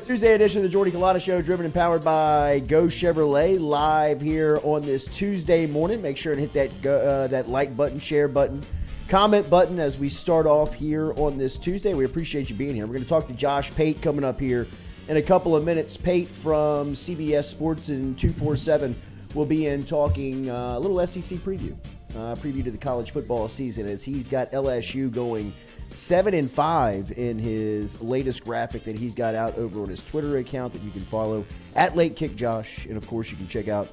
Tuesday edition of the Jordy Culotta Show, driven and powered by Go Chevrolet, live here on this Tuesday morning. Make sure and hit that like button, share button, comment button as we start off here on this Tuesday. We appreciate you being here. We're going to talk to Josh Pate coming up here in a couple of minutes. Pate from CBS Sports and 247 will be in talking a little SEC preview to the college football season, as he's got LSU going 7-5 in his latest graphic that he's got out over on his Twitter account that you can follow at Late Kick Josh. And of course, you can check out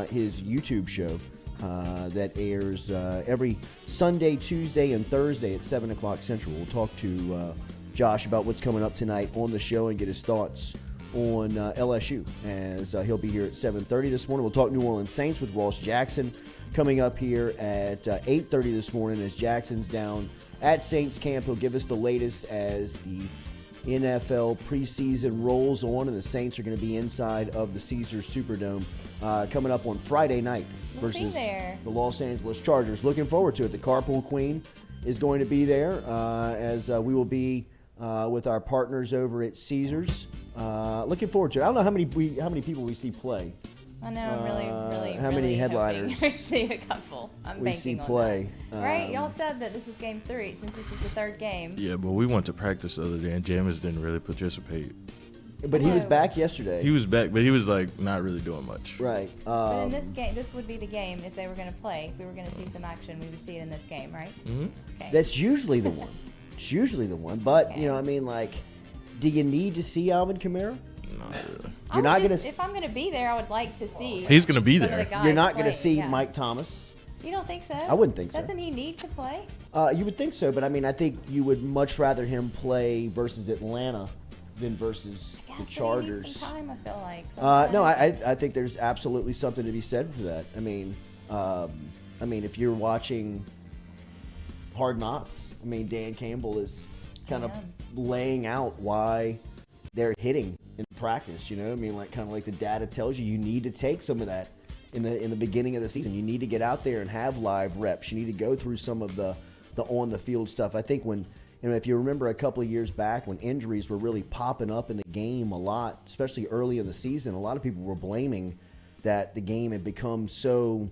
his YouTube show that airs every Sunday, Tuesday, and Thursday at 7 o'clock Central. We'll talk to Josh about what's coming up tonight on the show and get his thoughts on LSU, as he'll be here at 7:30 this morning. We'll talk New Orleans Saints with Ross Jackson coming up here at 8:30 this morning, as Jackson's down at Saints camp. He'll give us the latest as the NFL preseason rolls on, and the Saints are going to be inside of the Caesars Superdome coming up on Friday night versus the Los Angeles Chargers. Looking forward to it. The Carpool Queen is going to be there, as we will be with our partners over at Caesars. Looking forward to it. I don't know how many people we see play. I know, I'm really how many headliners I see a couple. I'm we banking see on play. that. Right? Y'all said that this is game 3, since this is the third game. Yeah, but we went to practice the other day, and Jameis didn't really participate. But he was back yesterday. He was back, but he was like not really doing much. Right. But in this game, this would be the game if they were going to play. If we were going to see some action, we would see it in this game, right? Mm-hmm. Okay. That's usually the one. It's usually the one. But, you know, I mean, like, do you need to see Alvin Kamara? Not really. You're not going to. If I'm going to be there, I would like to see. He's going to be some there. of the guys You're not going to play. see Yeah. Mike Thomas. You don't think so? I wouldn't think so. Doesn't he need to play? You would think so, but I mean, I think you would much rather him play versus Atlanta than versus the Chargers. He needs some time, I feel like. No, I think there's absolutely something to be said for that. I mean, if you're watching Hard Knocks, I mean, Dan Campbell is kind of laying out why they're hitting in practice. You know, I mean, like kind of like the data tells you, you need to take some of that in the beginning of the season. You need to get out there and have live reps. You need to go through some of the on the field stuff. I think when, you know, if you remember a couple of years back when injuries were really popping up in the game a lot, especially early in the season, a lot of people were blaming that the game had become so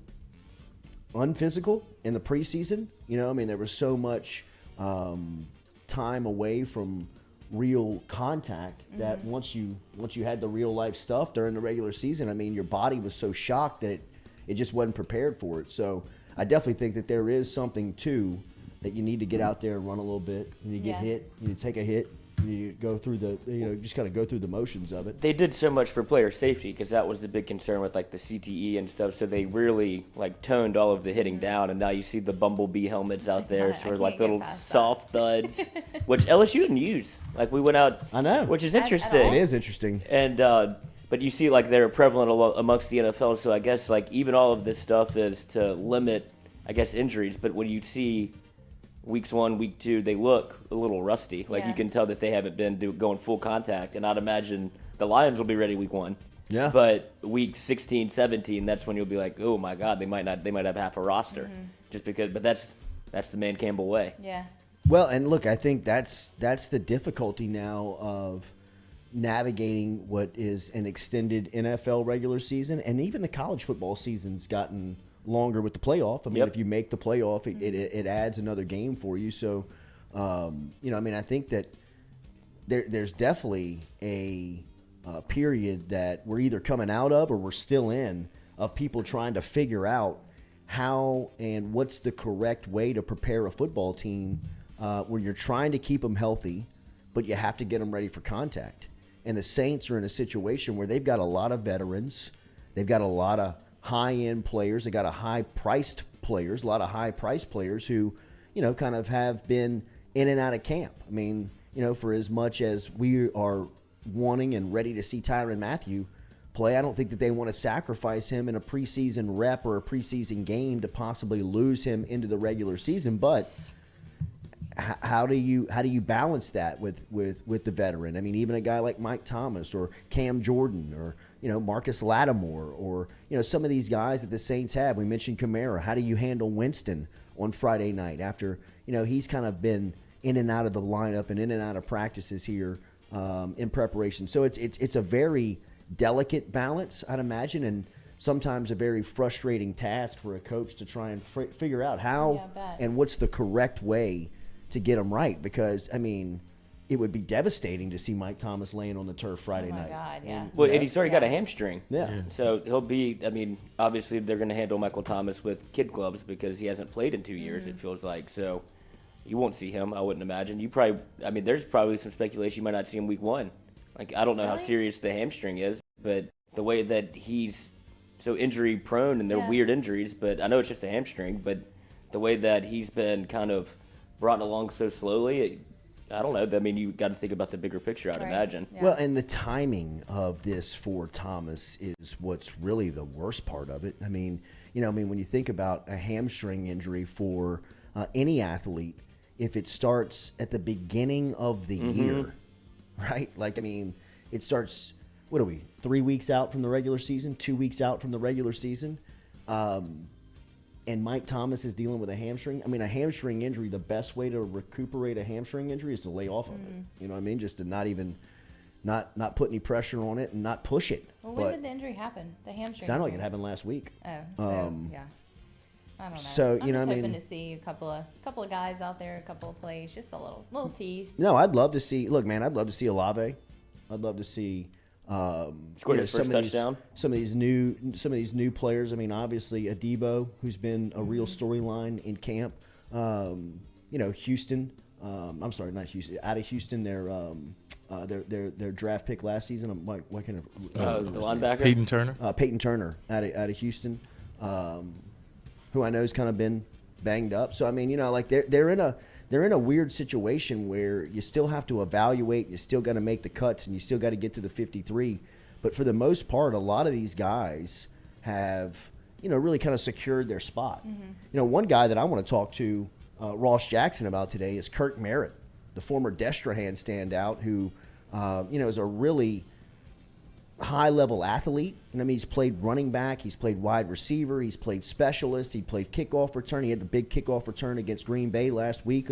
unphysical in the preseason. You know, I mean, there was so much time away from real contact that once you had the real life stuff during the regular season, I mean, your body was so shocked that it just wasn't prepared for it. So I definitely think that there is something too that you need to get out there and run a little bit. You need to get hit. You need to take a hit. You need to go through just kind of go through the motions of it. They did so much for player safety because that was the big concern with like the CTE and stuff. So they really like toned all of the hitting down, and now you see the bumblebee helmets out there, sort of like little soft thuds, which LSU didn't use. Like we went out, I know, which is interesting. It is interesting, and but you see like they're prevalent amongst the NFL. So I guess like even all of this stuff is to limit, I guess, injuries. But when you see weeks 1, week 2, they look a little rusty. Like you can tell that they haven't been going full contact. And I'd imagine the Lions will be ready week 1. Yeah. But week 16, 17, that's when you'll be like, oh my God, they might have half a roster, just because. But that's the Man Campbell way. Yeah. Well, and look, I think that's the difficulty now of navigating what is an extended NFL regular season, and even the college football season's gotten longer with the playoff. I mean, if you make the playoff, it adds another game for you. So, you know, I mean, I think that there's definitely a period that we're either coming out of or we're still in, of people trying to figure out how and what's the correct way to prepare a football team where you're trying to keep them healthy, but you have to get them ready for contact. And the Saints are in a situation where they've got a lot of veterans. They've got a lot of high-end players. They got a lot of high-priced players who, you know, kind of have been in and out of camp. I mean, you know, for as much as we are wanting and ready to see Tyrann Mathieu play, I don't think that they want to sacrifice him in a preseason rep or a preseason game to possibly lose him into the regular season. But how do you balance that with the veteran? I mean, even a guy like Mike Thomas or Cam Jordan or, you know, Marcus Lattimore or, you know, some of these guys that the Saints have. We mentioned Kamara. How do you handle Winston on Friday night after, you know, he's kind of been in and out of the lineup and in and out of practices here in preparation. So it's a very delicate balance, I'd imagine, and sometimes a very frustrating task for a coach to try and figure out how and what's the correct way to get them right. Because, I mean, it would be devastating to see Mike Thomas laying on the turf Friday night. God, yeah. And he's already got a hamstring. Yeah. So he'll be, I mean, obviously they're going to handle Michael Thomas with kid gloves because he hasn't played in 2 years, it feels like. So you won't see him, I wouldn't imagine. There's probably some speculation you might not see him week 1. Like, I don't know how serious the hamstring is, but the way that he's so injury prone, and they're weird injuries, but I know it's just a hamstring, but the way that he's been kind of brought along so slowly, I don't know. I mean, you got to think about the bigger picture, I'd imagine. Yeah. Well, and the timing of this for Thomas is what's really the worst part of it. I mean, when you think about a hamstring injury for any athlete, if it starts at the beginning of the year, right? Like, I mean, it starts, what are we, 3 weeks out from the regular season, 2 weeks out from the regular season? And Mike Thomas is dealing with a hamstring. I mean, a hamstring injury, the best way to recuperate a hamstring injury is to lay off of it. You know what I mean? Just to not put any pressure on it and not push it. Well, when did the injury happen? The hamstring? Sounded like it happened last week. Oh, so, yeah. I don't know. So, I'm just hoping to see a couple of guys out there, a couple of plays, just a little tease. No, I'd love to see. Look, man, I'd love to see Olave. I'd love to see scored his first touchdown. Some of these new players. I mean, obviously Adebo, who's been a real storyline in camp. Houston. I'm sorry, not Houston. Out of Houston, their draft pick last season. I'm like, what kind of the linebacker? Peyton Turner. Peyton Turner out of Houston, who I know has kind of been banged up. So I mean, like they're in a weird situation where you still have to evaluate, you still got to make the cuts, and you still got to get to the 53. But for the most part, a lot of these guys have, really kind of secured their spot. One guy that I want to talk to Ross Jackson about today is Kirk Merritt, the former Destrehan standout who, is a really high-level athlete. I mean, he's played running back, he's played wide receiver, he's played specialist, he played kickoff return. He had the big kickoff return against Green Bay last week,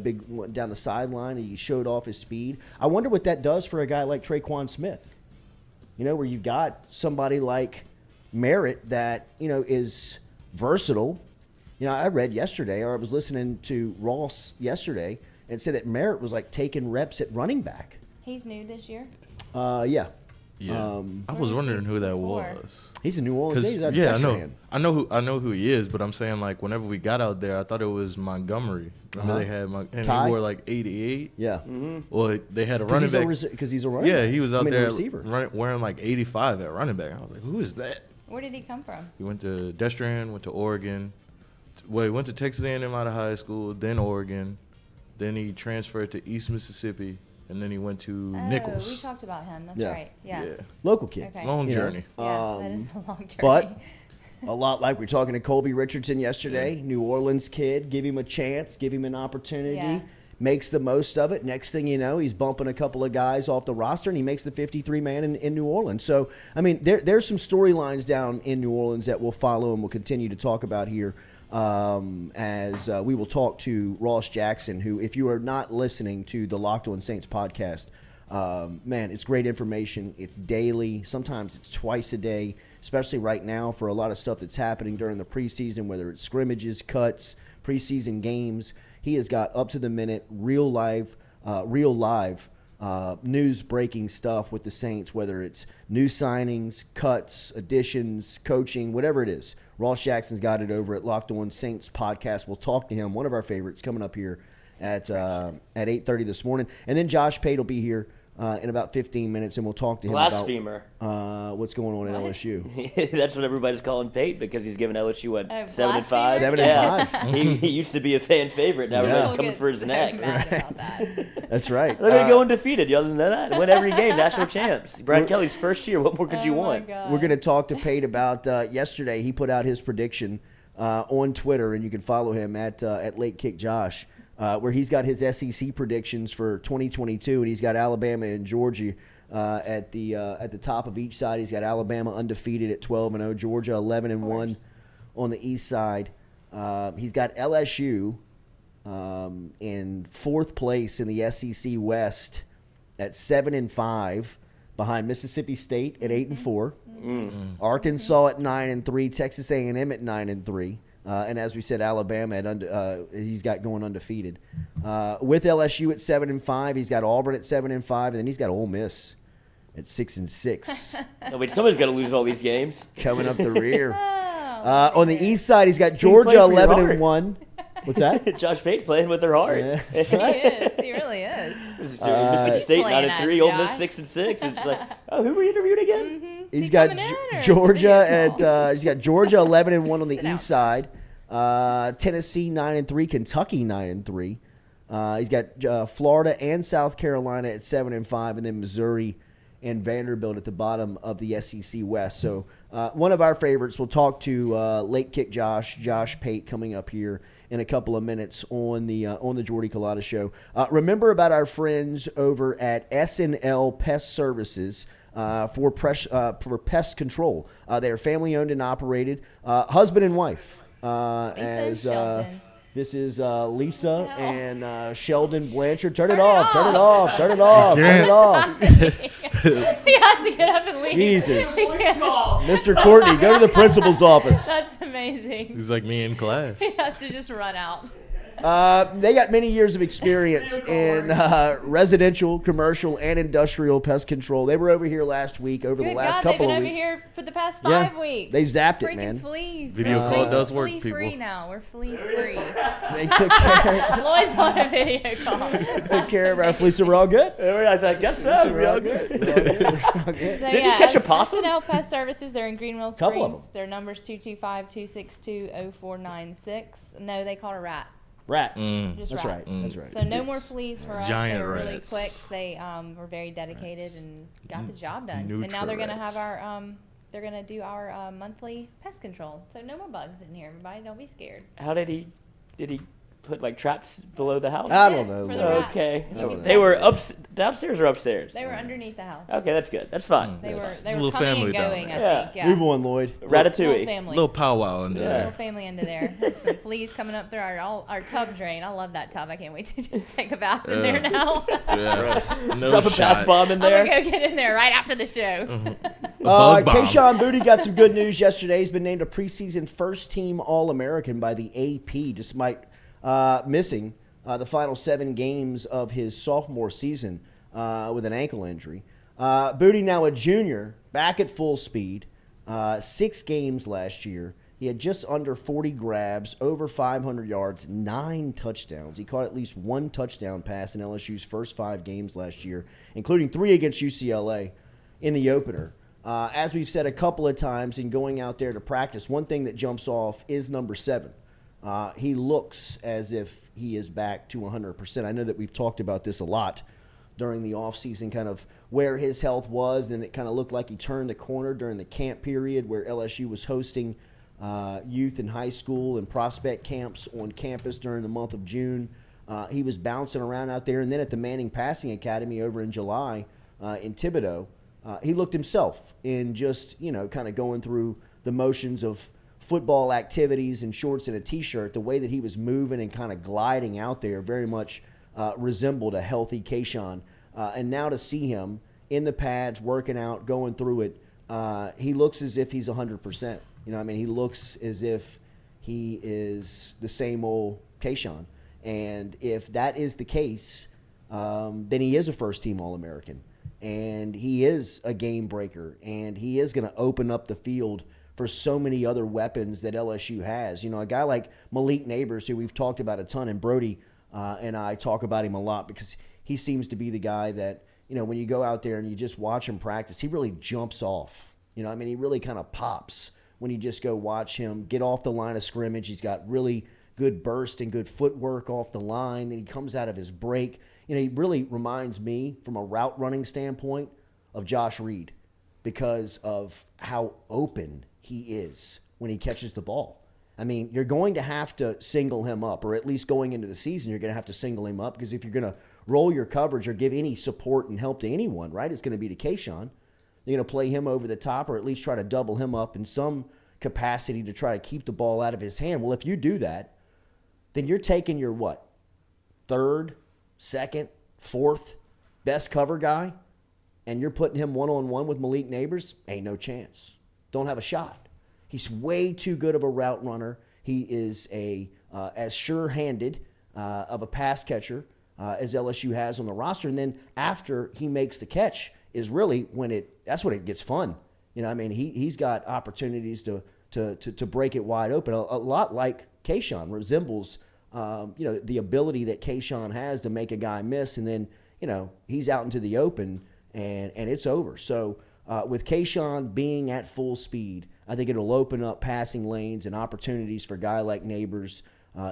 big one down the sideline. He showed off his speed. I wonder what that does for a guy like Traquan Smith, where you've got somebody like Merritt that, is versatile. I read yesterday, or I was listening to Ross yesterday, and said that Merritt was like taking reps at running back. He's new this year? Yeah. Yeah, I was wondering who that was. He's in New Orleans. He's I know who he is, but I'm saying, like, whenever we got out there, I thought it was Montgomery. Remember they had and he wore like 88. Yeah. Well, they had a running back because he's a running back. Yeah, he was out there receiver. wearing like 85 at running back. I was like, who is that? Where did he come from? He went to Destrehan, went to Oregon. Well, he went to Texas A&M out of high school, then Oregon. Then he transferred to East Mississippi. And then he went to Nichols. We talked about him. That's right. Yeah. Local kid. Okay. Long journey. Yeah, that is a long journey. But a lot like we were talking to Colby Richardson yesterday, New Orleans kid, give him a chance, give him an opportunity, makes the most of it. Next thing you know, he's bumping a couple of guys off the roster, and he makes the 53-man in New Orleans. So, I mean, there's some storylines down in New Orleans that we'll follow and we'll continue to talk about here. As we will talk to Ross Jackson, who, if you are not listening to the Locked On Saints podcast, man, it's great information. It's daily. Sometimes it's twice a day, especially right now for a lot of stuff that's happening during the preseason, whether it's scrimmages, cuts, preseason games. He has got up-to-the-minute, real live news breaking stuff with the Saints, whether it's new signings, cuts, additions, coaching, whatever it is. Ross Jackson's got it over at Locked On Saints podcast. We'll talk to him, one of our favorites, coming up here at 8:30 this morning. And then Josh Pate will be here in about 15 minutes, and we'll talk to him Blasphemer. about what's going on at LSU. That's what everybody's calling Pate because he's giving LSU 7-5. 7-5. He used to be a fan favorite. Now everybody's coming for his neck. Mad about that. That's right. Look at go undefeated. You other than that, win every game, national champs. Brad Kelly's first year. What more could you want? We're going to talk to Pate about yesterday. He put out his prediction on Twitter, and you can follow him at Late Kick Josh. Where he's got his SEC predictions for 2022, and he's got Alabama and Georgia at the top of each side. He's got Alabama undefeated at 12-0, Georgia 11-1 on the east side. He's got LSU in fourth place in the SEC West at 7-5, behind Mississippi State at 8-4, Arkansas at 9-3, Texas A&M at 9-3. And as we said, Alabama at he's got going undefeated. With LSU at 7-5, he's got Auburn at 7-5, and then he's got Ole Miss at 6-6. I mean, somebody's got to lose all these games. Coming up the rear. Oh, On the east side, he's got Georgia 11-1. What's that? Josh Pate playing with her heart. Yeah. he is. He really is. Mississippi State playing 9-3, at, Ole Miss Josh? 6-6. It's like, oh, who were you interviewing again? Mm-hmm. He's got Georgia at he's got Georgia 11-1 on the Sit east down. side. Tennessee 9-3, Kentucky 9-3. He's got Florida and South Carolina at 7-5, and then Missouri and Vanderbilt at the bottom of the SEC West. So one of our favorites. We'll talk to late kick Josh Pate, coming up here in a couple of minutes on the Jordy Culotta show. Remember about our friends over at S&L Pest Services for pest control. They are family owned and operated, husband and wife. This is Lisa and Sheldon Blanchard. Turn it off. He has to get up and leave. Jesus. He can't- Mr. Courtney, go to the principal's office. That's amazing. He's like me in class. He has to just run out. They got many years of experience in residential, commercial, and industrial pest control. They were over here last week, over the Good last God, couple they've of been weeks. over here for the past Yeah, 5 weeks. they zapped it, Freaking man. Fleas. Video We're call flea- does work, flea people. free now. We're flea free. They took care, Lloyd's on a video call. took care of our fleas, so we're all good. I guess so. We're all good. We're all good. We're all good. So, Did you catch a possum? S&L Pest Services, they're in Greenville Springs. Couple of them. Their number's 225-262-0496. No, they call it a rat. Rats. Just That's rats. right. That's right. So no more fleas for us. Giant They were really rats. quick. They were very dedicated and got the job done. Nutra And now they're gonna rats. have our they're gonna do our monthly pest control. So no more bugs in here, everybody. Don't be scared. How did he put like traps below the house? I don't know. For the man. rats. Okay. You can They were downstairs or upstairs? They were underneath the house. Okay, that's good. That's fine. They were Little coming family and down going, there. I Yeah. think. Yeah. Move on, Lloyd. Little Ratatouille. family. Little powwow in Yeah. there. Little family under there. Had some fleas coming up through our tub drain. I love that tub. I can't wait to take a bath in there now. Yeah. No Drop a bath shot. bomb in I'm there. gonna go get in there right after the show. Bug bomb. Kayshon Boutte got some good news yesterday. He's been named a preseason first-team All-American by the AP, despite missing the final 7 games of his sophomore season with an ankle injury. Boutte, now a junior, back at full speed. 6 games last year. He had just under 40 grabs, over 500 yards, 9 touchdowns. He caught at least 1 touchdown pass in LSU's first 5 games last year, including 3 against UCLA in the opener. As we've said a couple of times in going out there to practice, one thing that jumps off is number 7. He looks as if he is back to 100%. I know that we've talked about this a lot during the offseason, kind of where his health was. Then it kind of looked like he turned the corner during the camp period where LSU was hosting youth and high school and prospect camps on campus during the month of June. He was bouncing around out there. And then at the Manning Passing Academy over in July in Thibodaux, he looked himself in just, kind of going through the motions of football activities in shorts and a T-shirt. The way that he was moving and kind of gliding out there very much resembled a healthy Kayshon. And now to see him in the pads, working out, going through it, he looks as if he's 100%. He looks as if he is the same old Kayshon. And if that is the case, then he is a first-team All-American. And he is a game breaker. And he is going to open up the field for so many other weapons that LSU has. A guy like Malik Neighbors, who we've talked about a ton, and Brody and I talk about him a lot because he seems to be the guy that, when you go out there and you just watch him practice, he really jumps off. He really kind of pops when you just go watch him get off the line of scrimmage. He's got really good burst and good footwork off the line. Then he comes out of his break. He really reminds me from a route running standpoint of Josh Reed because of how open he is when he catches the ball. You're going to have to single him up, or at least going into the season, you're going to have to single him up, because if you're going to roll your coverage or give any support and help to anyone, right, it's going to be to Kayshon. You're going to play him over the top, or at least try to double him up in some capacity to try to keep the ball out of his hand. Well, if you do that, then you're taking your what? 3rd, 2nd, 4th best cover guy, and you're putting him one-on-one with Malik Neighbors, ain't no chance. Don't have a shot. He's way too good of a route runner. He is as sure-handed of a pass catcher as LSU has on the roster. And then after he makes the catch is really when that's when it gets fun. You know, I mean, he's got opportunities to break it wide open. A lot like Kayshon resembles, the ability that Kayshon has to make a guy miss, and then, he's out into the open and it's over. So with Kayshon being at full speed, I think it'll open up passing lanes and opportunities for a guy like Neighbors,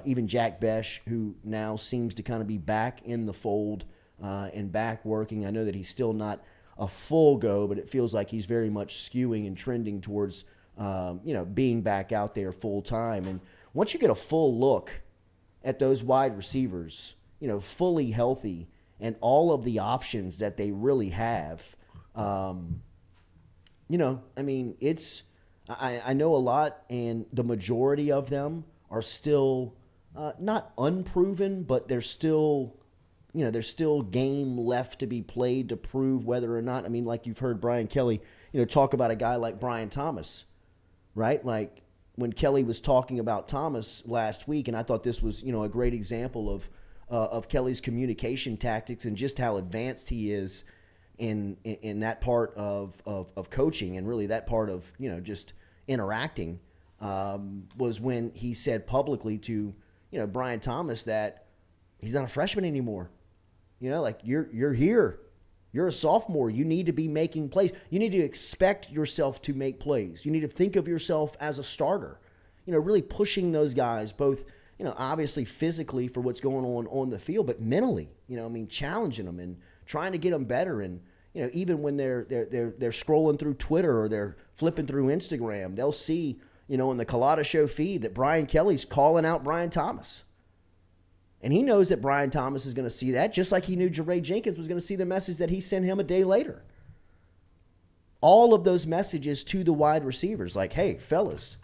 even Jack Besh, who now seems to kind of be back in the fold and back working. I know that he's still not a full go, but it feels like he's very much skewing and trending towards, being back out there full time. And once you get a full look at those wide receivers, fully healthy and all of the options that they really have, I mean, I know a lot, and the majority of them are still not unproven, but there's still game left to be played to prove whether or not. I mean, like you've heard Brian Kelly, talk about a guy like Brian Thomas, right? Like when Kelly was talking about Thomas last week, and I thought this was, a great example of Kelly's communication tactics and just how advanced he is in that part of coaching, and really that part of, just interacting, was when he said publicly to, Brian Thomas that he's not a freshman anymore. Like you're here. You're a sophomore. You need to be making plays. You need to expect yourself to make plays. You need to think of yourself as a starter. Really pushing those guys both, obviously physically for what's going on the field, but mentally, challenging them and trying to get them better. And, even when they're scrolling through Twitter or they're flipping through Instagram, they'll see, in the Culotta Show feed that Brian Kelly's calling out Brian Thomas. And he knows that Brian Thomas is going to see that, just like he knew Jeray Jenkins was going to see the message that he sent him a day later. All of those messages to the wide receivers, like, hey, fellas,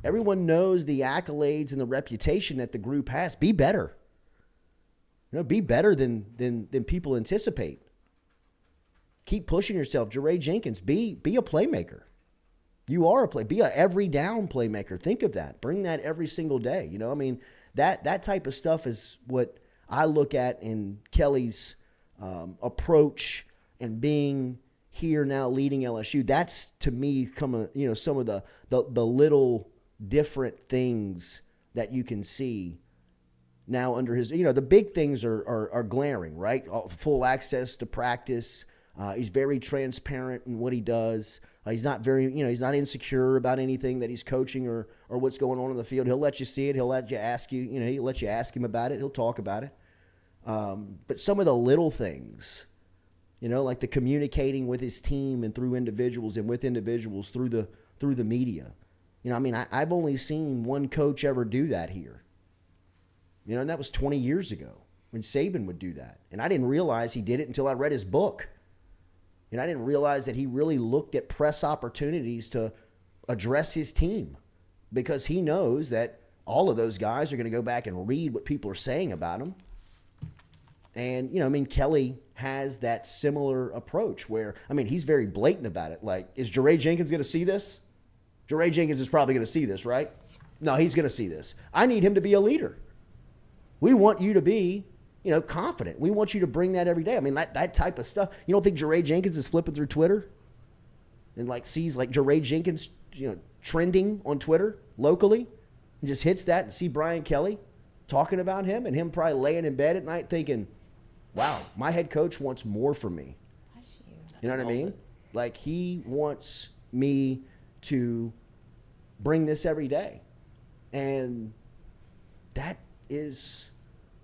everyone knows the accolades and the reputation that the group has. Be better. Be better than people anticipate. Keep pushing yourself. Jeray Jenkins, be a playmaker. You are be a every down playmaker. Think of that. Bring that every single day. That type of stuff is what I look at in Kelly's approach and being here now leading LSU. That's, to me, some of the little different things that you can see now under his, the big things are glaring, right? Full access to practice. He's very transparent in what he does. He's not he's not insecure about anything that he's coaching or what's going on in the field. He'll let you see it. He'll let you ask you, he'll let you ask him about it. He'll talk about it. But some of the little things, like the communicating with his team and through individuals and with individuals through the media. I've only seen one coach ever do that here. And that was 20 years ago when Saban would do that. And I didn't realize he did it until I read his book. And I didn't realize that he really looked at press opportunities to address his team, because he knows that all of those guys are going to go back and read what people are saying about him. And, Kelly has that similar approach where, he's very blatant about it. Like, is Jeray Jenkins going to see this? Jeray Jenkins is probably going to see this, right? No, he's going to see this. I need him to be a leader. We want you to be, confident. We want you to bring that every day. That type of stuff. You don't think Jeray Jenkins is flipping through Twitter and sees Jeray Jenkins, trending on Twitter locally, and just hits that and see Brian Kelly talking about him, and him probably laying in bed at night thinking, wow, my head coach wants more from me. You know what I mean? Like, he wants me to bring this every day. And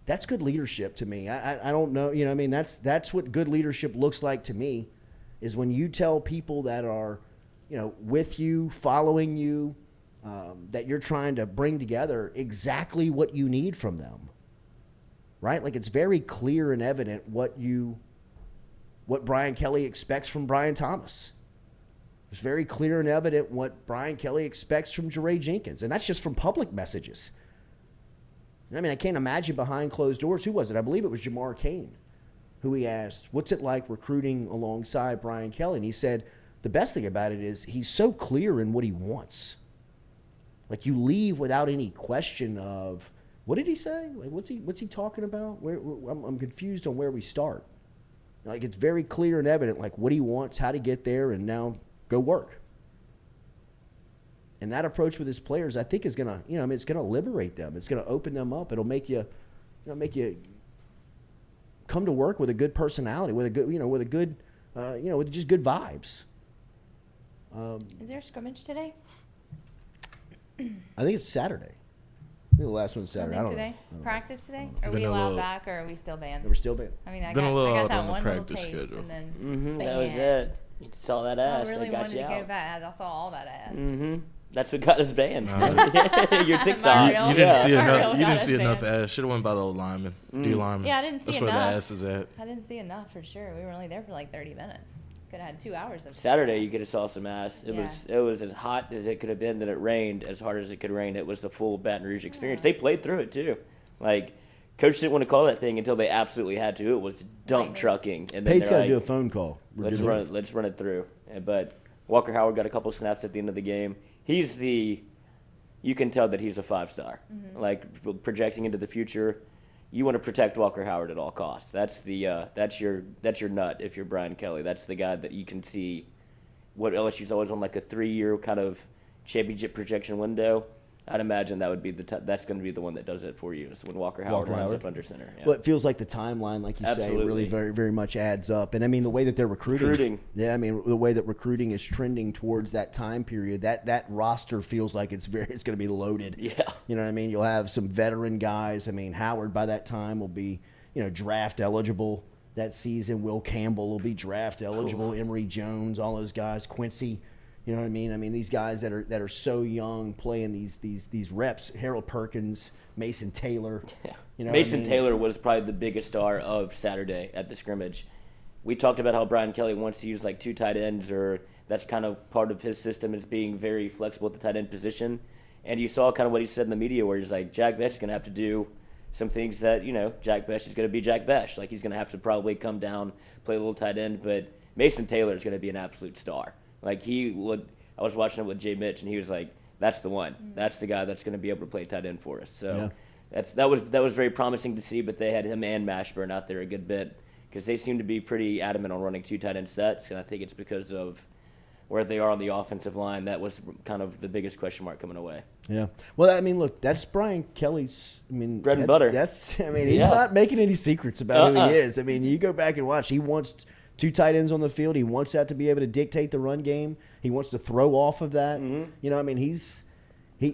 that's good leadership to me. I don't know, that's what good leadership looks like to me, is when you tell people that are, with you, following you, that you're trying to bring together exactly what you need from them, right? Like, it's very clear and evident what Brian Kelly expects from Brian Thomas. It's very clear and evident what Brian Kelly expects from Jeray Jenkins, and that's just from public messages. I can't imagine behind closed doors. Who was it? I believe it was Jamar Cain. who he asked, what's it like recruiting alongside Brian Kelly? And he said, the best thing about it is he's so clear in what he wants. Like, you leave without any question of, what did he say? Like, what's he talking about? I'm confused on where we start. Like, it's very clear and evident, like, what he wants, how to get there, and now go work. And that approach with his players, I think, is gonna, it's gonna liberate them. It's gonna open them up. It'll make you, make you come to work with a good personality, with a good, with just good vibes. Is there a scrimmage today? I think it's Saturday. I think the last one's Saturday. I don't Today? know. Practice today? Are Been we a allowed little- back, or are we still banned? We're still banned. I mean, I Been a got little out that on the one little practice taste, schedule. and then That was banned. it. You saw that ass. I really they got wanted you to out. go back. I saw all that ass. That's what got us banned. You Your TikTok. Mario. didn't Yeah. see enough. Mario You got didn't us see enough banned. ass. Should have went by the old lineman, D lineman. Yeah, I didn't see That's enough. where the ass is at. I didn't see enough for sure. We were only there for like 30 minutes. Could have had 2 hours of Saturday, ass. you could have saw some ass. It Yeah. was as hot as it could have been. Then it rained as hard as it could rain. It was the full Baton Rouge experience. They played through it too. Like, coach didn't want to call that thing until they absolutely had to. It was dump Lightning. trucking, and then Pate's they're got to do a like, phone call. let's run it through. But Walker Howard got a couple snaps at the end of the game. You can tell that he's a 5-star. Like, projecting into the future, you want to protect Walker Howard at all costs. That's your nut if you're Brian Kelly. That's the guy that you can see. What LSU's always on, like a 3-year kind of championship projection window. I'd imagine that would be that's going to be the one that does it for you. Is when Walker Howard runs up under center. Yeah. Well, it feels like the timeline, like you say, Absolutely. really very, very much adds up. And I mean, the way that they're recruiting. Yeah, I mean, the way that recruiting is trending towards that time period, that roster feels like it's going to be loaded. Yeah. You know what I mean? You'll have some veteran guys. I mean, Howard by that time will be, draft eligible that season. Will Campbell will be draft eligible. Emory Jones, all those guys. Quincy. You know what I mean? I mean, these guys that are so young playing these reps. Harold Perkins, Mason Taylor. Yeah. You know Mason what I mean? Taylor was probably the biggest star of Saturday at the scrimmage. We talked about how Brian Kelly wants to use like 2 tight ends, or that's kind of part of his system is being very flexible at the tight end position. And you saw kind of what he said in the media where he's like, Jack Besh is going to have to do some things that, Jack Besh is going to be Jack Besh. Like, he's going to have to probably come down, play a little tight end. But Mason Taylor is going to be an absolute star. Like, I was watching it with Jay Mitch, and he was like, that's the one. That's the guy that's going to be able to play tight end for us. So that was very promising to see, but they had him and Mashburn out there a good bit because they seem to be pretty adamant on running 2 tight end sets, and I think it's because of where they are on the offensive line. That was kind of the biggest question mark coming away. Yeah. Well, I mean, look, that's Brian Kelly's. Bread and butter. He's not making any secrets about who he is. I mean, you go back and watch. He wants 2 tight ends on the field. He wants that to be able to dictate the run game. He wants to throw off of that. I mean, he's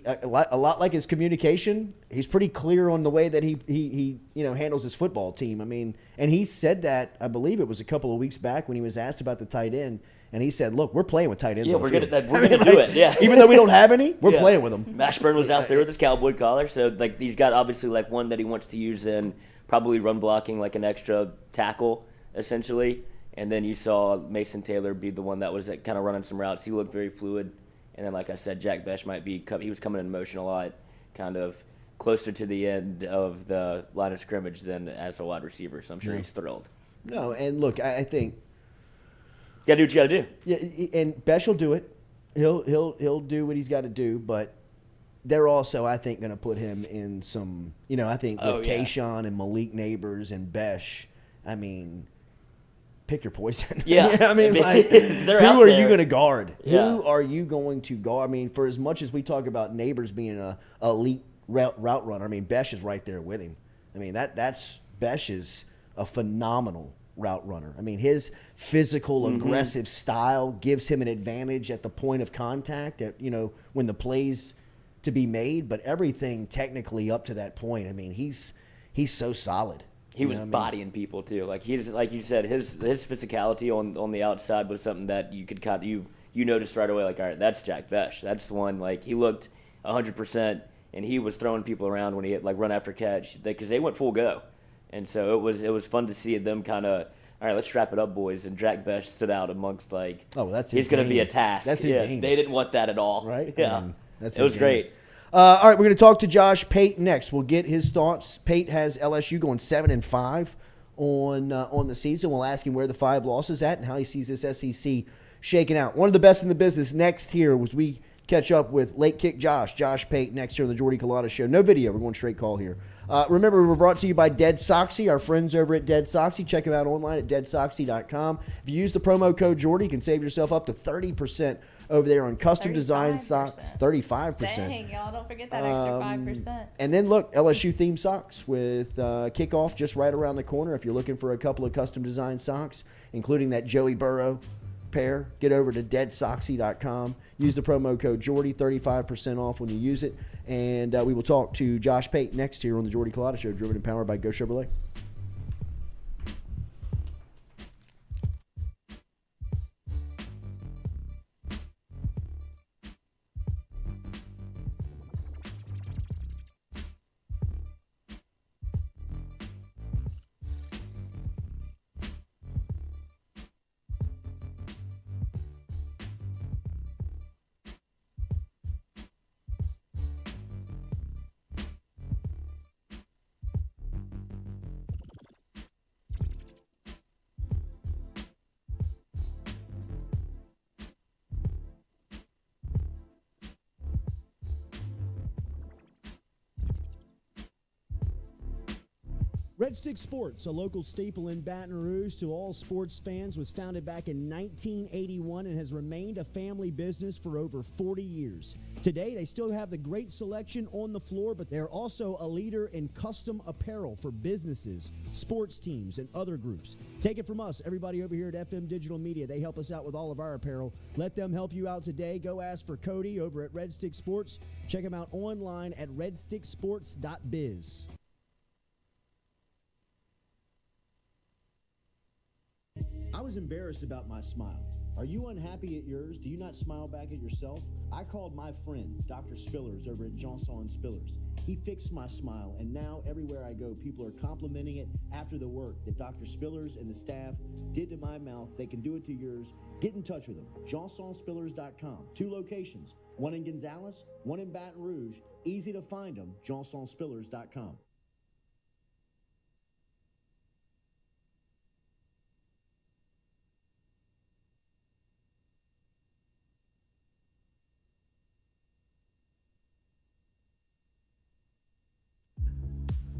a lot like his communication. He's pretty clear on the way that he handles his football team. I mean, and he said that, I believe it was a couple of weeks back when he was asked about the tight end. And he said, "Look, we're playing with tight ends. Yeah, on the we're field. gonna we're gonna do it. Yeah, even though we don't have any, we're Yeah. playing with them." Mashburn was out there with his cowboy collar, so like he's got obviously like one that he wants to use in probably run blocking, like an extra tackle essentially. And then you saw Mason Taylor be the one that was kind of running some routes. He looked very fluid. And then, like I said, Jack Besh he was coming in motion a lot, kind of closer to the end of the line of scrimmage than as a wide receiver. So I'm sure he's thrilled. No, and look, I think. You gotta do what you gotta do. Yeah, and Besh will do it. He'll do what he's got to do, but they're also, I think, going to put him in some. I think with Kayshon and Malik Neighbors and Besh, I mean, pick your poison. Yeah, I mean, like, they're who out are there. you going to guard? Yeah. Who are you going to guard? I mean, for as much as we talk about Neighbors being a elite route runner, I mean, Besh is right there with him. I mean, that's Besh is a phenomenal route runner. I mean, his physical, aggressive style gives him an advantage at the point of contact, when the play's to be made, but everything technically up to that point, I mean, he's so solid. He was bodying people too. Like he's like you said, his physicality on the outside was something that you could you noticed right away. Like, all right, that's Jack Besh. That's the one. Like, he looked 100%, and he was throwing people around when he hit like run after catch because they went full go. And so it was fun to see them kind of, all right, let's strap it up, boys. And Jack Besh stood out amongst like, that's he's going to be a task. That's his game. They didn't want that at all. Right? Yeah. I mean, it was great. All right, we're going to talk to Josh Pate next. We'll get his thoughts. Pate has LSU going 7-5 on the season. We'll ask him where the 5 losses at and how he sees this SEC shaking out. One of the best in the business next here was we catch up with Late Kick Josh Pate next here on the Jordy Culotta Show. No video. We're going straight call here. Remember, we're brought to you by Dead Soxy, our friends over at Dead Soxy. Check them out online at deadsoxy.com. If you use the promo code Jordy, you can save yourself up to 30% over there on custom design socks. 35%. Dang, y'all, don't forget that extra 5%. And then look, LSU themed socks with kickoff just right around the corner. If you're looking for a couple of custom design socks, including that Joey Burrow pair, get over to deadsoxy.com. Use the promo code Jordy, 35% off when you use it. And we will talk to Josh Pate next here on the Jordy Culotta Show, driven and powered by Geaux Chevrolet. Red Stick Sports, a local staple in Baton Rouge to all sports fans, was founded back in 1981 and has remained a family business for over 40 years. Today, they still have the great selection on the floor, but they're also a leader in custom apparel for businesses, sports teams, and other groups. Take it from us, everybody over here at FM Digital Media. They help us out with all of our apparel. Let them help you out today. Go ask for Cody over at Red Stick Sports. Check him out online at redsticksports.biz. I was embarrassed about my smile. Are you unhappy at yours? Do you not smile back at yourself? I called my friend, Dr. Spillers, over at Johnson Spillers. He fixed my smile, and now everywhere I go, people are complimenting it after the work that Dr. Spillers and the staff did to my mouth. They can do it to yours. Get in touch with them. JohnsonSpillers.com. 2 locations, one in Gonzales, one in Baton Rouge. Easy to find them, JohnsonSpillers.com.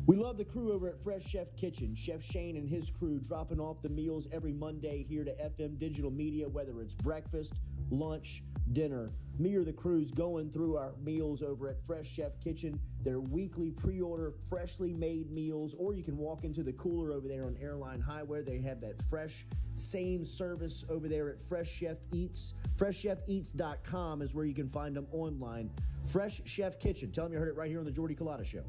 We love the crew over at Fresh Chef Kitchen. Chef Shane and his crew dropping off the meals every Monday here to FM Digital Media, whether it's breakfast, lunch, dinner. Me or the crew's going through our meals over at Fresh Chef Kitchen. Their weekly pre-order, freshly made meals, or you can walk into the cooler over there on Airline Highway. They have that fresh, same service over there at Fresh Chef Eats. FreshChefEats.com is where you can find them online. Fresh Chef Kitchen. Tell them you heard it right here on the Jordy Culotta Show.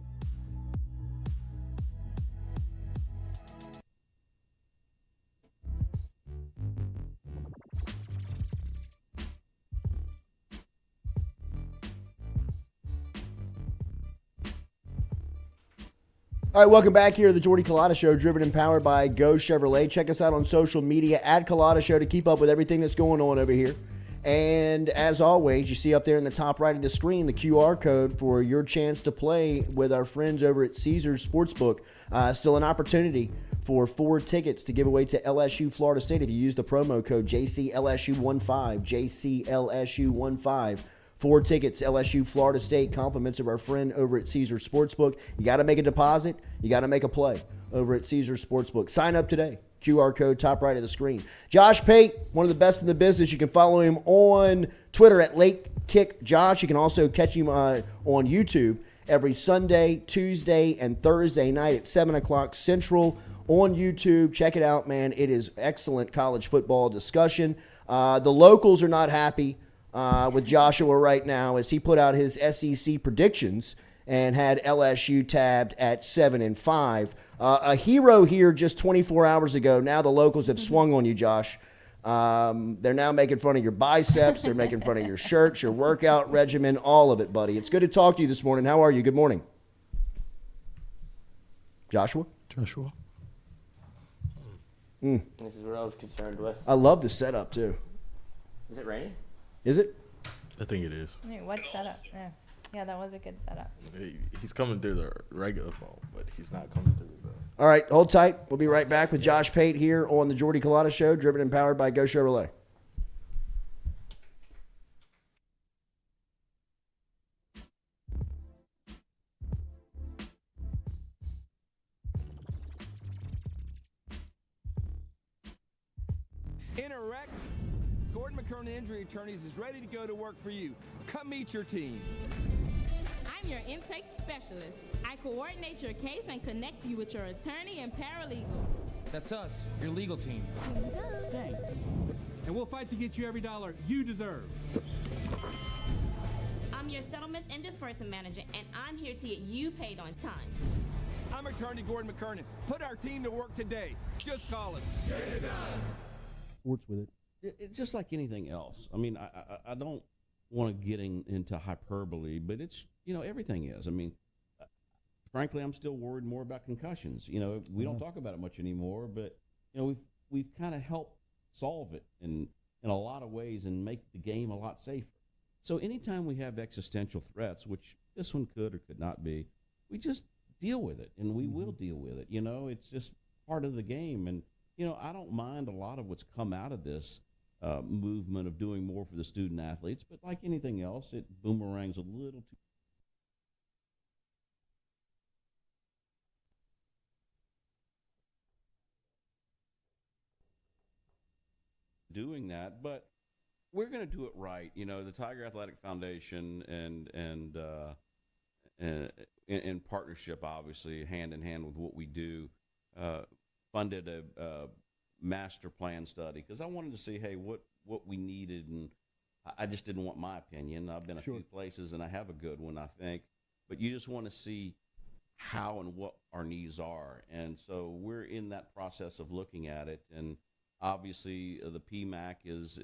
All right, welcome back here to the Jordy Culotta Show, driven and powered by Geaux Chevrolet. Check us out on social media at Culotta Show to keep up with everything that's going on over here. And as always, you see up there in the top right of the screen the QR code for your chance to play with our friends over at Caesars Sportsbook. Still an opportunity for 4 tickets to give away to LSU Florida State if you use the promo code JCLSU15, JCLSU15. 4 tickets, LSU, Florida State, compliments of our friend over at Caesars Sportsbook. You got to make a deposit. You got to make a play over at Caesars Sportsbook. Sign up today. QR code, top right of the screen. Josh Pate, one of the best in the business. You can follow him on Twitter at LateKickJosh. You can also catch him on YouTube every Sunday, Tuesday, and Thursday night at 7 o'clock Central on YouTube. Check it out, man. It is excellent college football discussion. The locals are not happy with Joshua right now as he put out his SEC predictions and had LSU tabbed at 7-5. A hero here just 24 hours ago. Now the locals have swung on you, Josh. They're now making fun of your biceps. They're making fun of your shirts, your workout regimen, all of it, buddy. It's good to talk to you this morning. How are you? Good morning. Joshua? Joshua. This is what I was concerned with. I love the setup, too. Is it raining? Is it? I think it is. Wait, what setup? Yeah, that was a good setup. He's coming through the regular phone, but he's not coming through the All right, hold tight. We'll be right back with Josh Pate here on the Jordy Culotta Show, driven and powered by Geaux Chevrolet. In a wreck, Gordon McKernan Injury Attorneys is ready to go to work for you. Come meet your team. I'm your intake specialist. I coordinate your case and connect you with your attorney and paralegal. That's us, your legal team. Thanks. And we'll fight to get you every dollar you deserve. I'm your settlements and disbursement manager, and I'm here to get you paid on time. I'm attorney Gordon McKernan. Put our team to work today. Just call us. Get it done. Sports with it. It's just like anything else. I mean, I don't want to get into hyperbole, but it's, everything is. I mean, frankly, I'm still worried more about concussions. We don't talk about it much anymore, but, we've kind of helped solve it in a lot of ways and make the game a lot safer. So anytime we have existential threats, which this one could or could not be, we just deal with it, and we will deal with it. It's just part of the game. And, I don't mind a lot of what's come out of this movement of doing more for the student athletes, but like anything else, it boomerangs a little too. Doing that, but we're going to do it right. The Tiger Athletic Foundation and in partnership, obviously, hand in hand with what we do, funded a master plan study because I wanted to see, hey, what we needed, and I just didn't want my opinion. I've been a few places, and I have a good one, I think, but you just want to see how and what our needs are, and so we're in that process of looking at it, and obviously the PMAC is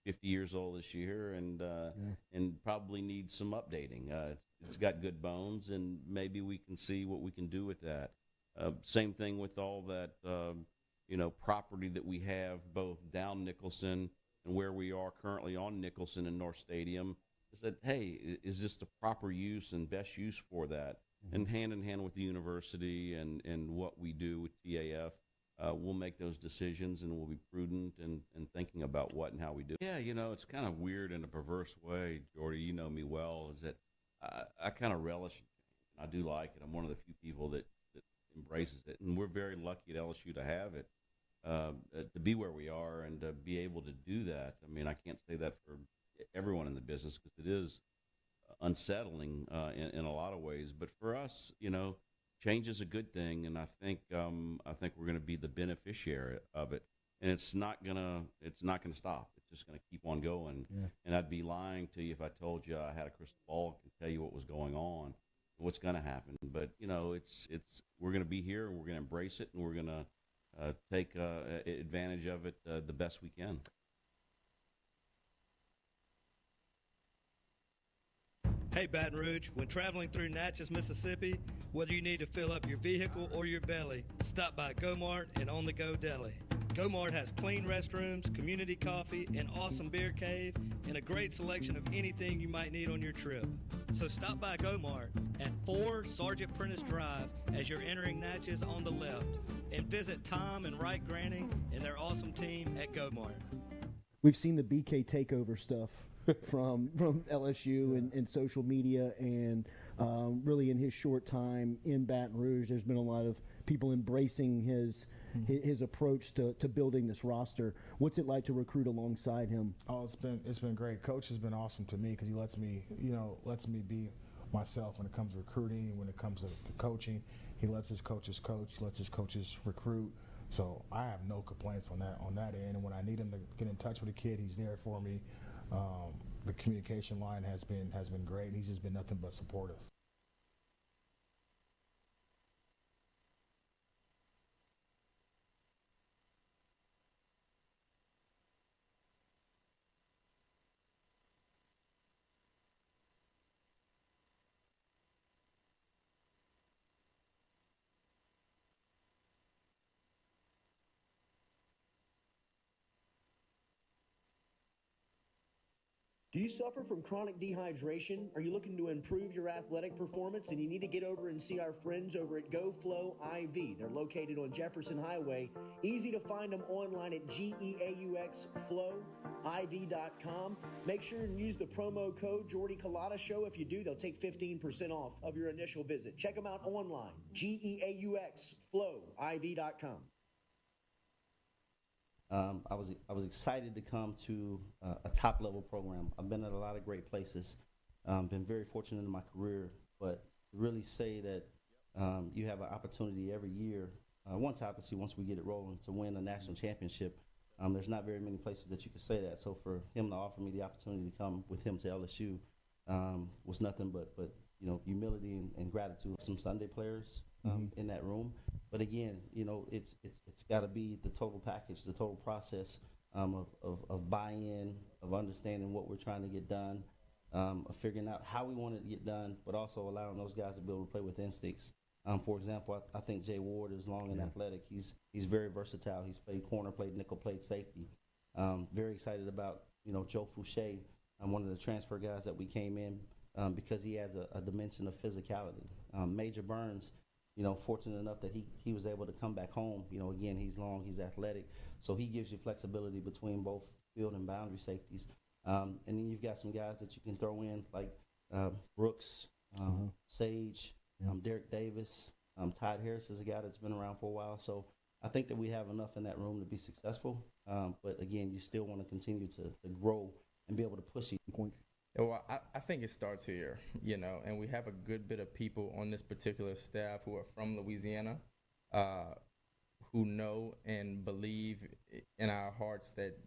50 years old this year, and probably needs some updating. It's got good bones, and maybe we can see what we can do with that. Same thing with all that, property that we have both down Nicholson and where we are currently on Nicholson and North Stadium. Is that, hey, is this the proper use and best use for that? And hand in hand with the university and what we do with TAF, we'll make those decisions, and we'll be prudent and thinking about what and how we do. Yeah, it's kind of weird in a perverse way, Jordy. You know me well, is that I kind of relish it. I do like it. I'm one of the few people that embraces it, and we're very lucky at LSU to have it, to be where we are and to be able to do that. I mean, I can't say that for everyone in the business because it is unsettling in a lot of ways, but for us, change is a good thing, and I think we're going to be the beneficiary of it, and it's not gonna stop. It's just going to keep on going. Yeah. And I'd be lying to you if I told you I had a crystal ball and could tell you what was going on, what's going to happen. But it's we're going to be here, and we're going to embrace it, and we're going to take advantage of it the best we can. Hey, Baton Rouge, when traveling through Natchez, Mississippi, whether you need to fill up your vehicle or your belly, stop by GoMart and On The Go Deli. GoMart has clean restrooms, community coffee, an awesome beer cave, and a great selection of anything you might need on your trip. So stop by GoMart at 4 Sergeant Prentice Drive as you're entering Natchez on the left, and visit Tom and Wright Granning and their awesome team at GoMart. We've seen the BK takeover stuff from LSU and social media, and really in his short time in Baton Rouge, there's been a lot of people embracing his approach to building this roster. What's it like to recruit alongside him? Oh, it's been great. Coach has been awesome to me because he lets me be myself when it comes to recruiting and when it comes to coaching. He lets his coaches coach. He lets his coaches recruit. So I have no complaints on that end. And when I need him to get in touch with a kid, he's there for me. The communication line has been great. He's just been nothing but supportive. Do you suffer from chronic dehydration? Are you looking to improve your athletic performance and you need to get over and see our friends over at Geaux Flow IV? They're located on Jefferson Highway. Easy to find them online at GEAUXFlowIV.com. Make sure and use the promo code Jordy Culotta Show. If you do, they'll take 15% off of your initial visit. Check them out online, GEAUXFlowIV.com. I was excited to come to a top level program. I've been at a lot of great places, been very fortunate in my career, but to really say that you have an opportunity every year, once we get it rolling, to win a national championship. There's not very many places that you could say that. So for him to offer me the opportunity to come with him to LSU was nothing but humility and gratitude. Some Sunday players in that room. But again, it's got to be the total package, the total process of buy-in, of understanding what we're trying to get done, of figuring out how we want it to get done, but also allowing those guys to be able to play with instincts. For example, I think Jay Ward is long and athletic. He's very versatile. He's played corner, played nickel, played safety. Very excited about Joe Fouche, one of the transfer guys that we came in because he has a dimension of physicality. Major Burns. Fortunate enough that he was able to come back home. Again, he's long, he's athletic, so he gives you flexibility between both field and boundary safeties. And then you've got some guys that you can throw in like Brooks, Sage, Derek Davis, Todd Harris is a guy that's been around for a while. So I think that we have enough in that room to be successful. But again, you still want to continue to grow and be able to push each point. Well, I think it starts here, and we have a good bit of people on this particular staff who are from Louisiana, who know and believe in our hearts that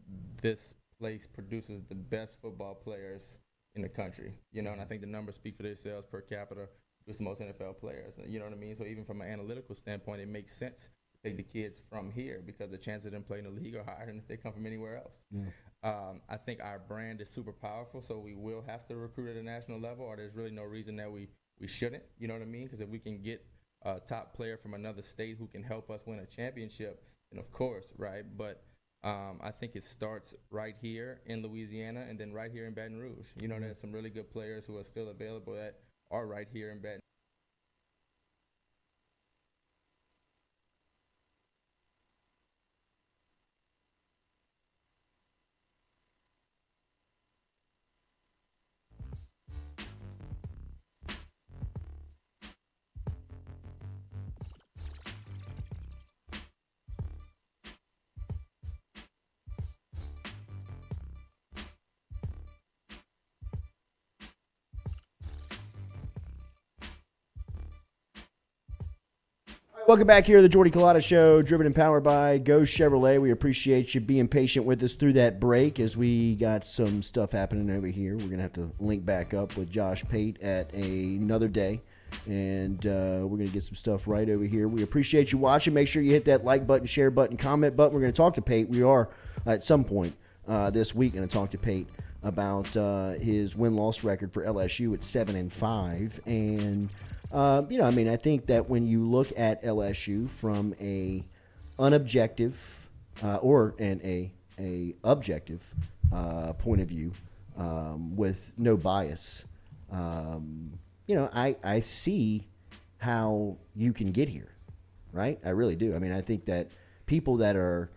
this place produces the best football players in the country, and I think the numbers speak for themselves per capita, with the most NFL players, you know what I mean? So even from an analytical standpoint, it makes sense to take the kids from here because the chances of them playing in the league are higher than if they come from anywhere else. Yeah. I think our brand is super powerful, so we will have to recruit at a national level, or there's really no reason that we shouldn't, you know what I mean? Because if we can get a top player from another state who can help us win a championship, then of course, right? But I think it starts right here in Louisiana and then right here in Baton Rouge. There's some really good players who are still available that are right here in Baton. Welcome back here to the Jordy Culotta Show, driven and powered by Go Chevrolet. We appreciate you being patient with us through that break as we got some stuff happening over here. We're going to have to link back up with Josh Pate at another day, and we're going to get some stuff right over here. We appreciate you watching. Make sure you hit that like button, share button, comment button. We're going to talk to Pate. We are, at some point this week, going to talk to Pate about his win-loss record for LSU at 7-5, and I think that when you look at LSU from a unobjective or a objective point of view with no bias, I see how you can get here, right? I really do. I think that people that are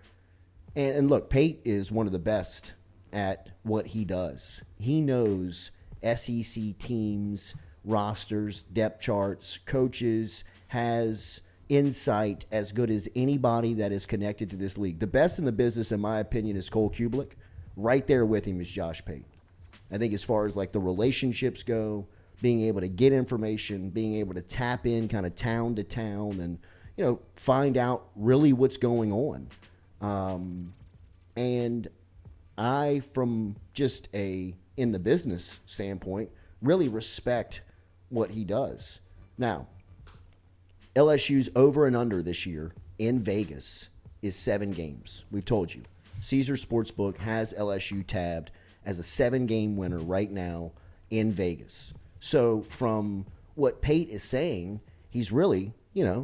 and look, Pate is one of the best at what he does. He knows SEC teams, rosters, depth charts, coaches, has insight as good as anybody that is connected to this league. The best in the business, in my opinion, is Cole Kublik. Right there with him is Josh Pate. I think as far as like the relationships go, being able to get information, being able to tap in kind of town to town and, find out really what's going on. And I, from just in the business standpoint, really respect what he does. Now, LSU's over and under this year in Vegas is 7 games. We've told you. Caesar Sportsbook has LSU tabbed as a 7-game winner right now in Vegas. So from what Pate is saying, he's really,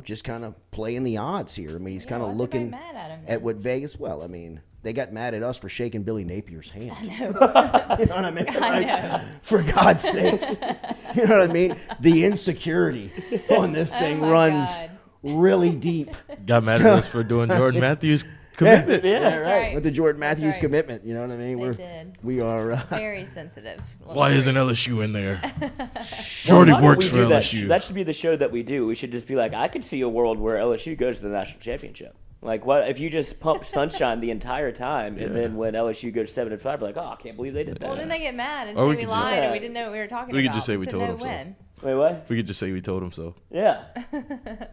just kind of playing the odds here. He's kind of looking mad at him, at what Vegas, they got mad at us for shaking Billy Napier's hand. I know. You know what I mean? I know. For God's sakes. You know what I mean? The insecurity on this thing runs really deep. Got mad at us for doing Jordan Matthews' commitment. Yeah, right. With the Jordan Matthews commitment. You know what I mean? We are very sensitive. Why isn't LSU in there? Jordy works for LSU. That should be the show that we do. We should just be like, I could see a world where LSU goes to the national championship. Like, what if you just pump Sunshine the entire time, and then when LSU goes 7-5, we're like, oh, I can't believe they did that. Well, then they get mad and Or say we we could lied just- and we didn't know what we were talking about. We could just say we It's a told no them so. win. Wait, what? We could just say we told him so. Yeah.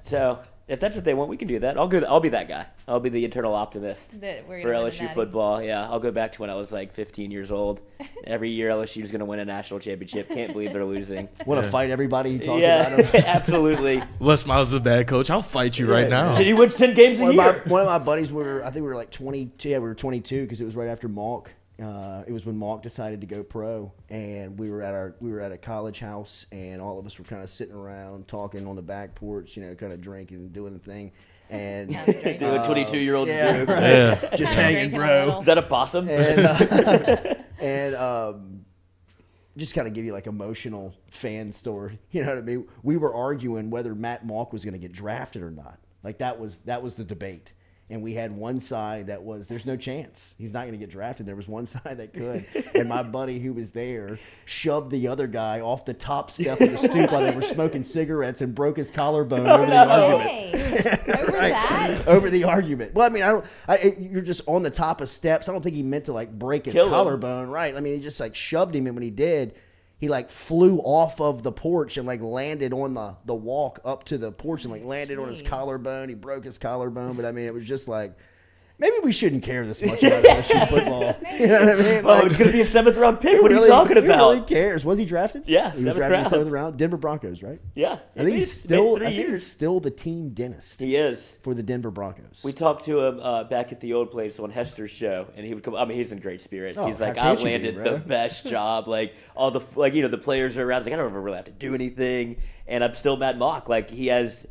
So if that's what they want, we can do that. I'll be that guy. I'll be the eternal optimist That we're for gonna win the LSU Natty. football. Yeah, I'll go back to when I was like 15 years old. Every year LSU is going to win a national championship. Can't believe they're losing. Want to fight everybody who talks about them? Absolutely. Les Miles is a bad coach. I'll fight you right now. Did he win 10 games a year? One of my buddies, I think we were like 22. Yeah, we were 22 because it was right after Malk. It was when Malk decided to go pro, and we were at a college house, and all of us were kind of sitting around talking on the back porch, kind of drinking and doing the thing. And Doing 22-year-olds do. right. Yeah. Just hanging, bro. Is that a possum? And just kind of give you like emotional fan story. You know what I mean? We were arguing whether Matt Malk was going to get drafted or not. Like that was the debate. And we had one side that was, there's no chance. He's not going to get drafted. There was one side that could. And my buddy who was there shoved the other guy off the top step of the stoop while they were smoking cigarettes and broke his collarbone over the argument. Over that? Over the argument. Well, I mean, you're just on the top of steps. I don't think he meant to like break his Kill him. collarbone. Right. I mean, he just like shoved him. And when he did, he like flew off of the porch and like landed on the walk up to the porch and like landed on his collarbone. He broke his collarbone, but I mean, it was just like, maybe we shouldn't care this much about LSU football. You know what I mean? Oh, it's going to be a 7th-round pick. What are you talking about? Who really cares? Was he drafted? Yeah, he was 7th drafted round. in the 7th round. Denver Broncos, right? Yeah. I think he's still. I think he's still the team dentist. He is for the Denver Broncos. We talked to him back at the old place on Hester's show, and he would come. I mean, he's in great spirits. Oh, He's like, how I could you be, landed bro? the best job. Like all the the players are around. He's like, I don't ever really have to do anything, and I'm still Matt Mock. Like he has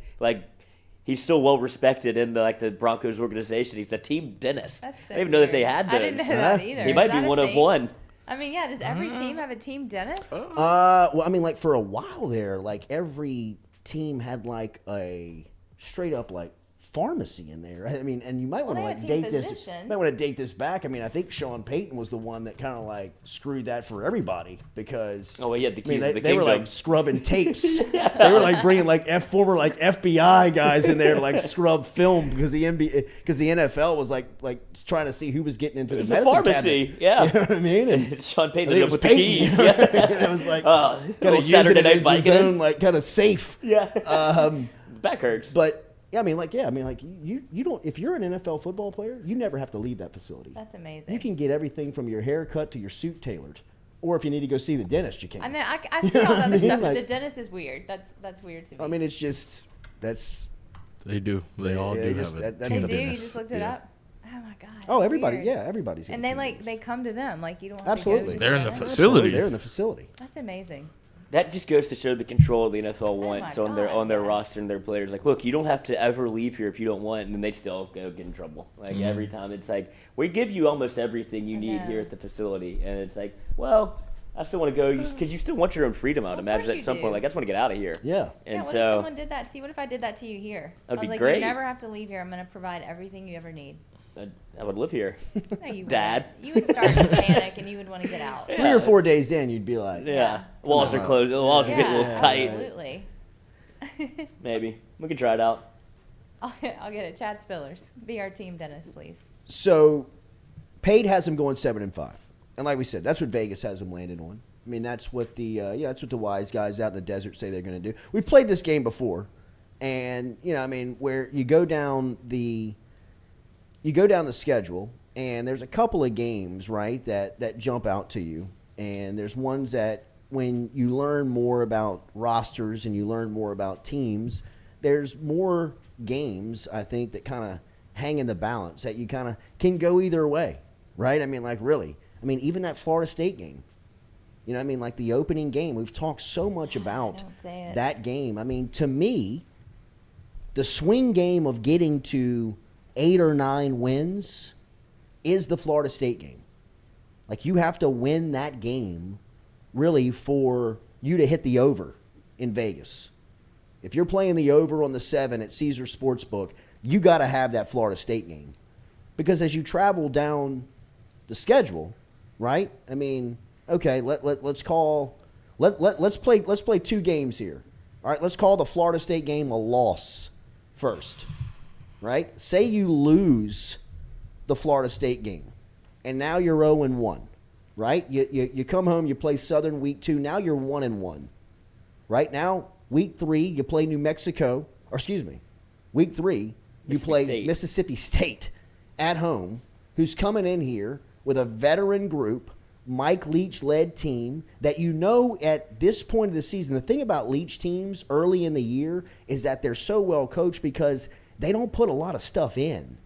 He's still well respected in the Broncos organization. He's a team dentist. That's so I didn't even know that they weird. had those. I didn't know that either. He Is might that be a one of thing? one. I mean, yeah. Does every team have a team dentist? Well, I mean, like for a while there, like every team had like a straight up like pharmacy in there. I mean, and you might want to like date this. Might want to date this back. I mean, I think Sean Payton was the one that kind of like screwed that for everybody because he had the keys to the they were kingdom. like scrubbing tapes. They were like bringing like former like FBI guys in there to like scrub film because the NFL was like trying to see who was getting into the medicine pharmacy. cabinet. Yeah, you know what I mean. And Sean Payton I think ended up with the Payton, keys. you know what I mean? Yeah, it was like kind kind of Saturday Night Viking. his own like kind of safe. Yeah, back hurts. But yeah, I mean, you don't. If you're an NFL football player, you never have to leave that facility. That's amazing. You can get everything from your haircut to your suit tailored, or if you need to go see the dentist, you can. I know. I see all the other stuff, but the dentist is weird. That's weird to me. I mean, it's just that's. They do. They all do have it. They do. You just looked it up. Oh my god. Oh, everybody. Weird. Yeah, everybody's. And they come to them like you don't have Absolutely. to go to They're in the dentist. facility. They're in the facility. That's amazing. That just goes to show the control the NFL wants my on their God, roster and their players. Like, look, you don't have to ever leave here if you don't want, and then they still go get in trouble. Like every time, it's like we give you almost everything you need here at the facility, and it's like, well, I still want to go because you still want your own freedom. I would imagine at some point, like I just want to get out of here. Yeah. And what so if someone did that to you? What if I did that to you here? That'd I was be like, great. you never have to leave here. I'm going to provide everything you ever need. I would live here. No, you Dad. wouldn't. You would start to panic and you would want to get out. 3 or 4 days in, you'd be like, Yeah. Walls are closed. The walls are getting a little tight. Absolutely. Maybe we can try it out. I'll get it. Chad Spillers, be our team dentist, please. So, Pate has him going 7-5, and like we said, that's what Vegas has him landed on. I mean, that's what that's what the wise guys out in the desert say they're going to do. We've played this game before, and I mean, where you go down the schedule, and there's a couple of games, right, that jump out to you, and there's ones that when you learn more about rosters and you learn more about teams, there's more games, I think, that kind of hang in the balance that you kind of can go either way, right? I mean, like, really. I mean, even that Florida State game, I mean, like the opening game, we've talked so much about that game. I mean, to me, the swing game of getting to 8 or 9 wins is the Florida State game. Like, you have to win that game really for you to hit the over in Vegas. If you're playing the over on the 7 at Caesar Sportsbook, you got to have that Florida State game. Because as you travel down the schedule, right? I mean, okay, let's play 2 games here. All right, let's call the Florida State game a loss first, right? Say you lose the Florida State game, and now you're 0-1, right? You come home, you play Southern week 2, now you're 1-1, right? Now, week 3, you play New Mexico, or excuse me, week 3, you play Mississippi State at home, who's coming in here with a veteran group, Mike Leach-led team that at this point of the season, the thing about Leach teams early in the year is that they're so well coached because they don't put a lot of stuff in.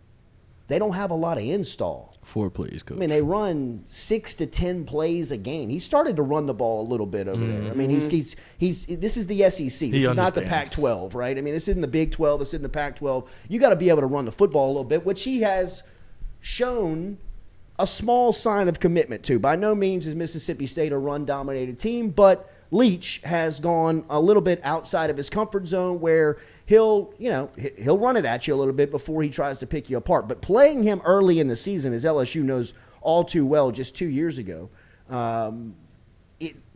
They don't have a lot of install. 4 plays, coach. I mean, they run 6 to 10 plays a game. He started to run the ball a little bit over there. I mean, he's this is the SEC. This is not the Pac-12, right? I mean, this isn't the Big 12. This isn't the Pac-12. You got to be able to run the football a little bit, which he has shown a small sign of commitment to. By no means is Mississippi State a run-dominated team, but Leach has gone a little bit outside of his comfort zone where he'll run it at you a little bit before he tries to pick you apart. But playing him early in the season, as LSU knows all too well just 2 years ago,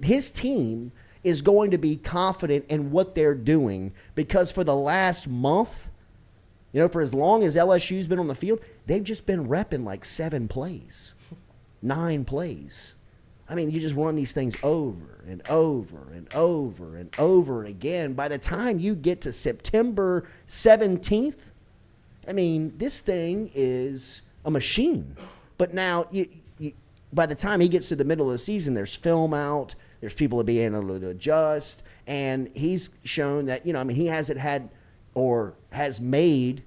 his team is going to be confident in what they're doing because for the last month, for as long as LSU's been on the field, they've just been repping like 7 plays, 9 plays. I mean, you just run these things over and over and over and over again. By the time you get to September 17th, I mean, this thing is a machine. But now, by the time he gets to the middle of the season, there's film out, there's people being able to adjust, and he's shown that, he hasn't had or has made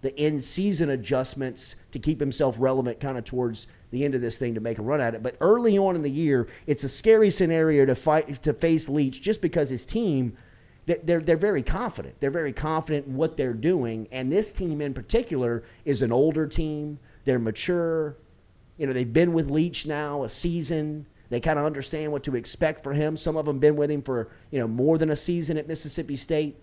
the in-season adjustments to keep himself relevant kind of towards the end of this thing to make a run at it. But early on in the year, it's a scary scenario to face Leach just because his team, they're very confident. They're very confident in what they're doing. And this team in particular is an older team. They're mature. They've been with Leach now a season. They kind of understand what to expect for him. Some of them been with him for, more than a season at Mississippi State.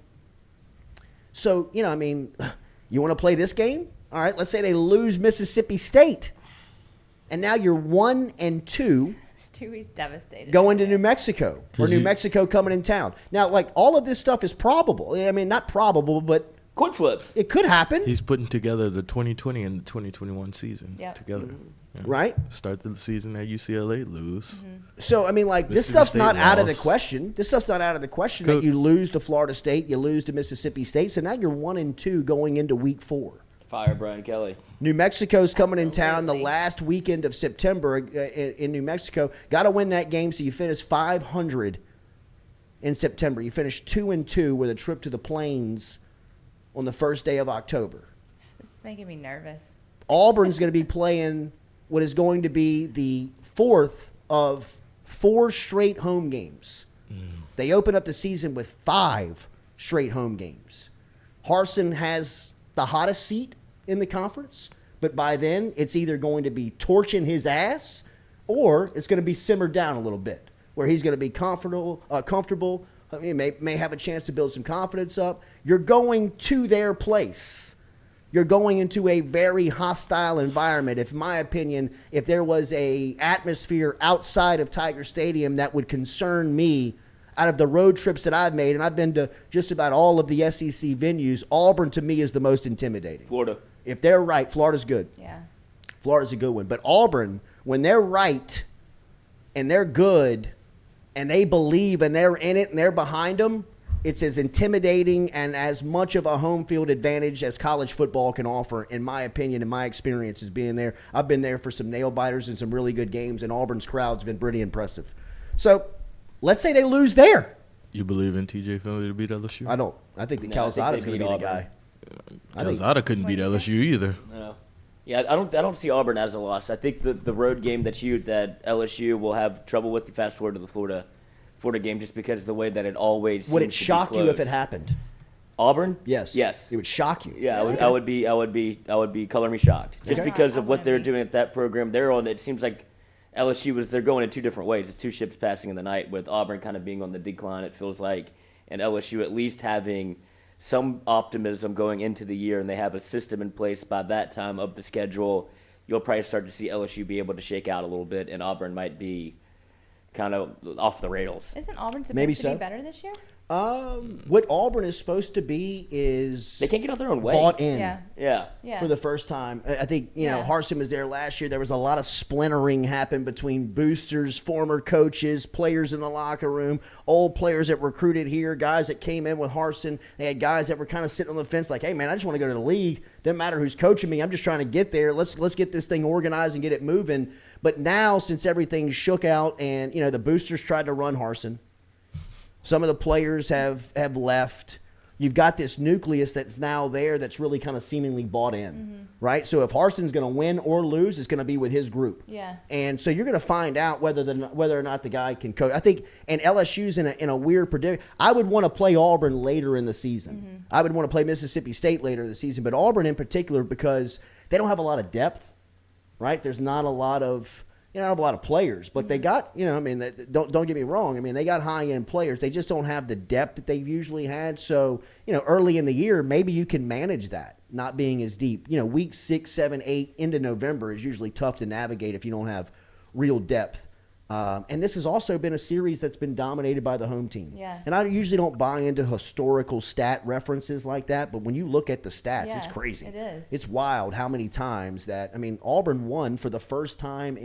So, you want to play this game? All right, let's say they lose Mississippi State. And now you're 1-2. Stewie's devastated. Going to New Mexico, or New Mexico coming in town. Now, all of this stuff is probable. I mean, not probable, but coin flips. It could happen. He's putting together the 2020 and the 2021 season together. Mm-hmm. Right? Start the season at UCLA, lose. Mm-hmm. So, I mean, this stuff's not out of the question. This stuff's not out of the question that you lose to Florida State, you lose to Mississippi State. So now you're 1-2 going into week 4. Fire Brian Kelly. New Mexico's coming in town the last weekend of September in New Mexico. Got to win that game so you finish 500 in September. You finish 2-2 with a trip to the Plains on the first day of October. This is making me nervous. Auburn's going to be playing what is going to be the 4th of 4 straight home games. They open up the season with 5 straight home games. Harsin has the hottest seat in the conference, but by then it's either going to be torching his ass or it's going to be simmered down a little bit where he's going to be comfortable. May have a chance to build some confidence up. You're going to their place. You're going into a very hostile environment. In my opinion, if there was a atmosphere outside of Tiger Stadium that would concern me out of the road trips that I've made, and I've been to just about all of the SEC venues, Auburn to me is the most intimidating. Florida. If they're right, Florida's good. Yeah. Florida's a good one. But Auburn, when they're right and they're good and they believe and they're in it and they're behind them, it's as intimidating and as much of a home field advantage as college football can offer, in my opinion, in my experience as being there. I've been there for some nail-biters and some really good games, and Auburn's crowd's been pretty impressive. So let's say they lose there. You believe in TJ Finley to beat LSU? I don't. I think that Calzada's going to be the guy. Calzada couldn't beat LSU either. No. Yeah, I don't see Auburn as a loss. I think the road game that LSU will have trouble with. You fast forward to the Florida game just because of the way that it always would it seems to be shock you close. if it happened? Auburn? Yes. Yes. It would shock you. Yeah, Really? I would be color me shocked. Just Okay. because of I what they're wouldn't be. doing at that program. They're on. It seems like they're going in two different ways. It's two ships passing in the night, with Auburn kind of being on the decline, it feels like, and LSU at least having some optimism going into the year, and they have a system in place by that time of the schedule. You'll probably start to see LSU be able to shake out a little bit, and Auburn might be kind of off the rails. Isn't Auburn supposed Maybe to so. be better this year? What Auburn is supposed to be is They can't get out their own way. bought in. Yeah. For the first time. I think, Yeah. Harsin was there last year. There was a lot of splintering happen between boosters, former coaches, players in the locker room, old players that recruited here, guys that came in with Harsin. They had guys that were kind of sitting on the fence like, hey, man, I just want to go to the league. Doesn't matter who's coaching me. I'm just trying to get there. Let's get this thing organized and get it moving. But now, since everything's shook out and, the boosters tried to run Harsin, some of the players have left. You've got this nucleus that's now there that's really kind of seemingly bought in, right? So if Harsin's going to win or lose, it's going to be with his group. Yeah. And so you're going to find out whether or not the guy can coach. I think, and LSU's in a weird predicament. I would want to play Auburn later in the season. I would want to play Mississippi State later in the season, but Auburn in particular because they don't have a lot of depth, right? There's not a lot of players, but they got, don't get me wrong. I mean, they got high-end players. They just don't have the depth that they've usually had. So, early in the year, maybe you can manage that, not being as deep. Week 6, 7, 8 into November is usually tough to navigate if you don't have real depth. And this has also been a series that's been dominated by the home team. Yeah. And I usually don't buy into historical stat references like that, but when you look at the stats, it's crazy. It is. It's wild how many times Auburn won for the first time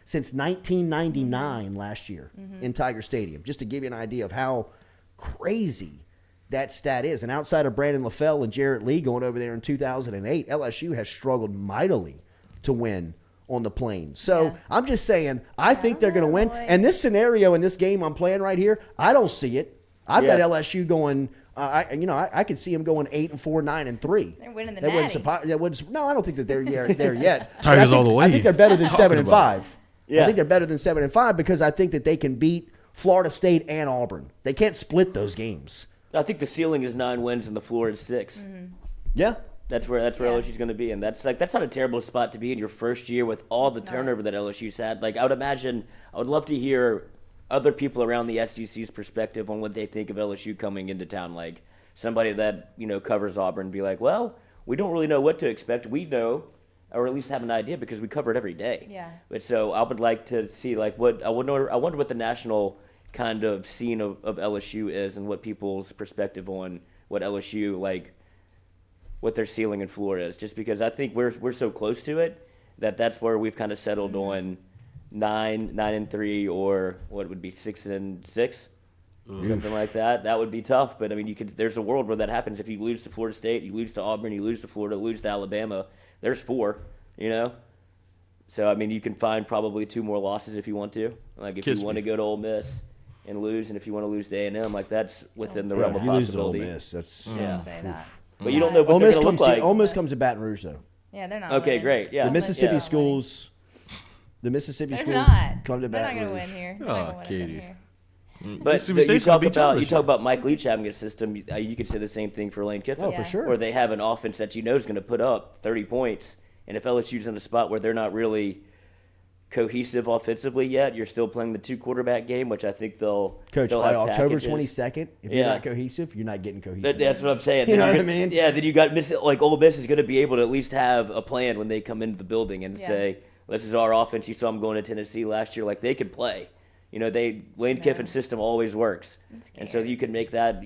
since 1999 last year in Tiger Stadium, just to give you an idea of how crazy that stat is. And outside of Brandon LaFell and Jarrett Lee going over there in 2008, LSU has struggled mightily to win on the Plains. So I'm just saying, I think they're going to win. And this scenario in this game I'm playing right here, I don't see it. I've got LSU going. I could see them going 8-4, 9-3. They're winning the Natty. No, I don't think that they're there yet. Tigers all the way. I think they're better than 7-5. Yeah. I think they're better than 7-5 because I think that they can beat Florida State and Auburn. They can't split those games. I think the ceiling is 9 wins and the floor is 6. Yeah. That's where LSU's going to be, and that's not a terrible spot to be in your first year with all the turnover that LSU's had. Like I would love to hear other people around the SEC's perspective on what they think of LSU coming into town. Like somebody that covers Auburn, be like, well, we don't really know what to expect. We know, or at least have an idea because we cover it every day. Yeah. But so I would like to see I wonder what the national kind of scene of LSU is and what people's perspective on what LSU what their ceiling and floor is, just because I think we're so close to it that's where we've kind of settled on 9-3, or what would be 6-6, something like that. That would be tough, but I mean, there's a world where that happens. If you lose to Florida State, you lose to Auburn, you lose to Florida, lose to Alabama. There's 4, So I mean, you can find probably 2 more losses if you want to. Like if you want to go to Ole Miss and lose, and if you want to lose to A&M, that's within the realm of possibility. You lose to Ole Miss, that's Say that. But you don't know what they're going to look like. Ole Miss comes to Baton Rouge, though. Yeah, they're not. Okay, winning. great. Yeah, The Mississippi Yeah. schools. The Mississippi They're schools not. come to They're not Baton going to Rouge. win here. Oh, They're not gonna win Katie. here. But Mississippi you State's gonna talk beat y'all about this year. Mike Leach having a system. You could say the same thing for Lane Kiffin. Oh, Yeah. for sure. Where they have an offense that is going to put up 30 points, and if LSU's in a spot where they're not really cohesive offensively yet, you're still playing the 2 quarterback game, which I think they'll Coach, they'll by have October packages. 22nd, if you're not cohesive, you're not getting cohesive. That's what I'm saying. You Then know you're what I gonna- mean? Yeah, then you got Ole Miss is going to be able to at least have a plan when they come into the building and say, "This is our offense." You saw them going to Tennessee last year; they can play. Lane Kiffin's system always works, and so you could make that.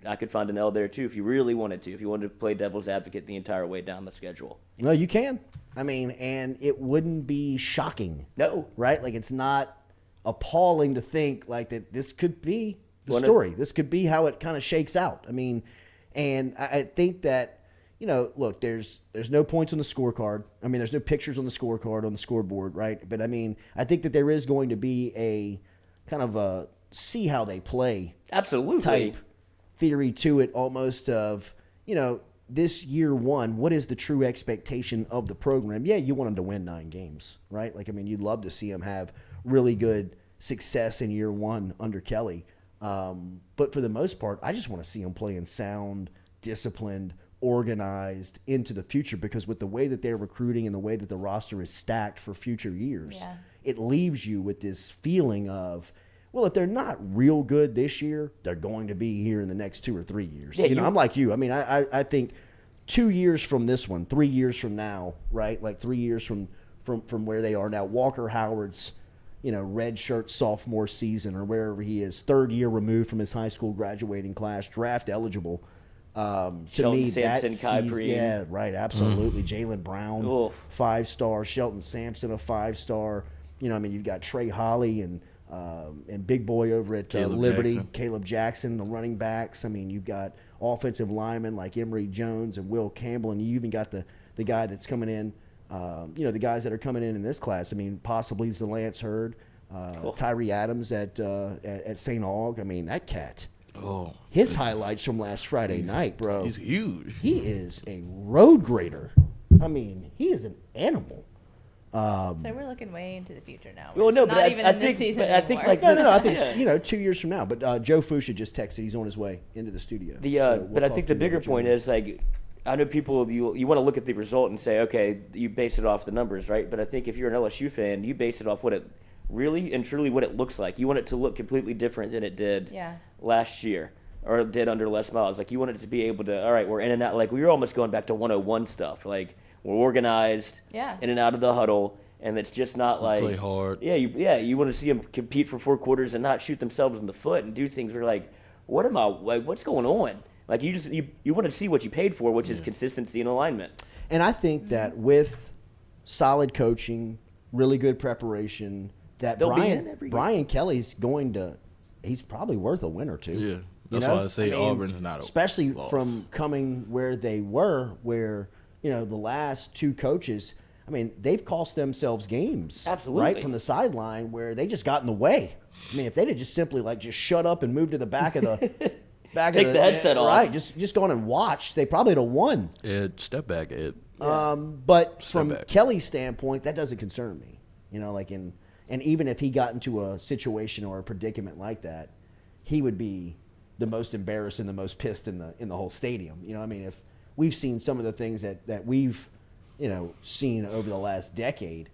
I could find an L there too if you really wanted to. If you wanted to play devil's advocate the entire way down the schedule. No, you can. I mean, and it wouldn't be shocking. No, right? It's not appalling to think that this could be the Well, no. story. This could be how it kind of shakes out. I mean, and I think that, look, there's no points on the scorecard. I mean, there's no pictures on the scorecard on the scoreboard, right? But I mean, I think that there is going to be a kind of a see how they play absolutely type theory to it, almost of, this year one, what is the true expectation of the program? Yeah, you want them to win 9 games, right? You'd love to see them have really good success in year one under Kelly. But for the most part, I just want to see them playing sound disciplined, organized into the future, because with the way that they're recruiting and the way that the roster is stacked for future years, it leaves you with this feeling of, well, if they're not real good this year, they're going to be here in the next 2 or 3 years. Yeah, you know, I'm like you. I mean, I think 2 years from this one, 3 years from now, right? Like 3 years from where they are now, Walker Howard's, you know, red shirt sophomore season or wherever he is, 3rd year removed from his high school graduating class, draft eligible. To Shelton me, Sampson, Kai season, Breed. yeah, right, absolutely. Jalen Brown, Oof. 5-star. Shelton Sampson, a 5-star. You know, I mean, you've got Trey Holly and big boy over at Liberty, Jackson. Caleb Jackson, the running backs. I mean, you've got offensive linemen like Emory Jones and Will Campbell, and you even got the guy that's coming in. You know, the guys that are coming in this class. I mean, possibly Lance Hurd, Tyree Adams at St. Aug. I mean, that cat. Oh, his highlights from last Friday night, bro. He's huge. He is a road grader. I mean, he is an animal. So we're looking way into the future now. Well, We're no, just but not even I in this think, season but I think anymore. like No. I think you know, 2 years from now. But Joe Fouche just texted; he's on his way into the studio. But I think the bigger point is, like, I know people, you want to look at the result and say, okay, you base it off the numbers, right? But I think if you're an LSU fan, you base it off what it really and truly what it looks like. You want it to look completely different than it did last year or it did under Les Miles. Like, you want it to be able to, all right, we're in and out. Like, we were almost going back to 101 stuff. Like, we're organized, in and out of the huddle, and it's just not like play hard. Yeah, you want to see them compete for 4 quarters and not shoot themselves in the foot and do things where like, what's going on? Like, you want to see what you paid for, which is consistency and alignment. And I think that with solid coaching, really good preparation, that Brian Kelly's he's probably worth a win or two. Yeah, that's why I say Auburn's not a especially loss. from coming where they were, where, you know, the last 2 coaches, I mean, they've cost themselves games. Absolutely. Right from the sideline where they just got in the way. I mean, if they'd have just simply just shut up and moved to the back of the Take the headset off. Right, just go on and watch, they probably would have won. Ed, step back, Ed. But Step from back. Kelly's standpoint, that doesn't concern me. You know, like and even if he got into a situation or a predicament like that, he would be the most embarrassed and the most pissed in the whole stadium. You know, I mean, if we've seen some of the things that we've, you know, seen over the last decade,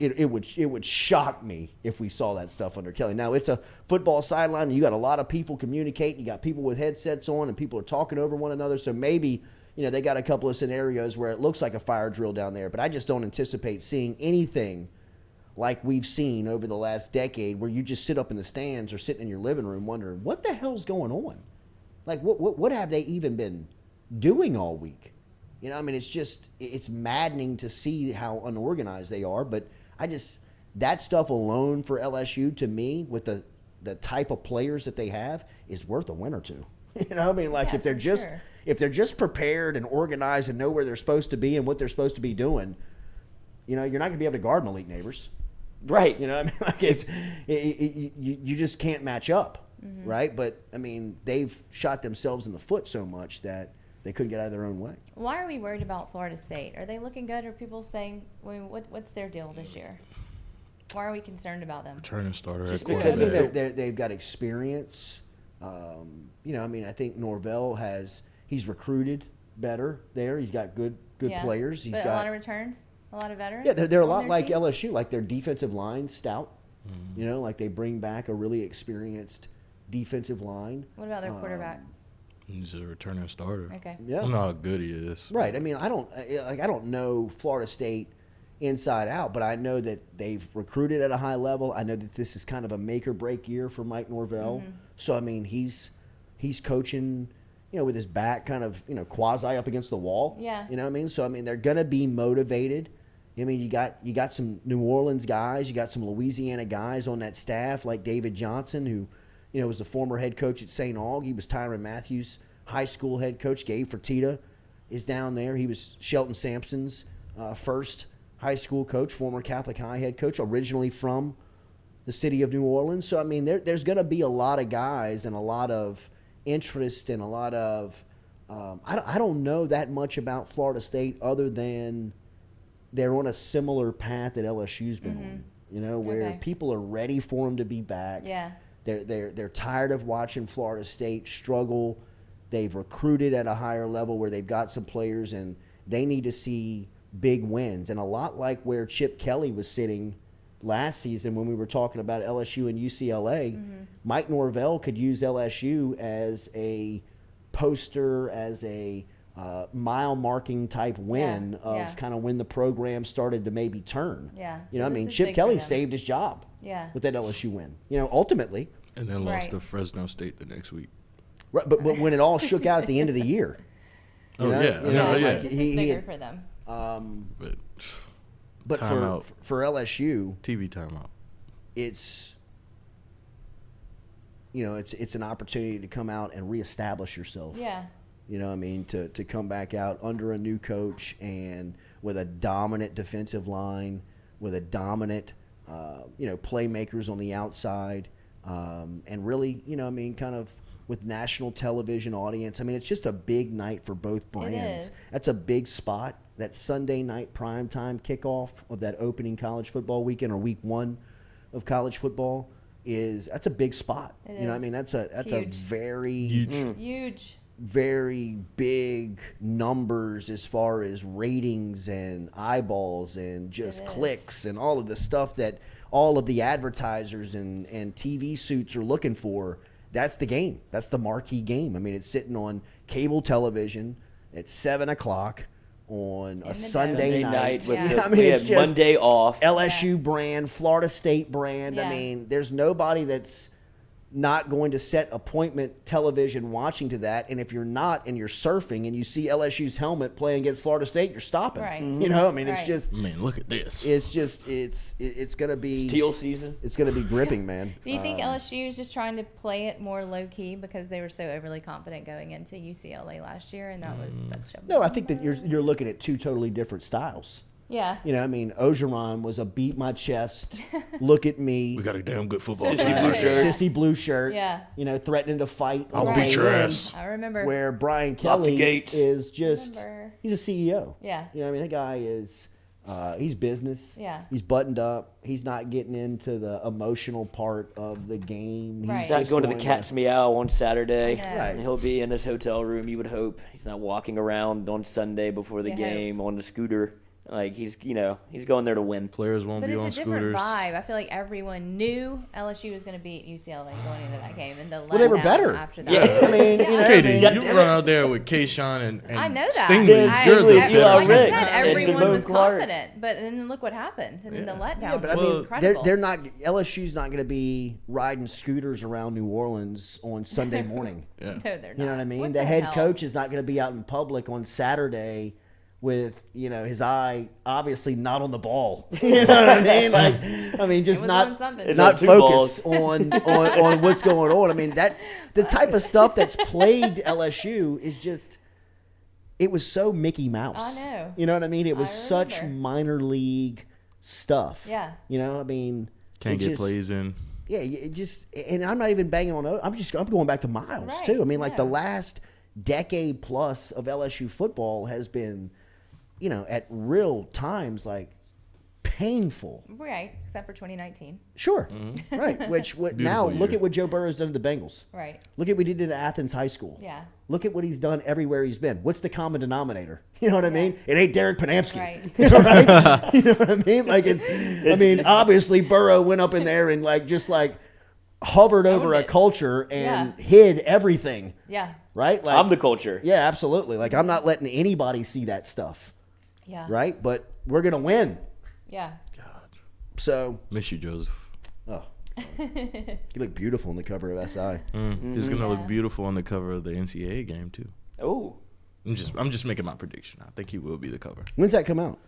it would shock me if we saw that stuff under Kelly. Now, it's a football sideline, and you got a lot of people communicating. You got people with headsets on, and people are talking over one another. So maybe, you know, they got a couple of scenarios where it looks like a fire drill down there. But I just don't anticipate seeing anything like we've seen over the last decade where you just sit up in the stands or sitting in your living room wondering, what the hell's going on? Like, what have they even been doing all week? You know, I mean, it's maddening to see how unorganized they are, but that stuff alone for LSU, to me, with the type of players that they have, is worth a win or two. You know, I mean, like, if they're just prepared and organized and know where they're supposed to be and what they're supposed to be doing, you know, you're not going to be able to guard elite neighbors. Right. You know, I mean, like, you just can't match up, right? But I mean, they've shot themselves in the foot so much that they couldn't get out of their own way. Why are we worried about Florida State? Are they looking good? Are people saying, I mean, what's their deal this year? Why are we concerned about them? Returning starter at I quarterback. think they've got experience. You know, I mean, I think Norvell he's recruited better there. He's got good players. He's but got a lot of returns, a lot of veterans. Yeah, they're a lot their like team? LSU. Like, their defensive line stout. You know, like, they bring back a really experienced defensive line. What about their quarterback? He's a returning starter. Okay. Yeah. I don't know how good he is. Right. I mean, I don't know Florida State inside out, but I know that they've recruited at a high level. I know that this is kind of a make or break year for Mike Norvell. So I mean, he's coaching, you know, with his back kind of, you know, quasi up against the wall. Yeah. You know what I mean? So I mean, they're gonna be motivated. I mean, you got some New Orleans guys, you got some Louisiana guys on that staff, like David Johnson, who, you know, was the former head coach at St. Aug. He was Tyrann Matthews' high school head coach. Gabe Fertitta is down there. He was Shelton Sampson's first high school coach, former Catholic High head coach, originally from the city of New Orleans. So, I mean, there's going to be a lot of guys and a lot of interest and a lot of I don't know that much about Florida State other than they're on a similar path that LSU's been on, you know, where people are ready for them to be back. Yeah. They're tired of watching Florida State struggle. They've recruited at a higher level where they've got some players, and they need to see big wins. And a lot like where Chip Kelly was sitting last season when we were talking about LSU and UCLA, Mike Norvell could use LSU as a poster, as a mile-marking type win of kind of when the program started to maybe turn. Yeah. You know, So I mean, this is Chip big Kelly for them. saved his job with that LSU win. You know, ultimately. And then lost Right. to Fresno State the next week. Right, but when it all shook out at the end of the year. Oh, yeah. You know, yeah. like This he is bigger had, for them. but Timeout. for LSU, TV timeout. it's it's an opportunity to come out and reestablish yourself. Yeah. You know what I mean? To come back out under a new coach and with a dominant defensive line, with a dominant, playmakers on the outside, and really, kind of with national television audience. I mean, it's just a big night for both brands. is. That's a big spot. That Sunday night primetime kickoff of that opening college football weekend or week one of college football that's a big spot. It You know what I is. mean? That's a huge. very Huge. very big numbers as far as ratings and eyeballs and just clicks and all of the stuff that all of the advertisers and TV suits are looking for. That's the game. That's the marquee game. I mean, it's sitting on cable television at 7 o'clock on a Sunday night. With Yeah. the, I mean, we it's have just Monday off. LSU brand, Florida State brand. I Yeah. mean, there's nobody that's not going to set appointment television watching to that. And if you're not and you're surfing and you see LSU's helmet playing against Florida State, you're stopping. Right. You know, I mean, it's Right. just, Man, look at this. it's just, it's going to be, Teal season. it's going to be gripping, man. Do you think LSU is just trying to play it more low key because they were so overly confident going into UCLA last year, and that was such a No, I think that you're looking at two totally different styles. yeah. You know, I mean, Ogeron was a beat my chest, look at me. We got a damn good football Sissy team. blue shirt. Sissy blue shirt. Yeah. You know, threatening to fight. I'll on beat the your way in, ass. I remember. Where Brian Off the Kelly gates. is just, Remember. he's a CEO. Yeah. You know what I mean? That guy is, he's business. Yeah. He's buttoned up. He's not getting into the emotional part of the game. He's Right. He's not just going to the Cat's Meow on Saturday. I know. Right. And he'll be in his hotel room, you would hope. He's not walking around on Sunday before the You game on the scooter. Like, he's going there to win. Players won't But be it's on a different scooters. vibe. I feel like everyone knew LSU was going to beat UCLA going into that game, and Well, they were letdown better. after that. Yeah. I mean, you know, Katie, I mean, you run out there with Kayshon and I know that. Stingley. I- You're the Eli better like team. I Ricks said, and everyone Damone was Clark. confident, but then look what happened. And then the letdown yeah, but I was mean, incredible. they're not, LSU's not going to be riding scooters around New Orleans on Sunday morning. Yeah. No, they're not. You know what I mean? What The head hell? coach is not going to be out in public on Saturday with, his eye obviously not on the ball. You know what I mean? Like, I mean, just It was not on something. It's not on two focused on what's going on. I mean, the type of stuff that's plagued LSU is just, it was so Mickey Mouse. I know. You know what I mean? It was I such remember. minor league stuff. Yeah. You know, I mean, Can't it get just- plays in. Yeah, it just, and I'm not even banging on. I'm going back to Miles Right, too. I mean, like the yeah. last decade plus of LSU football has been, at real times like painful. Right, except for 2019. Sure, right. Which now Beautiful look year. at what Joe Burrow's done to the Bengals. Right. Look at what he did at Athens High School. Yeah. Look at what he's done everywhere he's been. What's the common denominator? You know what I mean? It ain't Derek Panamsky. Right. You know, right? You know what I mean? Like I mean, obviously Burrow went up in there and just hovered over a it. culture and Yeah. hid everything. Yeah. Right? Like, I'm the culture. yeah, absolutely. Like I'm not letting anybody see that stuff. Yeah. Right? But we're gonna win. Yeah. So Miss you, Joseph. oh. You look beautiful on the cover of SI. He's gonna Yeah. look beautiful on the cover of the NCAA game too. Oh, I'm just making my prediction. I think he will be the cover When's that come out?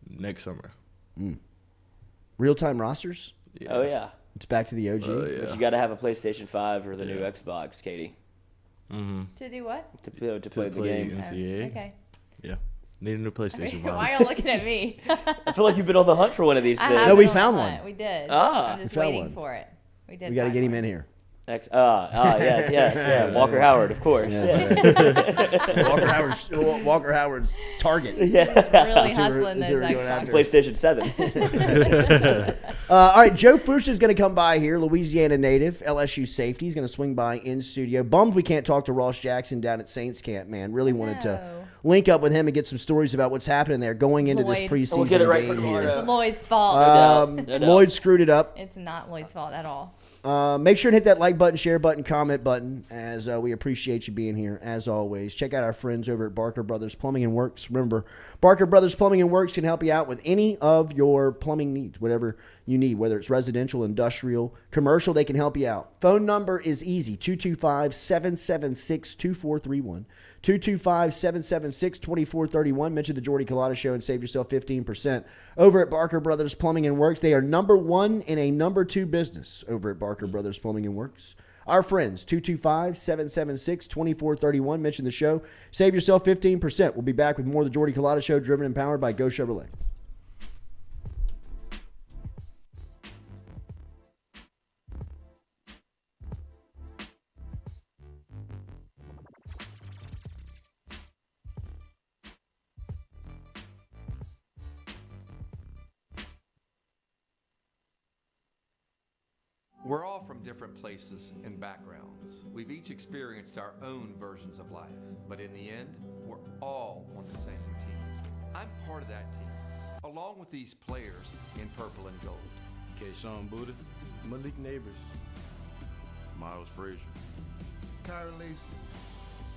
next summer. Real time rosters? oh yeah. It's back to the OG. But you got to have a PlayStation 5 or the new Xbox, Katie, To do what? to play the play game. NCAA. Okay. Yeah, need a new PlayStation. Why five. are you looking at me? I feel like you've been on the hunt for one of these I things. have No, we been on found the one. hunt. We did. Ah. I'm just We found waiting one. for it. We did. We got to find get him one. in here. Yes. Walker Howard, of course. Walker Howard's target. Yeah. He's really hustling those Xbox. PlayStation 7. All right, Joe Fouche is going to come by here, Louisiana native, LSU safety. He's going to swing by in studio. Bummed we can't talk to Ross Jackson down at Saints camp, man. Really wanted to link up with him and get some stories about what's happening there going into this preseason we'll get it right game for here. It's Lloyd's fault. No doubt. Lloyd screwed it up. It's not Lloyd's fault at all. Make sure and hit that like button, share button, comment button, as we appreciate you being here, as always. Check out our friends over at Barker Brothers Plumbing and Works. Remember, Barker Brothers Plumbing and Works can help you out with any of your plumbing needs, whatever you need, whether it's residential, industrial, commercial, they can help you out. Phone number is easy, 225-776-2431. 225-776-2431. Mention the Jordy Culotta Show and save yourself 15%. Over at Barker Brothers Plumbing and Works, they are number one in a number two business over at Barker Brothers Plumbing and Works. Our friends, 225-776-2431. Mention the show. Save yourself 15%. We'll be back with more of the Jordy Culotta Show, driven and powered by Geaux Chevrolet. We're all from different places and backgrounds. We've each experienced our own versions of life, but in the end, we're all on the same team. I'm part of that team, along with these players in purple and gold. Kayshon Boutte, Malik Neighbors, Miles Frazier, Kyron Lacey,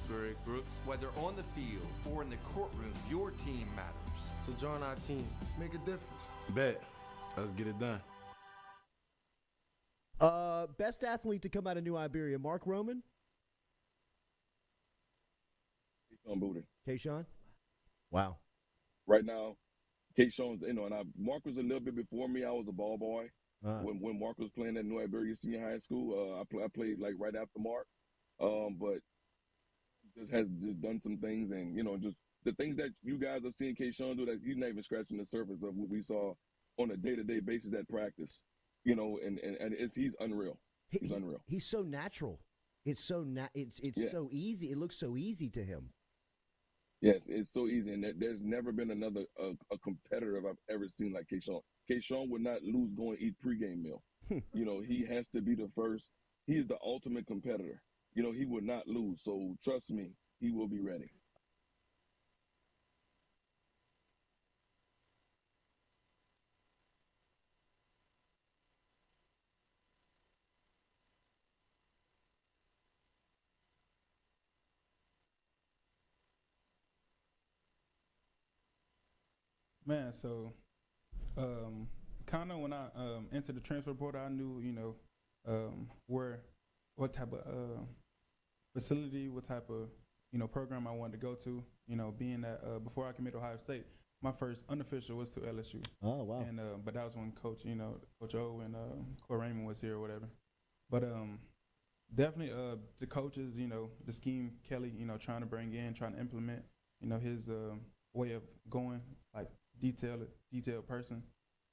Greg Brooks. Whether on the field or in the courtroom, your team matters. So join our team. Make a difference. Bet. Let's get it done. Best athlete to come out of New Iberia, Mark Roman? Kayshon Boutte. Kayshon? Wow. Right now, Kayshon, and Mark was a little bit before me. I was a ball boy. When Mark was playing at New Iberia Senior High School, I played like right after Mark. But has done some things, and just the things that you guys are seeing Kayshon do, that he's not even scratching the surface of what we saw on a day-to-day basis at practice. He's unreal. He's unreal. He's so natural. It's so so easy. It looks so easy to him. Yes, it's so easy, and there's never been another a competitor I've ever seen like Kayshon. Kayshon would not lose going to eat pregame meal. He has to be the first. He's the ultimate competitor. He would not lose. So trust me, he will be ready. Man, so kind of when I entered the transfer portal, I knew, what type of facility, what type of, program I wanted to go to. Being that before I committed to Ohio State, my first unofficial was to LSU. Oh, wow. And but that was when Coach O and Corey Raymond was here or whatever. But definitely the coaches, the scheme Kelly, trying to bring in, trying to implement, his way of going, like detailed person.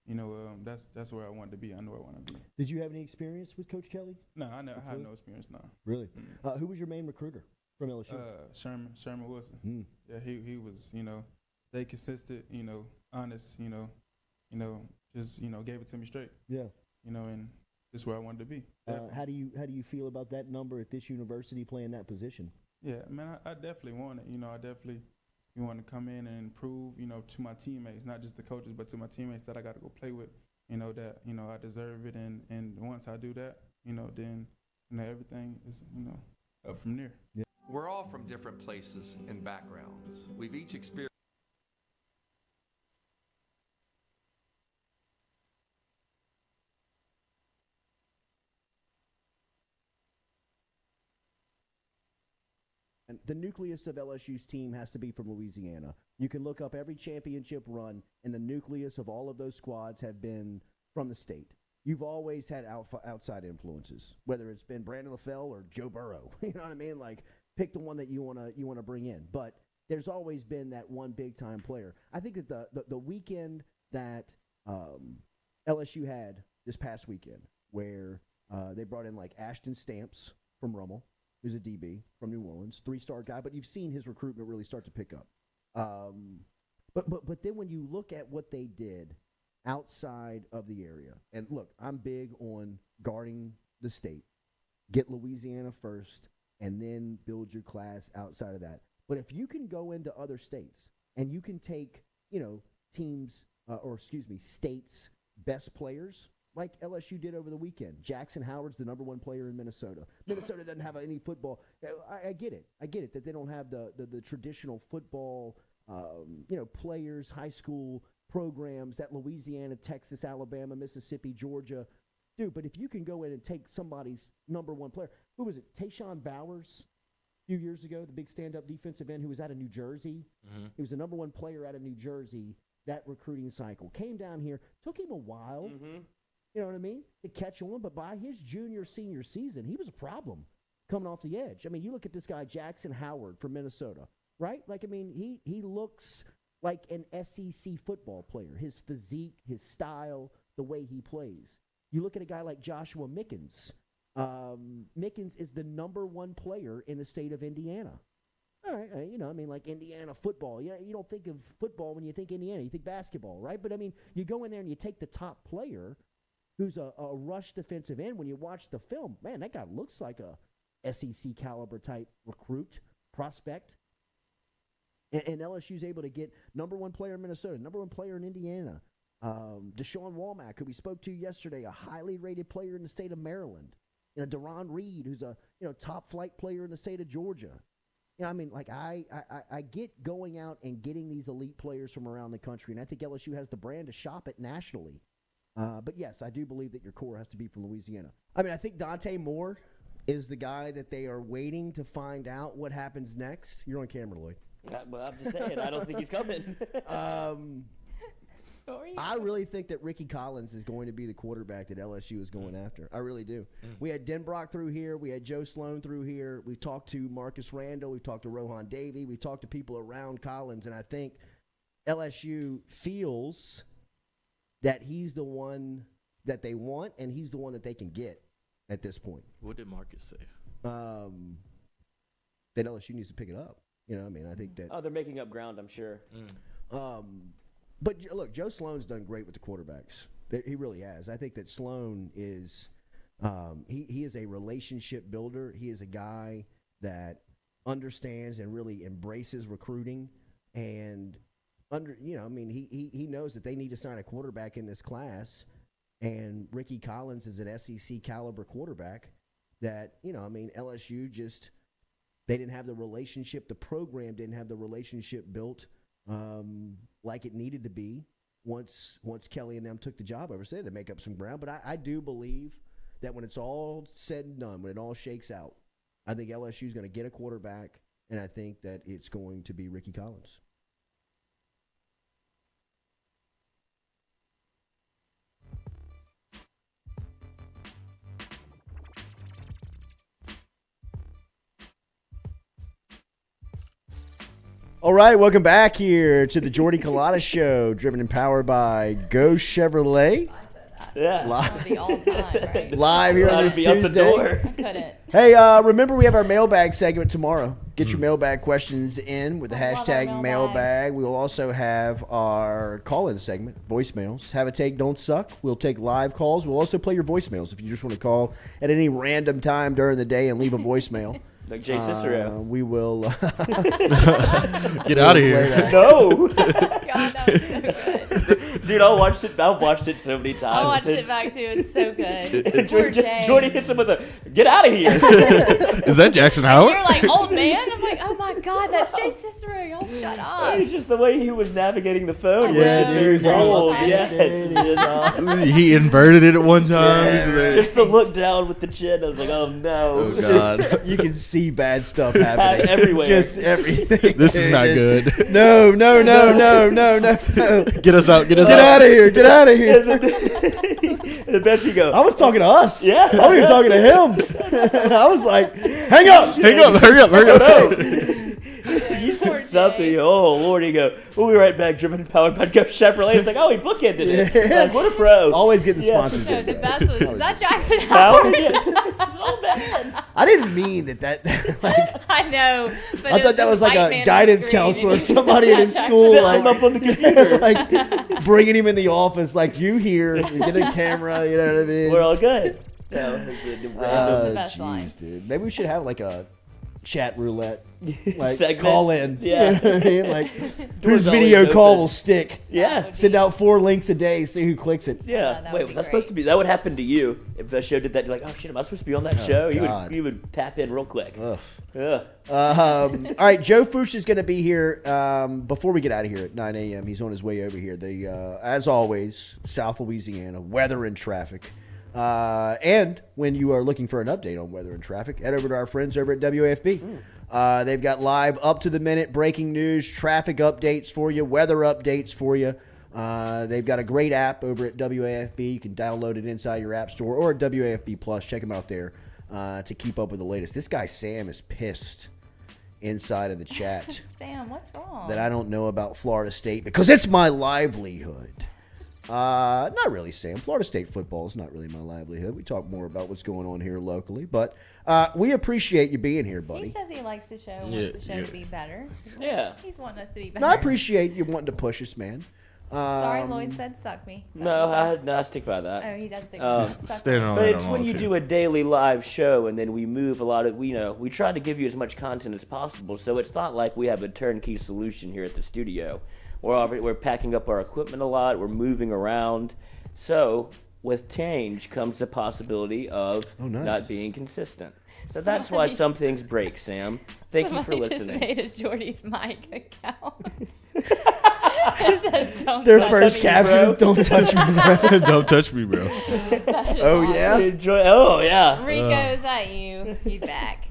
That's where I wanted to be. I knew I wanted to be. Did you have any experience with Coach Kelly? No, I had no experience. No. Really? Who was your main recruiter from LSU? Sherman Wilson. Yeah, he was. Stay consistent. Honest. Just gave it to me straight. Yeah. And this is where I wanted to be. How do you feel about that number at this university playing that position? Yeah, man, I definitely want it. I definitely. You want to come in and prove, to my teammates, not just the coaches, but to my teammates that I got to go play with, that, I deserve it. And once I do that, then, everything is, up from there. Yeah. We're all from different places and backgrounds. We've each experienced. And the nucleus of LSU's team has to be from Louisiana. You can look up every championship run, and the nucleus of all of those squads have been from the state. You've always had outside influences, whether it's been Brandon LaFell or Joe Burrow. You know what I mean? Like, pick the one that you wanna bring in. But there's always been that one big time player. I think that the weekend that LSU had this past weekend, where They brought in like Ashton Stamps from Rummel, who's a DB from New Orleans, 3-star guy, but you've seen his recruitment really start to pick up. But then when you look at what they did outside of the area, and look, I'm big on guarding the state. Get Louisiana first, and then build your class outside of that. But if you can go into other states and you can take, states' best players, like LSU did over the weekend. Jackson Howard's the #1 player in Minnesota. Minnesota doesn't have any football. I get it. I get it that they don't have the traditional football, players, high school programs that Louisiana, Texas, Alabama, Mississippi, Georgia do. But if you can go in and take somebody's #1 player, who was it? Tayshawn Bowers a few years ago, the big stand-up defensive end who was out of New Jersey. Mm-hmm. He was the #1 player out of New Jersey. That recruiting cycle came down here. Took him a while. Mm-hmm. You know what I mean? To catch on, but by his senior season, he was a problem coming off the edge. I mean, you look at this guy, Jackson Howard from Minnesota, right? Like, I mean, he looks like an SEC football player. His physique, his style, the way he plays. You look at a guy like Joshua Mickens. Mickens is the #1 player in the state of Indiana. All right, like Indiana football. You don't think of football when you think Indiana. You think basketball, right? But, I mean, you go in there and you take the top player who's a rush defensive end. When you watch the film, man, that guy looks like a SEC caliber type recruit, prospect. And LSU's able to get #1 player in Minnesota, #1 player in Indiana. Deshaun Womack, who we spoke to yesterday, a highly rated player in the state of Maryland. Deron Reed, who's a top flight player in the state of Georgia. I get going out and getting these elite players from around the country, and I think LSU has the brand to shop it nationally. But, yes, I do believe that your core has to be from Louisiana. I mean, I think Dante Moore is the guy that they are waiting to find out what happens next. You're on camera, Lloyd. Well, I'm just saying, I don't think he's coming. I really think that Ricky Collins is going to be the quarterback that LSU is going after. I really do. We had Denbrock through here. We had Joe Sloan through here. We've talked to Marcus Randall. We've talked to Rohan Davey. We've talked to people around Collins, and I think LSU feels that he's the one that they want, and he's the one that they can get at this point. What did Marcus say? That LSU needs to pick it up. I think that. Oh, they're making up ground, I'm sure. But look, Joe Sloan's done great with the quarterbacks. He really has. I think that Sloan is he is a relationship builder. He is a guy that understands and really embraces recruiting, and he knows that they need to sign a quarterback in this class, and Ricky Collins is an SEC caliber quarterback that LSU just they didn't have the relationship. The program didn't have the relationship built like it needed to be once Kelly and them took the job over. So they had to make up some ground. But I do believe that when it's all said and done, when it all shakes out, I think LSU is going to get a quarterback, and I think that it's going to be Ricky Collins. All right, welcome back here to the Jordy Culotta Show, driven and powered by Go Chevrolet. Yeah. That would be all time, right? Live here on this Tuesday. I couldn't. Hey, remember we have our mailbag segment tomorrow. Get your mailbag questions in with the hashtag mailbag. We will also have our call-in segment, voicemails. Have a take, don't suck. We'll take live calls. We'll also play your voicemails if you just want to call at any random time during the day and leave a voicemail. Like Jay Cicero. We will get out of here. No. God, that was so good. Dude, I've watched it so many times. I watched it back too. It's so good. Jordy hits him with a get out of here. Is that Jackson Howard? You're like, old man. I'm like, oh my God, that's Jay Cicero. Y'all shut up. It's just the way he was navigating the phone. Yeah, dude, he was old. He inverted it at one time. Yeah. Just to look down with the chin, I was like, oh no. Oh God. You can see bad stuff happening everywhere. Just everything. This is not good. No. Get us out. Get out of here. Get out of here. And the best you go. I was talking to us. Yeah. I wasn't even talking to him. I was like, hang up. Hurry up. No. something. Oh, Lord, you go, we'll be right back, driven and powered by Go Chevrolet. It's like, oh, he bookended it. Like, what a pro. Always get the Yeah. sponsors. No, the best was, is that Jackson Howard? Howard? I didn't mean that like, I know. But I it thought that this was like white a man on guidance the screen, counselor or and he- somebody in his Yeah, school, Setting like, him up on the computer. like bringing him in the office, like you here, you get a camera, you know what I mean? We're all good. No, the best line. Jeez, dude. Maybe we should have like a chat roulette, like Segment. call in. Yeah. You know what I mean? Like Door's whose video always call open. will stick. Yeah. Send out 4 links a day, see who clicks it. Yeah. that Wait, would was be that supposed to be? That would happen to you if the show did that. You're like, oh shit, am I supposed to be on that show? God. You would tap in real quick. Ugh. Yeah. All right, Joe Fouche is going to be here before we get out of here at 9 a.m. He's on his way over here. As always, South Louisiana, weather and traffic. And when you are looking for an update on weather and traffic, head over to our friends over at WAFB. They've got live, up-to-the-minute breaking news, traffic updates for you, weather updates for you. They've got a great app over at WAFB. You can download it inside your app store or at WAFB Plus. Check them out there to keep up with the latest. This guy, Sam, is pissed inside of the chat Sam, what's wrong? that I don't know about Florida State because it's my livelihood. Not really, Sam. Florida State football is not really my livelihood. We talk more about what's going on here locally, but we appreciate you being here, He buddy. says he likes the show, Yeah, wants the show yeah. to be better. Yeah. He's wanting us to be better. No, I appreciate you wanting to push us, man. Sorry, Lloyd said suck me. No, I stick by that. Oh, he does stick Um, to suck Standing me. on But that it's on when all you too. do a daily live show and then we move a lot of, we try to give you as much content as possible. So it's not like we have a turnkey solution here at the studio. We're packing up our equipment a lot. We're moving around. So with change comes the possibility of nice. not being consistent. So that's why Somebody- some things break, Sam. Thank you for Somebody listening. just made a Jordy's mic account. It says, "Don't Their touch first me, caption bro." is "Don't touch me, bro." Don't touch me, bro. That is Oh, awesome. yeah? Oh yeah. Rico, is that you? He's back.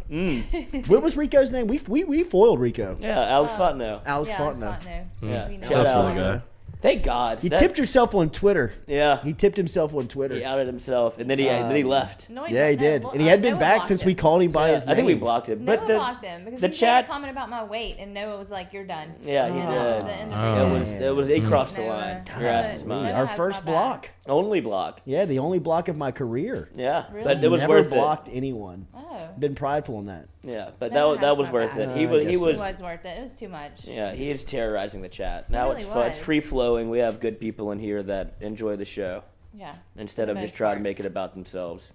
What was Rico's name? We foiled Rico. Yeah, Alex Fontenot. Alex Yeah, Fontenot. Alex Fontenot. Yeah. We know. Shout That's out. for the guy. Thank God. He That- tipped yourself on Twitter. Yeah. He tipped himself on Twitter. He outed himself, and then he left. No, Yeah, he no, did. well, And he had been Noah back blocked since him. we called him by Yeah, his name. I think we blocked him. Noah But blocked him because the he made chat. a comment about my weight, and Noah was like, "You're done." Yeah, he And that was did. the end of It was he crossed the Noah. line. God. Your ass is Noah mine. Our has first my back. block. Only block. Yeah, the only block of my career. Yeah, Really? but it was Never worth blocked anyone. Oh. Been prideful in that. it. Yeah, but Noah that has was my worth back. it. I He was guess It so. was worth it. It was too much. Yeah, he is terrorizing the chat. Now really it's fun. It's was. free flowing. We have good people in here that enjoy the show Yeah. instead For of the just most trying part. to make it about themselves.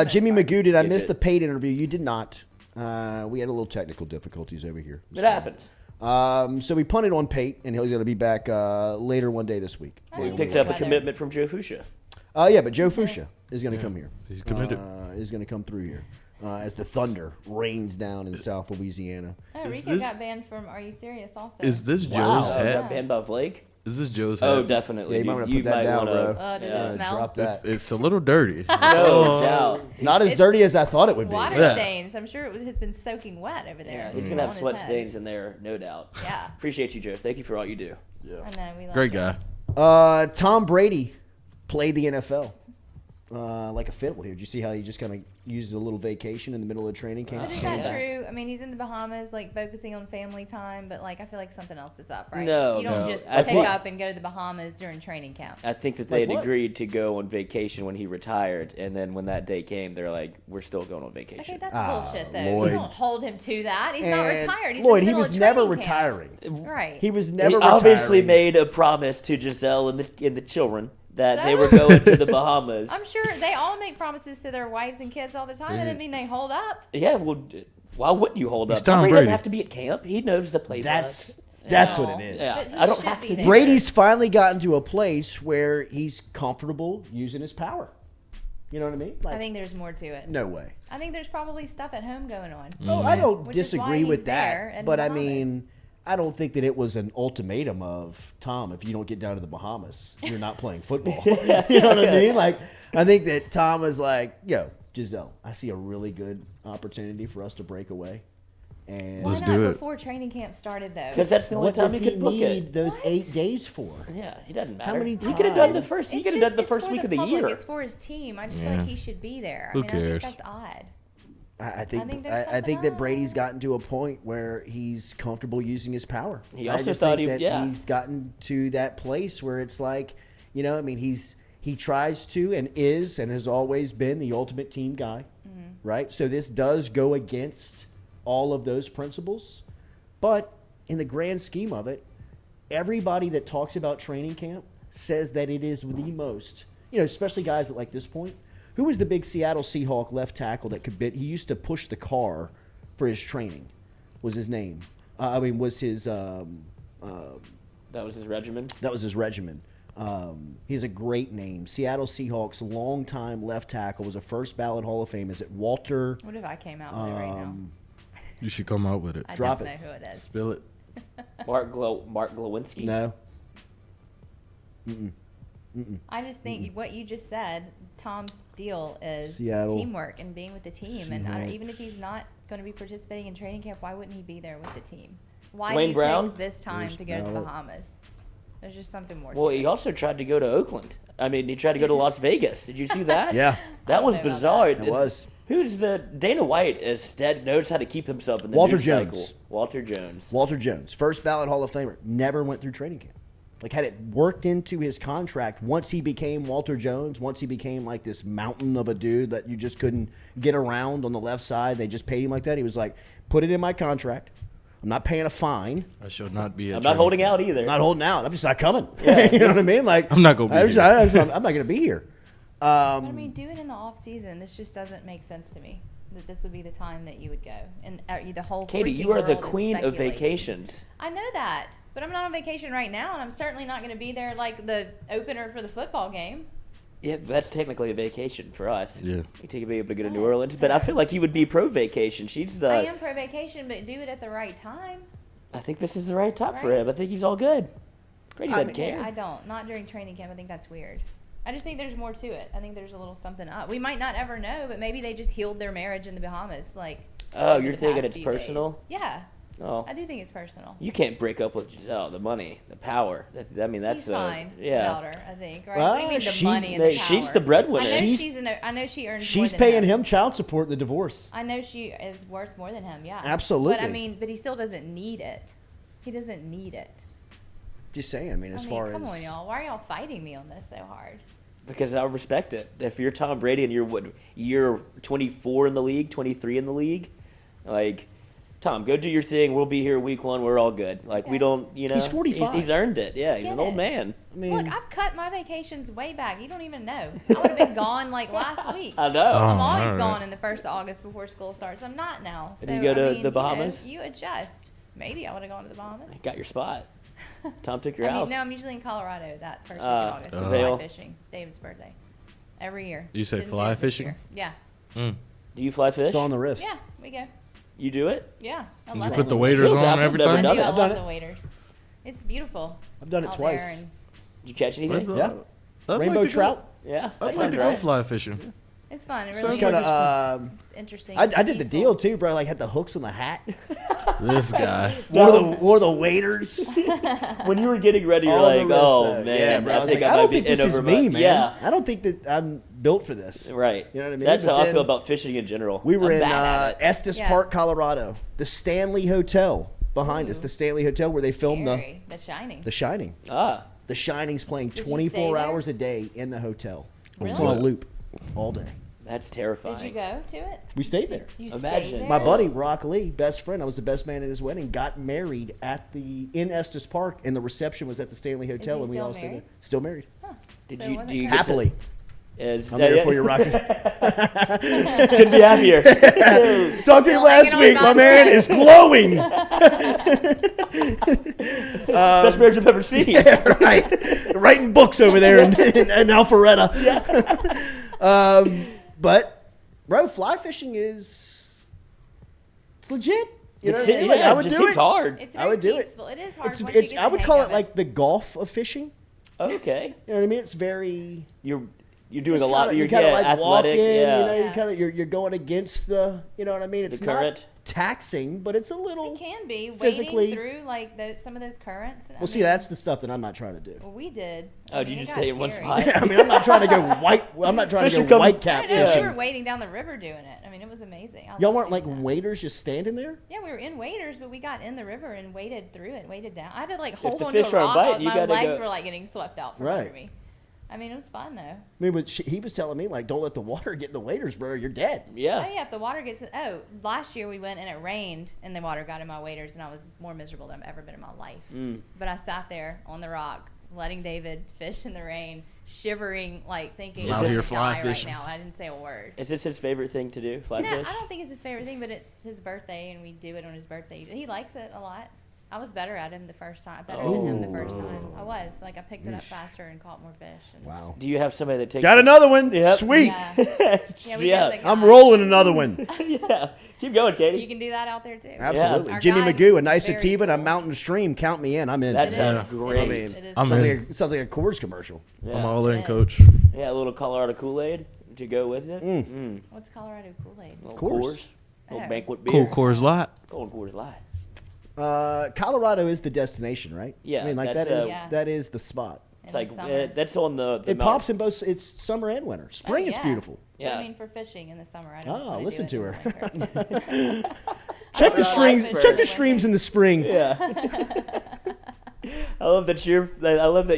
Jimmy Magoo, did I You miss did. the paid interview? You did not. We had a little technical difficulties over here. It happens. So we punted on Pate, and he's going to be back later one day this week. Oh, We yeah. picked up a Weather. commitment from Joe Fouche. Yeah, but Joe Fouche is going to come here. He's committed. Is going to come through here as the thunder rains down in South Louisiana. Oh, Is Rico this- got banned from Are You Serious also. Is this Wow. Joe's Got hat? banned by Blake? Is this Joe's hat? Oh, definitely. Yeah, you might wanna put that might down, wanna- bro. Does yeah. it smell? Drop that. It's a little dirty. No doubt. Not as It's dirty as I thought it would be. Water Yeah. stains. I'm sure has been soaking wet over there. Yeah, he's on gonna have his sweat head. stains in there, no doubt. Yeah. Appreciate you, Joe. Thank you for all you do. I know. We love Great you. guy. Tom Brady played the NFL like a fiddle here. Did you see how he just kind of used a little vacation in the middle of training camp? But is that true? I mean, he's in the Bahamas, like focusing on family time, but like I feel like something else is up, right? No, you don't no. just I pick think- up and go to the Bahamas during training camp. I think that they Like had what? agreed to go on vacation when he retired, and then when that day came, they're like, "We're still going on vacation." Okay, that's Ah, bullshit though. Lloyd. You don't hold him to that. He's not And retired. He's Lloyd, in the he middle was of never training camp. retiring. Right. He was He never obviously retiring. made a promise to Giselle and the children that they So? were going to the Bahamas. I'm sure they all make promises to their wives and kids all the time. That doesn't mean they hold up. Yeah, well, why wouldn't you hold He's up? Tom Brady Brady. doesn't have to be at camp. He knows the playbook. That's what it is. Yeah, But he I don't should have be to. there. Brady's finally gotten to a place where he's comfortable using his power. You know what I mean? I think there's more to it. No way. I think there's probably stuff at home going on. Oh, I don't Which is why disagree he's with there that. in But I Bahamas. mean, I don't think that it was an ultimatum of Tom. If you don't get down to the Bahamas, you're not playing football. You know what I mean? Like, I think that Tom was like, "Yo, Giselle, I see a really good opportunity for us to break away." And Why not before training camp started though? Because that's the only what time does he he could book need it. those 8 days for? Yeah, he doesn't matter. How many He could have done the times? first. He It's could have just- done the it's first for week the of the public. year. It's for his team. I just feel Yeah. like he should be there. Who I cares? think that's odd. I think there's I think that something Brady's gotten to a point where he's comfortable using his power. He I also just thought think he- that he's gotten to that place where it's like, you know, I mean, he tries to and is and has always been the ultimate team guy, right? So this does go against all of those principles, but in the grand scheme of it, everybody that talks about training camp says that it is the most, you know, especially guys at like this point. Who was the big Seattle Seahawk left tackle that could he used to push the car for his training? Was his name? Was his that was his regimen. That was his regimen. He has a great name. Seattle Seahawks longtime left tackle, was a first ballot Hall of Fame. Is it Walter? What if I came out with it right now? You should come out with it. I Drop don't it. know who it is. Spill it. Mark Glowinski. No. I just think what you just said, Tom's deal is Seattle teamwork and being with the team. And Seahawks. even if he's not going to be participating in training camp, why wouldn't he be there with the team? Why Dwayne do you Brown? pick this time There's to go to the Ballot. Bahamas? There's just something more Well, to he it. also tried to go to Oakland. I mean, he tried to go to Las Vegas. Did you see that? Yeah. That was I don't know about bizarre. It was. Who's the Dana White knows how to keep himself in the Walter news Jones. cycle. Walter Jones. Walter Jones, first ballot Hall of Famer, never went through training camp. Like, had it worked into his contract once he became Walter Jones, once he became like this mountain of a dude that you just couldn't get around on the left side, they just paid him like that. He was like, put it in my contract. I'm not paying a fine. I shall not be. I'm not holding out either. Not holding out. I'm just not coming. Yeah. You know what I mean? Like, I'm not gonna be here. I'm not going to be here. But I mean, do it in the off season. This just doesn't make sense to me. That this would be the time that you would go, and the whole. Katie, freaking you are the world is queen of speculating. vacations. I know that, but I'm not on vacation right now, and I'm certainly not going to be there like the opener for the football game. Yeah, that's technically a vacation for us. Yeah. You take be able to go to New Orleans, but I feel like you would be pro vacation. She's the. I am pro vacation, but do it at the right time. I think this is the right time for Right. him. I think he's all good. Brady doesn't care. I don't. Not during training camp. I think that's weird. I just think there's more to it. I think there's a little something up. We might not ever know, but maybe they just healed their marriage in the Bahamas. Like. Oh, over you're the thinking past it's few personal? days. Yeah. Oh. I do think it's personal. You can't break up with Giselle. The money, the power. That's He's fine yeah. without her, I think. Right? Well, What do you mean the she- money and the power? She's the breadwinner. I know She's- I know she earns. She's more than paying him child support in the divorce. I know she is worth more than him. Yeah. Absolutely. But I mean, but he still doesn't need it. He doesn't need it. Just saying. I mean, as far come as on, y'all. Why are y'all fighting me on this so hard? Because I respect it. If you're Tom Brady and you're 24 in the league, 23 in the league, like, Tom, go do your thing. We'll be here week one. We're all good. Like, we don't, you know. He's 45. He's earned it. Yeah, he's Get an old it. man. I mean, Look, I've cut my vacations way back. You don't even know. I would have been gone like last week. I know. I'm Oh, always all right. gone in the 1st of August before school starts. I'm not now. So, Did you go to I mean, the Bahamas? You adjust. Maybe I would have gone to the Bahamas. Got your spot. Tom took your I mean, house. no, I'm usually in Colorado that first week in August. Oh. Fly fishing. David's birthday. Every year. You say Didn't fly do it this fishing? year. Yeah. Do you fly fish? it's on the wrist. Yeah, we go. You do it? Yeah, I You love put it. the waders Feels on I've every never time? I do. I I've love done the it. waders. It's beautiful. I've done it out twice. there and Did you catch anything? Yeah. I'd Rainbow like to go- trout. Yeah. I'd that like to sounds go right. fly fishing. it's fun. It Sounds really Kind is. of. It's interesting. I It's did the peaceful. deal too, bro. Like had the hooks on the hat. This guy. Wore the waders. When you were getting ready, you're All the like, rest, oh, though. man. Yeah, bro. I was like, I might don't be think this in is over me, my- man. Yeah. I don't think that I'm built for this. Right. You know what I mean? That's But how I then feel about fishing in general. We were I'm in bad at it. Estes Yeah. Park, Colorado. The Stanley Hotel behind us. Ooh. The Stanley Hotel where they filmed Scary. The Shining. The Shining. Ah. The Shining's playing Did you 24 stay there? hours a day in the hotel. It's Really? on a loop all day. That's terrifying. Did you go to it? We stayed there. You Imagine. stayed there? My buddy Rock Lee, best friend, I was the best man at his wedding, got married in Estes Park, and the reception was at the Stanley Hotel, he and we still all stayed there. married? Still married. Did So it you, wasn't do you crazy. get to- Happily. I'm there for you, Rocky. Couldn't be happier. Talked to him Still last hanging on week. My God's man grace. is glowing. Best marriage I've ever seen. Yeah, right. Writing books over there in Alpharetta. But, bro, fly fishing it's legit. You know what I mean? Like, I would do it. hard. It's I very would do it. peaceful. It is hard It's, once you it's, get I the would hang call of it like the golf of fishing. Okay. You know what I mean? It's very. You're doing It's a lot. kinda- You're you kinda yeah, like athletic. walking, yeah. you know, you're going against the, you know what I mean? It's The not current. taxing, but it's a little It can be physically wading through like some of those currents. Well, see, that's the stuff that I'm not trying to do. Well, we did. Oh, did you just stay in one spot? I mean, I'm not trying to go white. I'm not trying to go white cap I know, fishing. we were wading down the river doing it. I mean, it was amazing. Y'all weren't like waders just standing there? Yeah, we were in waders, but we got in the river and waded through it, waded down. I had to like If hold the onto a fish aren't rock. biting, you My gotta legs go- were like getting swept out from Right. under me. I mean, it was fun though. I mean, but he was telling me, like, don't let the water get in the waders, bro. You're dead. Oh yeah, if the water gets. Oh, last year we went and it rained and the water got in my waders and I was more miserable than I've ever been in my life. But I sat there on the rock, letting David fish in the rain, shivering, like thinking Out I'm here gonna fly die fishing. right now. I didn't say a word. Is this his favorite thing to do? Fly No, fish? I don't think it's his favorite thing, but it's his birthday and we do it on his birthday. He likes it a lot. I was better at him the first time. Better than him the first time. I was. Like, I picked it up faster and caught more fish. And Wow. Do you have somebody that takes? Got another one. Yep. Sweet. Yeah, we Yeah. got the I'm guy. rolling another one. Yeah. Keep going, Katie. You can do that out there too. Absolutely. Our Jimmy guide Magoo, a was nice very sativa and a cool. mountain stream. Count me in. I'm in. That sounds I great. mean, It is I'm sounds, in. like it sounds like a Coors commercial. I'm all in, Yes. coach. Yeah, a little Colorado Kool-Aid to go with it. What's Colorado Kool-Aid? Little Coors. Coors. Little Oh. banquet beer. Cool Coors Light. Cold Coors Light. Colorado is the destination, right? Yeah, I mean, like that's, that is the spot. It's In like the summer. that's on the It mountain. pops in both. It's summer and winter. Spring Oh, is yeah. beautiful. But Yeah. I mean, for fishing in the summer, I don't Oh, wanna listen do to it her. in the winter. Check the I streams. like Check fish the in streams in the spring. Yeah. I love that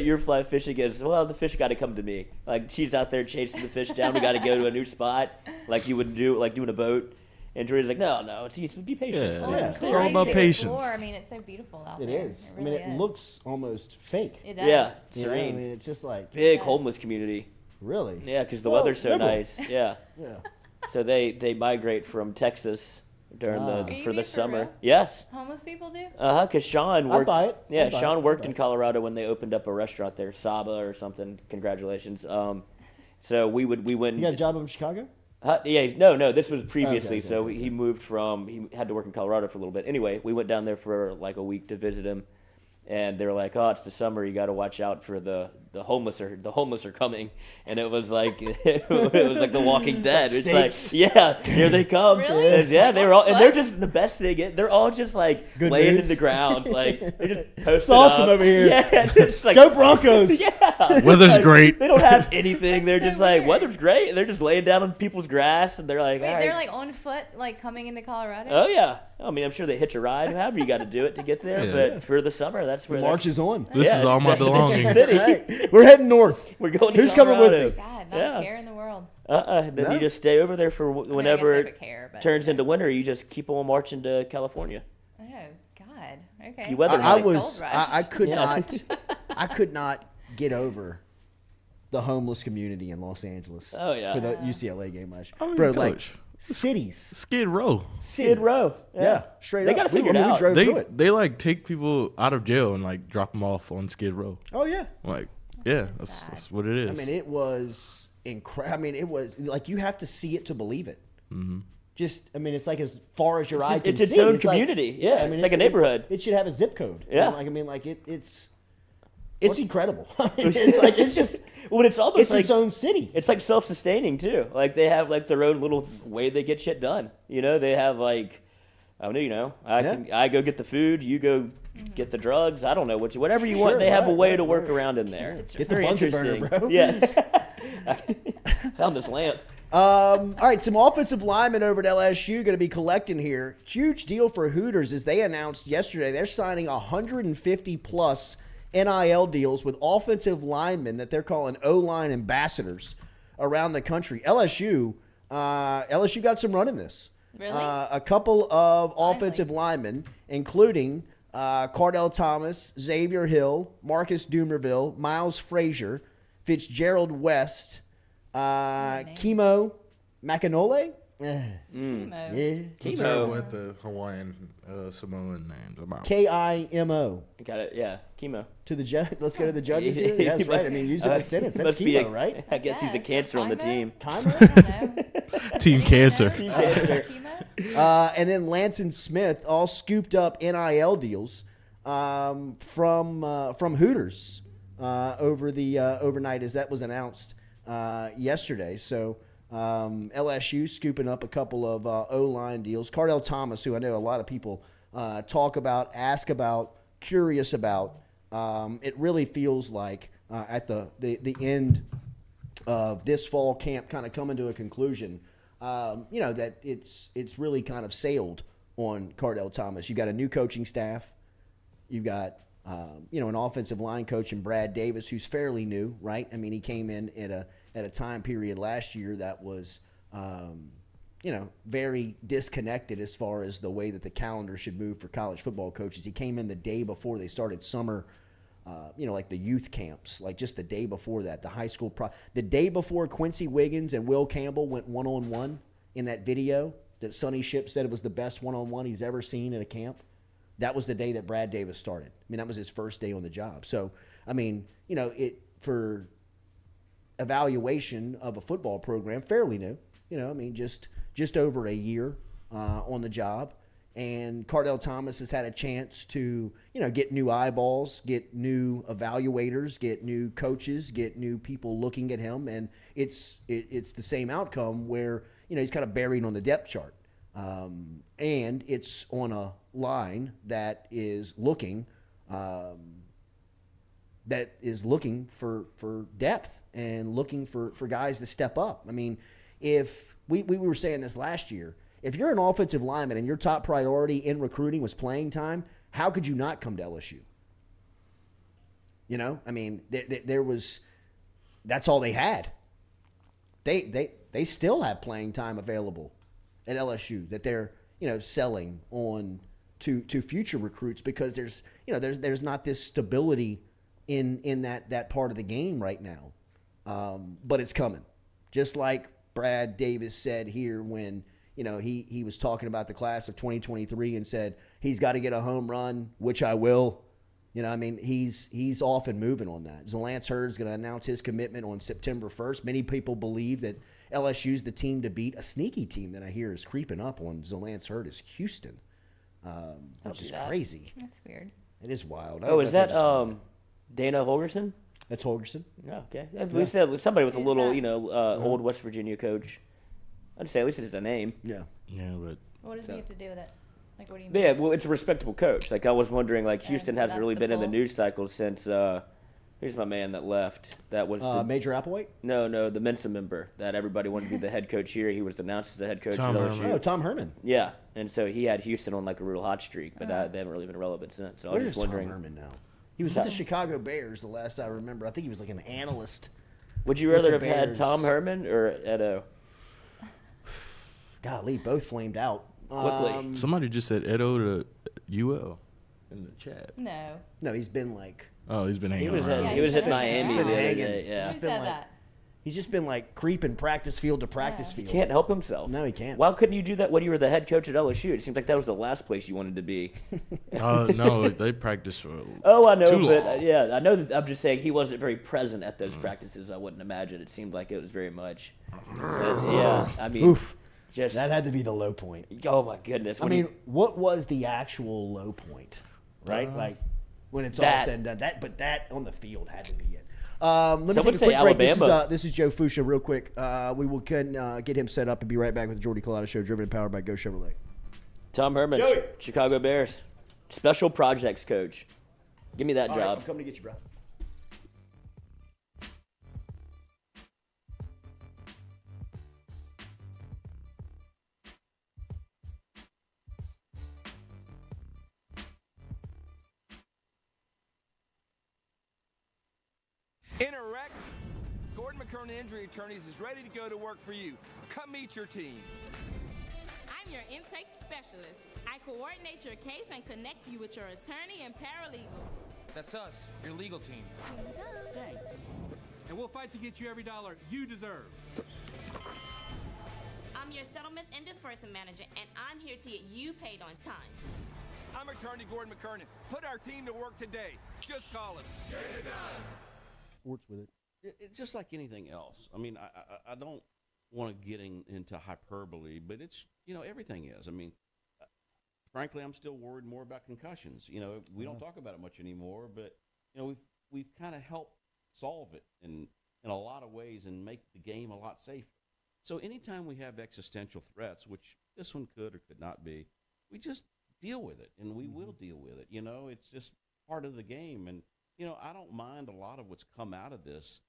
your fly fishing is, well, the fish got to come to me. Like, she's out there chasing the fish down. We got to go to a new spot, like you would do, like doing a boat. And Jordy's like, no, be patient. Yeah. Well, Yeah. it's It's cool. all You about can patience. explore. I mean, it's so beautiful out It there. is. It I mean, really it is. looks almost fake. It does. Yeah, You know, I serene. mean, it's just like Big Yes. homeless community. really. Yeah, because the Well, weather's so liberal. nice. Yeah. Yeah. So they migrate from Texas during Ah. Are the you for the being for summer. real? Yes. Homeless people do? Because Sean I'd worked. buy it. Yeah, I'd buy Sean it. worked I'd in buy it. Colorado when they opened up a restaurant there, Saba or something. Congratulations. So we went. You got a job in Chicago? Yeah, no. This was previously. Okay, So he moved from. He had to work in Colorado for a little bit. Anyway, we went down there for like a week to visit him, and they were like, "Oh, it's the summer. You got to watch out for the homeless are coming." And it was like it was like The Walking Dead. It's Stakes. like, yeah, here they come. Really? And yeah, Like they on were all, and they're foot? just the best thing. They're all just like Good laying moods. in the ground, like they just posted It's awesome up. over here. Yeah, it's like Go Broncos. yeah. Weather's Like, great. They don't have anything. They're That's just so like, weird. weather's great. And they're just laying down on people's grass, and they're like, Wait, all right. they're like on foot, like coming into Colorado? Oh yeah. I mean, I'm sure they hitch a ride, however you got to do it to get there. Yeah. But for the summer, that's The where march is on. This Yeah, is all my Destination belongings. City. Right. We're heading north. We're going. To Who's coming with Colorado. me? God, not Yeah. a care in the world. Then No. you just stay over there for I mean, I guess whenever they have a it care, but turns into winter. You just keep on marching to California. Oh God. Okay. You weather I Like was. Gold Rush. I could Yeah. not. I could not get over the homeless community in Los Angeles. Oh, yeah. For the UCLA game last year, I mean, bro. Like Coach. cities. Skid Row. Cities. Row. Yeah. Straight They up. gotta figure it We out. drove through it. They like take people out of jail and like drop them off on Skid Row. Oh yeah. Like, yeah, so that's, sad. that's what it is. I mean, it was incredible. I mean, it was like you have to see it to believe it. Mm-hmm. Just, I mean, it's like as far as your eye can it's its see. own like- community. Yeah, I mean, it's like a neighborhood. It should have a zip code. Yeah. I mean, like it's incredible. I mean, it's like it's just Well, it's almost it's like its own city. it's like self-sustaining too. Like they have like their own little way they get shit done. You know, they have like, I don't know, you know, I go get the food, you go get the drugs. I don't know whatever you want. Sure, They have a right, way right, to work right. around in there. It's Get the very Bunsen interesting. burner, bro. Yeah, found this lamp. All right, some offensive linemen over at LSU going to be collecting here. Huge deal for Hooters as they announced yesterday they're signing 150 plus NIL deals with offensive linemen that they're calling O-line ambassadors around the country. LSU got some run in this. Really? A couple of offensive linemen, including Cardell Thomas, Xavier Hill, Marcus Dumerville, Miles Frazier, Fitzgerald West, Chemo Macanole. Chemo. Yeah. I'm terrible at the Hawaiian Samoan names. I'm out. K-I-M-O. Got it. Yeah, chemo. To the judge. Let's go to the judges here. Yeah, that's right. I mean, use it in a sentence. That's Must be chemo, right? I guess he's a cancer on the team. Team cancer. Team cancer. And then Lance and Smith all scooped up NIL deals from Hooters over the overnight as that was announced yesterday. So LSU scooping up a couple of O-line deals. Cardell Thomas, who I know a lot of people talk about, ask about, curious about. It really feels like at the end of this fall camp kind of coming to a conclusion, that it's really kind of sailed on Cardell Thomas. You've got a new coaching staff. You've got, an offensive line coach in Brad Davis, who's fairly new, right? I mean, he came in at a time period last year that was, very disconnected as far as the way that the calendar should move for college football coaches. He came in the day before they started summer, like the youth camps, like just the day before that, the high school the day before Quincy Wiggins and Will Campbell went one-on-one in that video that Sonny Ship said it was the best one-on-one he's ever seen at a camp. That was the day that Brad Davis started. I mean, that was his first day on the job. So, I mean, for evaluation of a football program, fairly new, just over a year on the job. And Cardell Thomas has had a chance to, get new eyeballs, get new evaluators, get new coaches, get new people looking at him. And it's the same outcome where, he's kind of buried on the depth chart. And it's on a line that is looking for depth and looking for guys to step up. I mean, if we were saying this last year, if you're an offensive lineman and your top priority in recruiting was playing time, how could you not come to LSU? I mean, there was – that's all they had. They still have playing time available at LSU that they're, selling on to future recruits because there's not this stability in that part of the game right now. But it's coming. Just like Brad Davis said here when – he was talking about the class of 2023 and said he's got to get a home run, which I will. He's off and moving on that. Zalance Hurd's going to announce his commitment on September 1st. Many people believe that LSU's the team to beat. A sneaky team that I hear is creeping up on Zalance Hurd is Houston, which is crazy. That's weird. It is wild. Oh, is that Dana Holgerson? That's Holgerson. Oh, okay. At least somebody with a little, old West Virginia coach. I'd say at least it's a name. Yeah. Yeah, but What does he have to do with it? Like, what do you mean? Yeah, well, it's a respectable coach. Like, I was wondering, like, Houston so hasn't really that's been the in the pull? news cycle since, here's my man that left. That was Major Applewhite? No, the Mensa member that everybody wanted to be the head coach here. He was announced as the head coach Tom at Herman. LSU. Oh, Tom Herman. Yeah, and so he had Houston on, like, a real hot streak, but they haven't really been relevant since. So I was Where just is wondering. Tom Herman now? He was with the Chicago Bears the last I remember. I think he was like an analyst. Would you with rather the have had Bears. Tom Herman or Edo? Golly, both flamed out. Quickly. somebody just said Edo to UL in the chat. No, he's been like. Oh, he's been hanging He was around. he was at Miami the He's been other hanging. day. Yeah. Who said that? He's just been like creeping practice field to practice He field. can't help himself. No, he can't. Why couldn't you do that when you were the head coach at LSU? It seems like that was the last place you wanted to be. No, they practiced for Oh, I know, too but long. yeah, I know. I'm just saying he wasn't very present at those practices. I wouldn't imagine. It seemed like it was very much. Yeah, I mean, Oof. just That had to be the low point. oh my goodness. I mean, what was the actual low point? Right? Like when it's all that- said and done. That on the field had to be it. Let me Someone take a say quick break. Alabama. This is Joe Fouche real quick. We will get him set up and be right back with the Jordy Culotta Show, driven and powered by Geaux Chevrolet. Tom Herman, Joey. Chicago Bears, special projects coach. Give me that All right, job. I'm coming to get you, bro. In a wreck, Gordon McKernan Injury Attorneys is ready to go to work for you. Come meet your team. I'm your intake specialist. I coordinate your case and connect you with your attorney and paralegal. That's us, your legal team. Thanks. And we'll fight to get you every dollar you deserve. I'm your settlements and disbursement manager, and I'm here to get you paid on time. I'm attorney Gordon McKernan. Put our team to work today. Just call us. Get it done. Sports with it. It's just like anything else. I mean, I don't want to get into hyperbole, but it's, everything is. I mean, frankly, I'm still worried more about concussions. We don't talk about it much anymore, but, we've kind of helped solve it in a lot of ways and make the game a lot safer. So anytime we have existential threats, which this one could or could not be, we just deal with it, and we will deal with it. You know, it's just part of the game. And, you know, I don't mind a lot of what's come out of this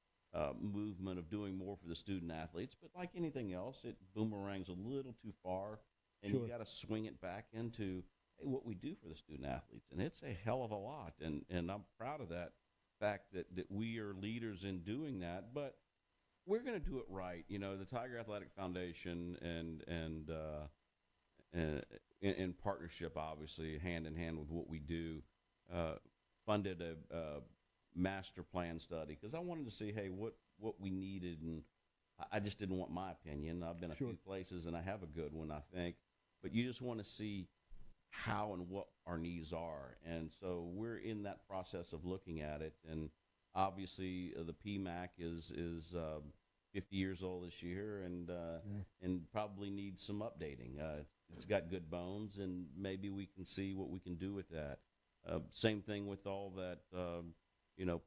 movement of doing more for the student athletes, but like anything else, it boomerangs a little too far, and you got to swing it back into what we do for the student athletes, and it's a hell of a lot, and I'm proud of that fact that we are leaders in doing that, but we're going to do it right. You know, the Tiger Athletic Foundation and in partnership, obviously, hand in hand with what we do, funded a master plan study because I wanted to see, hey, what we needed, and I just didn't want my opinion. I've been a few places, and I have a good one, I think, but you just want to see how and what our needs are. And so we're in that process of looking at it. And obviously the PMAC is 50 years old this year and probably needs some updating. It's got good bones, and maybe we can see what we can do with that. Same thing with all that,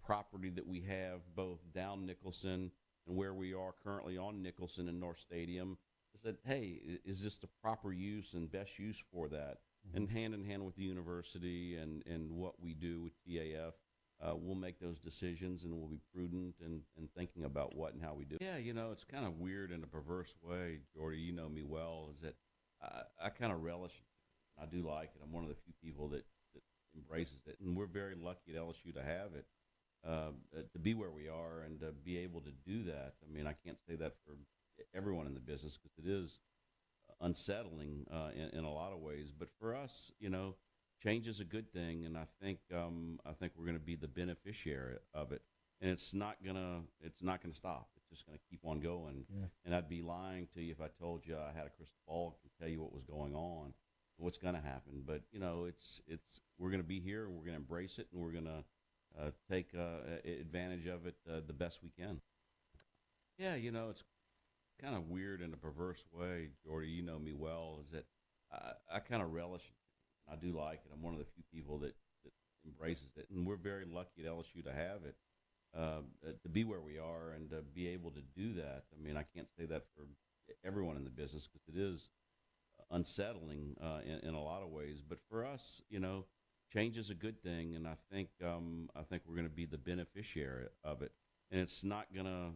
property that we have both down Nicholson and where we are currently on Nicholson and North Stadium. Is that, hey, is this the proper use and best use for that? And hand in hand with the university and what we do with TAF, we'll make those decisions, and we'll be prudent and thinking about what and how we do. Yeah, it's kind of weird in a perverse way, Jordy, you know me well, is that I kind of relish it. I do like it. I'm one of the few people that embraces it, and we're very lucky at LSU to have it, to be where we are and to be able to do that. I mean, I can't say that for everyone in the business because it is unsettling in a lot of ways, but for us, change is a good thing, and I think we're going to be the beneficiary of it, and it's not gonna stop. It's just going to keep on going. And I'd be lying to you if I told you I had a crystal ball and tell you what was going on, what's going to happen. But we're going to be here, and we're going to embrace it, and we're going to take advantage of it the best we can. Yeah, it's kind of weird in a perverse way, Jordy, you know me well, is that I kind of relish it. I do like it. I'm one of the few people that embraces it, and we're very lucky at LSU to have it, to be where we are and to be able to do that. I mean, I can't say that for everyone in the business because it is unsettling in a lot of ways, but for us, change is a good thing, and I think we're going to be the beneficiary of it, and it's not gonna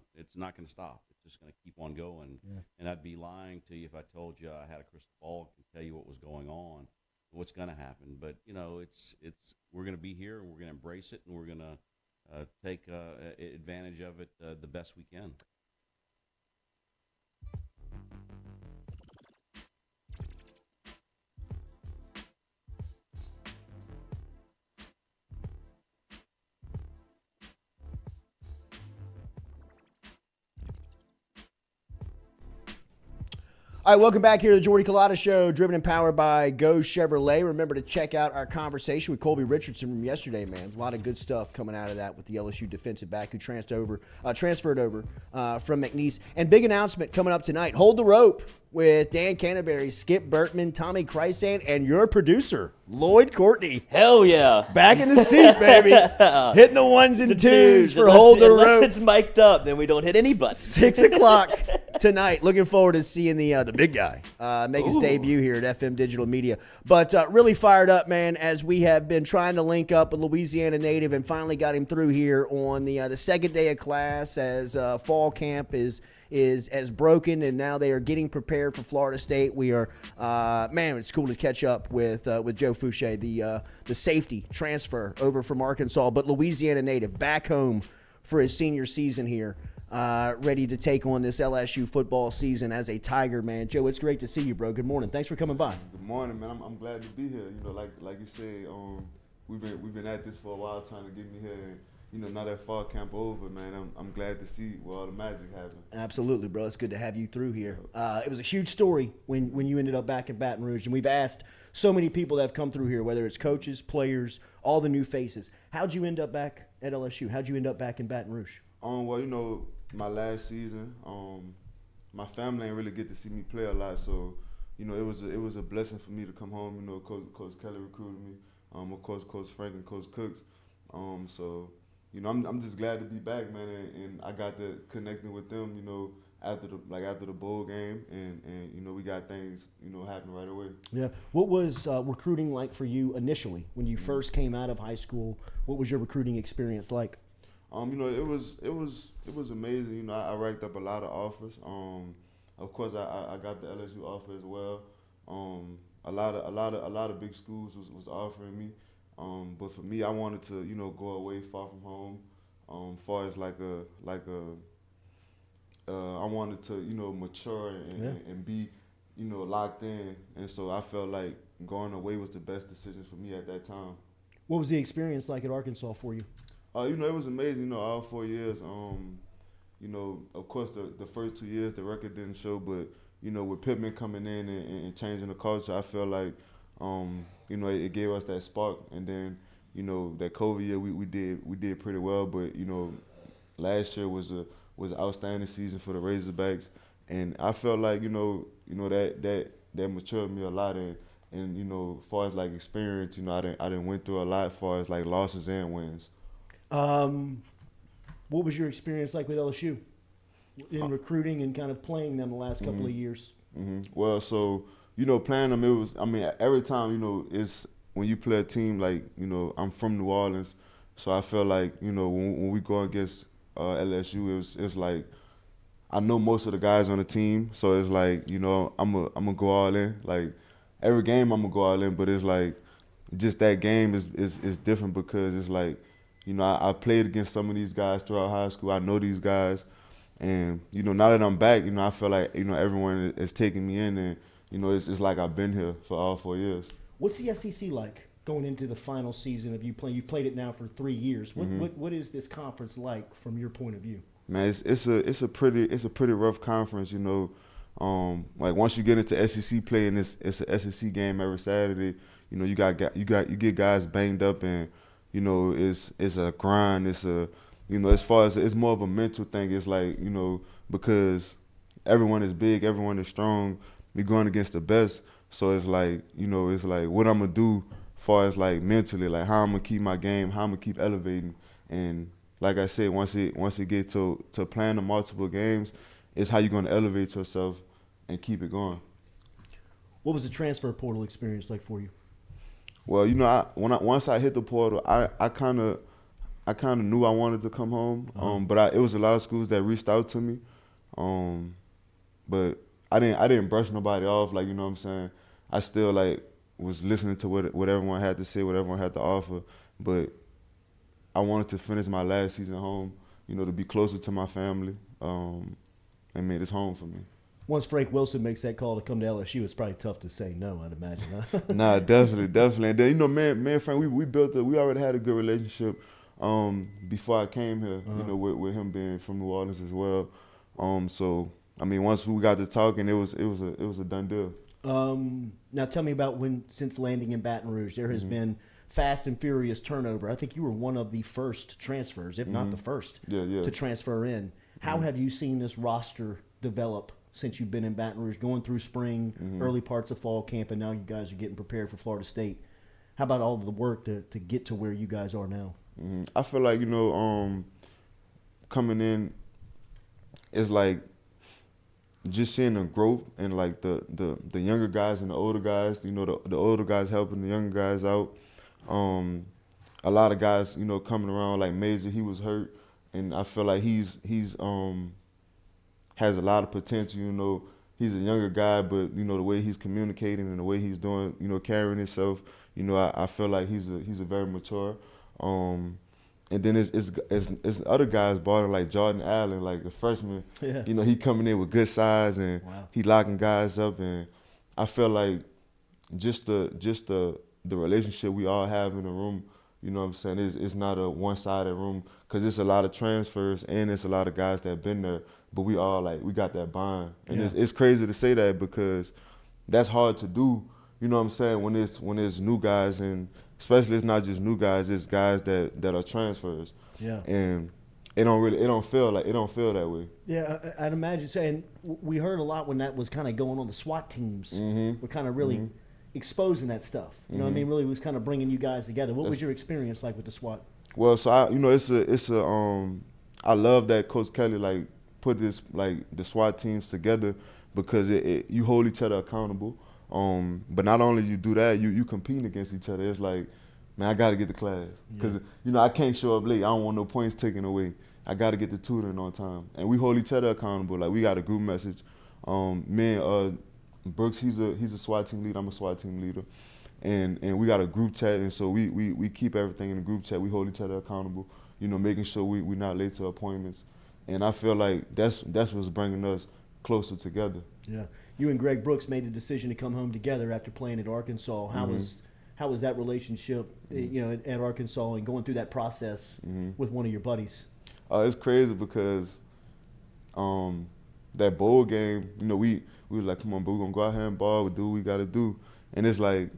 stop. Just going to keep on going. And I'd be lying to you if I told you I had a crystal ball and tell you what was going on, what's going to happen. But we're going to be here, and we're going to embrace it, and we're going to take advantage of it the best we can. All right, welcome back here to the Jordy Culotta Show, driven and powered by Geaux Chevrolet. Remember to check out our conversation with Colby Richardson from yesterday, man. A lot of good stuff coming out of that with the LSU defensive back who transferred over from McNeese. And big announcement coming up tonight. Hold the Rope with Dan Canterbury, Skip Bertman, Tommy Kreisand, and your producer, Lloyd Courtney. Hell yeah. Back in the seat, baby. Hitting the ones and twos for Hold the Rope. Unless it's mic'd up, then we don't hit any buttons. 6 o'clock tonight. Looking forward to seeing the big guy make his debut here at FM Digital Media. But really fired up, man, as we have been trying to link up a Louisiana native and finally got him through here on the second day of class as fall camp is as broken, and now they are getting prepared for Florida State. We are, it's cool to catch up with Joe Fouche, the safety transfer over from Arkansas, but Louisiana native back home for his senior season here, ready to take on this LSU football season as a Tiger, man. Joe, it's great to see you, bro. Good morning. Thanks for coming by. Good morning, man. I'm glad to be here. Like you said, we've been at this for a while trying to get me here. Now that fall camp over, man, I'm glad to see where all the magic happened. Absolutely, bro. It's good to have you through here. It was a huge story when you ended up back in Baton Rouge, and we've asked so many people that have come through here, whether it's coaches, players, all the new faces. How'd you end up back at LSU? How'd you end up back in Baton Rouge? Well, my last season, my family ain't really get to see me play a lot, so it was a blessing for me to come home. Coach Kelly recruited me, of course, Coach Frank and Coach Cooks. So I'm just glad to be back, man, and I got to connecting with them, after the bowl game, and you know, we got things, you know, happening right away. Yeah. What was recruiting like for you initially when you first came out of high school? What was your recruiting experience like? You know, it was amazing. You know, I racked up a lot of offers. Of course, I got the LSU offer as well. A lot of big schools was offering me. But for me, I wanted to, you know, go away far from home. Far as I wanted to, you know, mature and be, you know, locked in. And so I felt like going away was the best decision for me at that time. What was the experience like at Arkansas for you? You know, it was amazing, you know, all 4 years. You know, of course, the first 2 years, the record didn't show, but, you know, with Pittman coming in and changing the culture, I feel like, you know, it gave us that spark. And then, you know, that COVID year, we did pretty well. But, you know, last year was an outstanding season for the Razorbacks. And I felt like, you know that matured me a lot. And you know, as far as like experience, you know, I didn't went through a lot as far as like losses and wins. What was your experience like with LSU in recruiting and kind of playing them the last couple of years? Well, so, you know, playing them, every time, you know, it's when you play a team like, you know, I'm from New Orleans, so I feel like, you know, when we go against LSU, it's like I know most of the guys on the team, so it's like, you know, I'm gonna go all in. Like every game, I'm gonna go all in, but it's like just that game is different because it's like, you know, I played against some of these guys throughout high school. I know these guys, and you know, now that I'm back, you know, I feel like, you know, everyone is taking me in, and you know, it's like I've been here for all 4 years. What's the SEC like going into the final season of you playing? You've played it now for 3 years. What is this conference like from your point of view? Man, it's a pretty rough conference, you know. Like once you get into SEC play, and it's an SEC game every Saturday, you know, you get guys banged up, and you know, it's a grind. It's a, you know, as far as it's more of a mental thing. It's like, you know, because everyone is big, everyone is strong. We're going against the best, so it's like, you know, it's like what I'm gonna do, as far as like mentally, like how I'm gonna keep my game, how I'm gonna keep elevating. And like I said, once it gets to playing the multiple games, it's how you're gonna elevate yourself and keep it going. What was the transfer portal experience like for you? Well, you know, once I hit the portal, I kind of knew I wanted to come home. But it was a lot of schools that reached out to me. But I didn't brush nobody off. Like, you know what I'm saying? I still like was listening to what everyone had to say, what everyone had to offer. But I wanted to finish my last season home, you know, to be closer to my family, and made this home for me. Once Frank Wilson makes that call to come to LSU, it's probably tough to say no, I'd imagine. Huh? Nah, definitely. And then, you know, me and Frank, we already had a good relationship before I came here, you know, with him being from New Orleans as well. So, I mean, once we got to talking, it was a done deal. Now tell me about since landing in Baton Rouge, there has been fast and furious turnover. I think you were one of the first transfers, if not the first, to transfer in. How have you seen this roster develop since you've been in Baton Rouge, going through spring, early parts of fall camp, and now you guys are getting prepared for Florida State? How about all of the work to get to where you guys are now? I feel like, you know, coming in, it's like just seeing the growth and like the younger guys and the older guys, you know, the older guys helping the younger guys out. A lot of guys, you know, coming around, like Major, he was hurt, and I feel like he's has a lot of potential. You know, he's a younger guy, but you know, the way he's communicating and the way he's doing, you know, carrying himself, you know, I feel like he's a very mature. And then it's other guys balling like Jordan Allen, like the freshman. Yeah. You know, he coming in with good size and he locking guys up, and I feel like just the relationship we all have in the room. You know what I'm saying? It's not a one-sided room, because it's a lot of transfers and it's a lot of guys that have been there, but we all like, we got that bond. And it's crazy to say that, because that's hard to do, you know what I'm saying, when it's new guys, and especially it's not just new guys, it's guys that are transfers. Yeah. And it don't feel that way. Yeah, I'd imagine so. And we heard a lot when that was kind of going on, the SWAT teams were kind of really exposing that stuff. You know what I mean? Really was kind of bringing you guys together. What was your experience like with the SWAT? Well, so I love that Coach Kelly like put this like the SWAT teams together because you hold each other accountable. But not only you do that, you compete against each other. It's like, man, I got to get to class because I can't show up late. I don't want no points taken away. I got to get to tutoring on time, and we hold each other accountable. Like we got a group message. Brooks, he's a SWAT team leader. I'm a SWAT team leader, and we got a group chat, and so we keep everything in the group chat. We hold each other accountable. Making sure we're not late to appointments, and I feel like that's what's bringing us closer together. Yeah, you and Greg Brooks made the decision to come home together after playing at Arkansas. How was that relationship, at Arkansas and going through that process with one of your buddies? It's crazy because that bowl game, we were like, come on, bro, we're gonna go out here and ball, we do what we gotta do, and it's like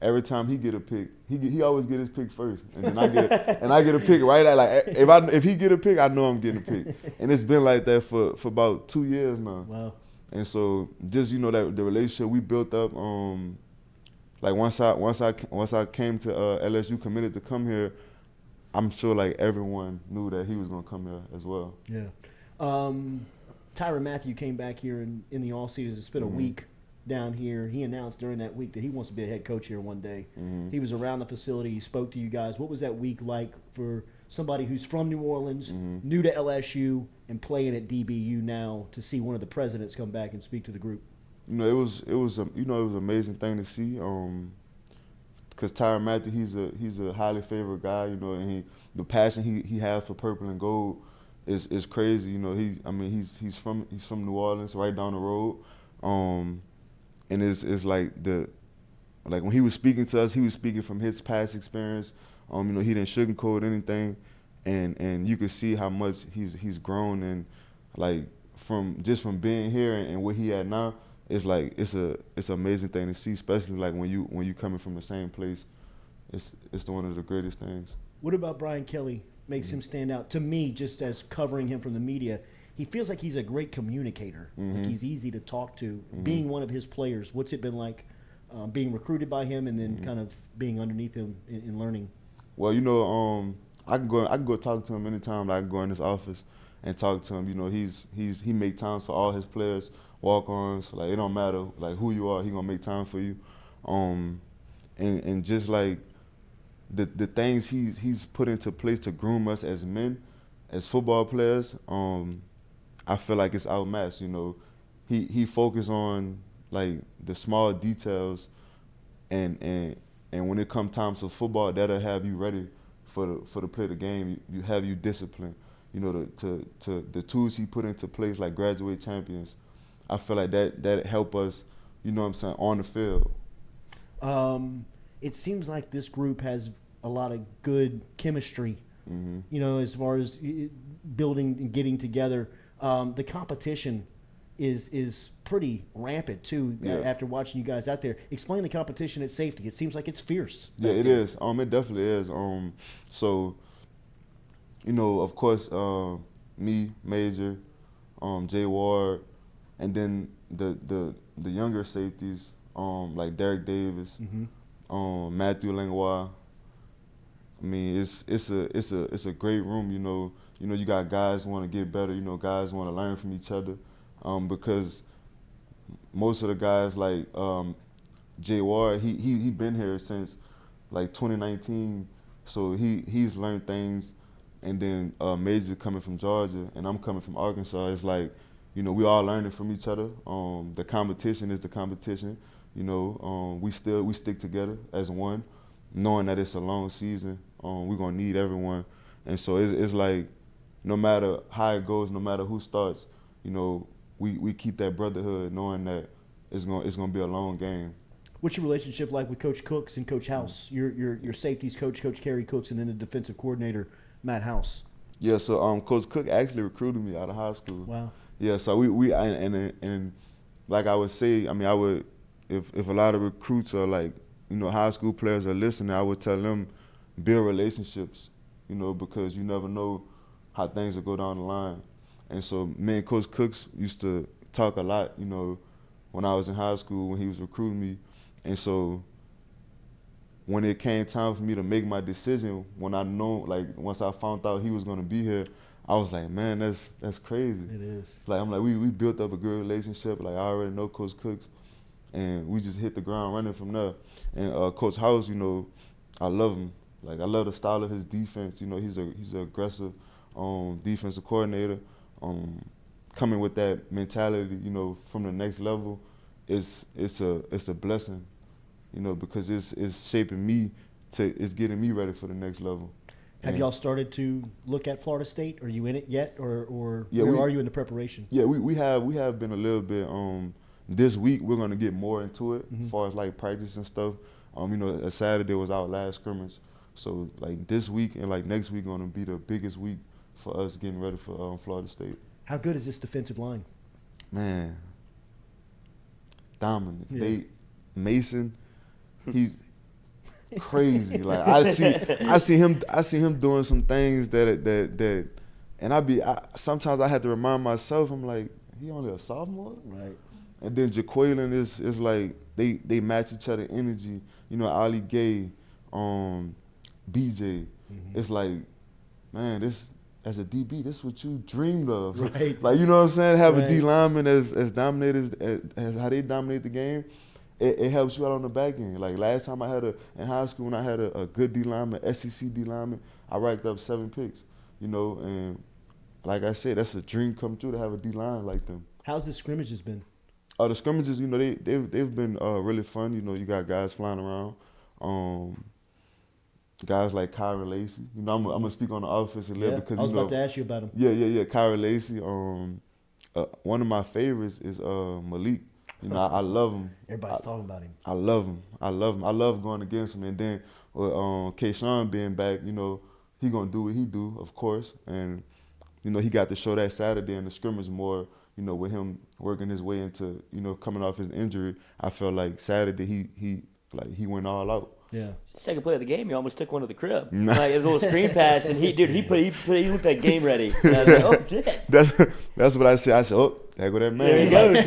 every time he get a pick, he always get his pick first, and then I get a pick right at like if he get a pick, I know I'm getting a pick, and it's been like that for about 2 years now. Wow. And so just that the relationship we built up, like once I came to LSU, committed to come here, I'm sure like everyone knew that he was gonna come here as well. Yeah. Tyrann Mathieu came back here in the offseason, spent a week down here. He announced during that week that he wants to be a head coach here one day. He was around the facility. He spoke to you guys. What was that week like for somebody who's from New Orleans, new to LSU, and playing at DBU now to see one of the presidents come back and speak to the group? It was an amazing thing to see. Because Tyrann Mathieu, he's a highly favored guy, and the passion he has for purple and gold is crazy. He's from New Orleans, right down the road. And it's like when he was speaking to us, he was speaking from his past experience. He didn't sugarcoat anything, and you could see how much he's grown, and like from being here and what he had now, it's like it's an amazing thing to see, especially like when you coming from the same place. It's one of the greatest things. What about Brian Kelly makes him stand out to me, just as covering him from the media? He feels like he's a great communicator. Like he's easy to talk to. Being one of his players, what's it been like being recruited by him and then kind of being underneath him in learning? Well, I can go talk to him anytime. I can go in his office and talk to him. He make times for all his players, walk-ons. Like it don't matter like who you are, he gonna make time for you. And just like the things he's put into place to groom us as men, as football players. I feel like it's outmatched. He focused on like the small details, and when it comes time to football, that'll have you ready for the play of the game. You have you disciplined. The tools he put into place, like graduate champions. I feel like that help us. On the field. It seems like this group has a lot of good chemistry. As far as building and getting together. The competition is pretty rampant too. After watching you guys out there, explain the competition at safety. It seems like it's fierce. Yeah, it is. It definitely is. Of course, me, Major, Jay Ward, and then the younger safeties, like Derek Davis, Matthew Langlois. It's a great room. You got guys who want to get better. Guys want to learn from each other, because most of the guys like Jay Ward, he been here since like 2019, so he's learned things. And then Major coming from Georgia, and I'm coming from Arkansas. It's like, we all learning from each other. The competition is the competition. We stick together as one, knowing that it's a long season. We're gonna need everyone, and so it's like, no matter how it goes, no matter who starts, we keep that brotherhood, knowing that it's gonna be a long game. What's your relationship like with Coach Cooks and Coach House? Your safeties coach, Coach Kerry Cooks, and then the defensive coordinator, Matt House. Yeah, so Coach Cook actually recruited me out of high school. Wow. Yeah, so we like I would say, I would, if a lot of recruits are like, high school players are listening, I would tell them build relationships, because you never know how things will go down the line. And so me and Coach Cooks used to talk a lot, when I was in high school, when he was recruiting me. And so when it came time for me to make my decision, once I found out he was going to be here, I was like, man, that's crazy. It is. Like, I'm like, we built up a good relationship. Like, I already know Coach Cooks, and we just hit the ground running from there. And Coach House, you know, I love him. Like, I love the style of his defense. You know, he's an aggressive defensive coordinator. Coming with that mentality, you know, from the next level, it's a blessing, you know, because it's shaping me it's getting me ready for the next level. Have y'all started to look at Florida State? Are you in it yet, or yeah, where are you in the preparation? Yeah, we have been a little bit. This week we're gonna get more into it as far as like practice and stuff. You know, Saturday was our last scrimmage, so like this week and like next week gonna be the biggest week for us getting ready for Florida State. How good is this defensive line? Man, dominant. Yeah. Mason, he's crazy. Like I see him doing some things that and sometimes I had to remind myself, I'm like, he only a sophomore? Right. And then Jaqueline is like they match each other energy. You know, Ali Gay, BJ. It's like, man, this as a DB, this is what you dreamed of. Right. Like, you know what I'm saying? Have a D lineman as dominated as how they dominate the game. It helps you out on the back end. Like last time in high school when I had a good D lineman, SEC D lineman, I racked up 7 picks. You know, and like I said, that's a dream come true to have a D line like them. How's the scrimmages been? The scrimmages, you know, they've been really fun. You know, you got guys flying around. Guys like Kyra Lacey. You know, I'm gonna speak on the offense a little because I was you know, about to ask you about him. Yeah. Kyra Lacey. One of my favorites is Malik. You know, I love him. Everybody's talking about him. I love him. I love going against him. And then with Kayshon being back, you know, he gonna do what he do, of course. And you know, he got to show that Saturday in the scrimmage more. You know, with him working his way into, you know, coming off his injury, I felt like Saturday he went all out. Yeah. Second play of the game, he almost took one to the crib. Like his little screen pass, and he looked like game ready. And I was like, oh shit. That's what I said. I said, oh, there go that man. There he goes.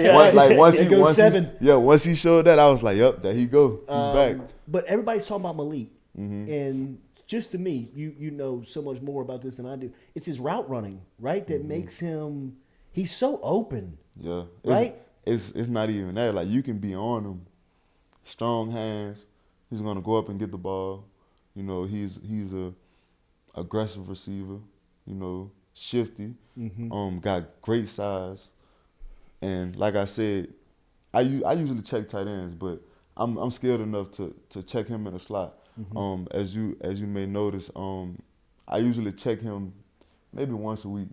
Yeah. Once he showed that, I was like, yep, there he go. He's back. But everybody's talking about Malik, and just to me, you know so much more about this than I do. It's his route running, right, that makes him. He's so open. Yeah. Right. It's not even that. Like you can be on him, strong hands. He's gonna go up and get the ball. You know, he's a aggressive receiver. You know, shifty. Got great size. And like I said, I usually check tight ends, but I'm scared enough to check him in the slot. As you may notice, I usually check him maybe once a week.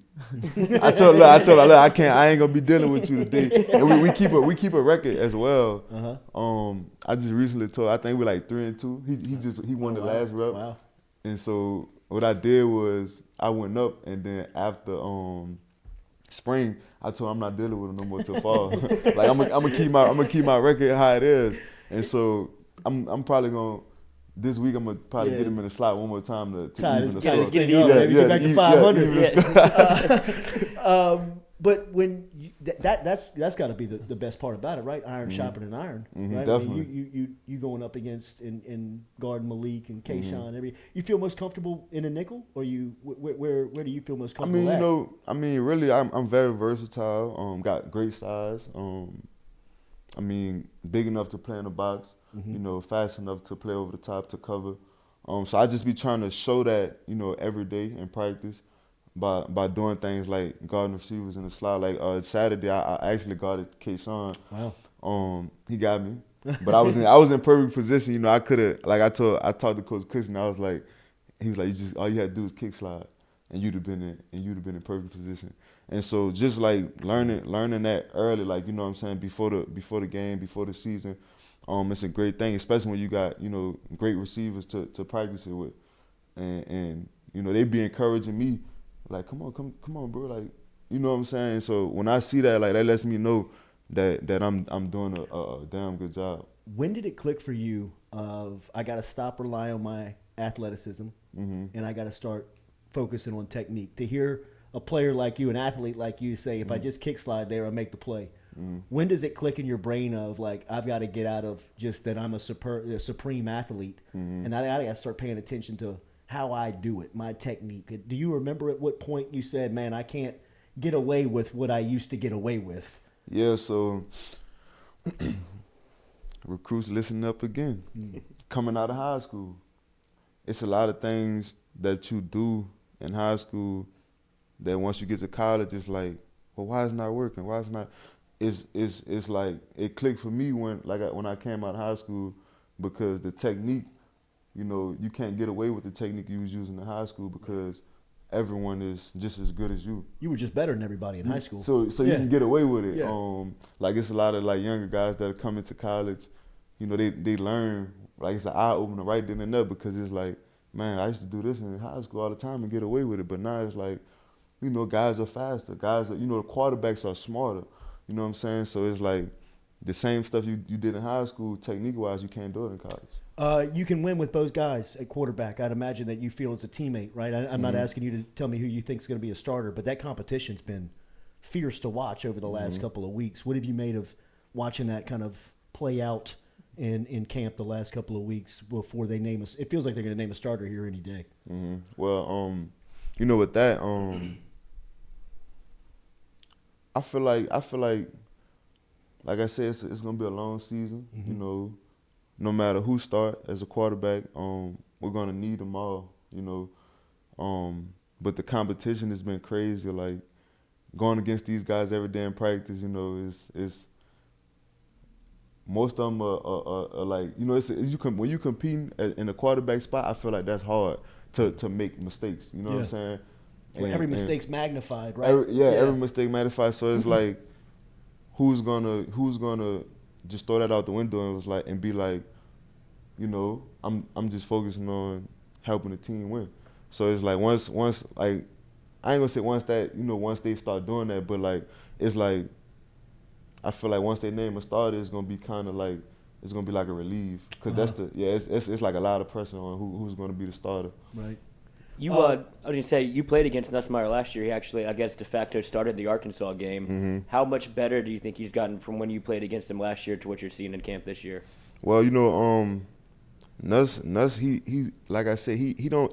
I told her, look, I ain't gonna be dealing with you today. And we keep a record as well. I just recently told, I think we're like 3-2. He won the last rep. Wow. And so what I did was I went up, and then after spring, I told him I'm not dealing with him no more till fall. Like I'm gonna keep my record how it is. And so I'm probably gonna. This week I'm gonna probably get him in the slot one more time to even the score. Get back to 500. But when that's got to be the best part about it, right? Iron sharpening iron, right? Definitely. I mean, you going up against and guarding Malik and Kayshon. You feel most comfortable in a nickel, or where do you feel most comfortable? Really, I'm very versatile. Got great size. Big enough to play in the box. You know, fast enough to play over the top to cover. So I just be trying to show that, you know, every day in practice by doing things like guarding receivers in the slot. Like Saturday, I actually guarded Kayshon. Wow. He got me, but I was in perfect position. You know, I could have, like I talked to Coach Cooks, and I was like, he was like, all you had to do is kick slide, and you'd have been in perfect position. And so just like learning that early, like, you know what I'm saying, before the game, before the season. It's a great thing, especially when you got, you know, great receivers to practice it with, and you know, they be encouraging me, like, come on, bro, like, you know what I'm saying. So when I see that, like, that lets me know that I'm doing a damn good job. When did it click for you of I got to stop relying on my athleticism and I got to start focusing on technique? To hear a player like you, an athlete like you, say, if I just kick slide there, I make the play. When does it click in your brain of, like, I've got to get out of just that I'm a supreme athlete, and I got to start paying attention to how I do it, my technique. Do you remember at what point you said, man, I can't get away with what I used to get away with? Yeah, so recruits listening up again. Coming out of high school, it's a lot of things that you do in high school that once you get to college, it's like, well, why is it not working? Why is it not? It's like it clicked for me when I came out of high school, because the technique, you know, you can't get away with the technique you was using in high school because everyone is just as good as you. You were just better than everybody in high school. So you can get away with it. Yeah. Like it's a lot of like younger guys that are coming to college, you know, they learn, like it's an eye opener right then and there, because it's like, man, I used to do this in high school all the time and get away with it, but now it's like, you know, guys are faster. Guys are, you know, the quarterbacks are smarter. You know what I'm saying? So it's like the same stuff you did in high school, technique-wise, you can't do it in college. You can win with both guys at quarterback. I'd imagine that you feel as a teammate, right? I'm not asking you to tell me who you think is going to be a starter, but that competition's been fierce to watch over the last couple of weeks. What have you made of watching that kind of play out in camp the last couple of weeks before they name us? It feels like they're going to name a starter here any day. Well, you know, with that, I feel like I said, it's gonna be a long season. You know, no matter who start as a quarterback, we're gonna need them all. You know, but the competition has been crazy. Like going against these guys every day in practice. You know, is most of them are like, you know, when you competing in a quarterback spot, I feel like that's hard to make mistakes. You know what I'm saying? Well, every mistake's magnified, right? Every mistake magnified. So it's like, who's gonna just throw that out the window and was like, and be like, you know, I'm just focusing on helping the team win. So it's like once like, I ain't gonna say once they start doing that, but like it's like, I feel like once they name a starter, it's gonna be kind of like, it's gonna be like a relief, because it's like a lot of pressure on who's gonna be the starter. Right. I was going to say, you played against Nussmeier last year. He actually, I guess, de facto started the Arkansas game. How much better do you think he's gotten from when you played against him last year to what you're seeing in camp this year? Well, you know, Nuss, he like I said, he don't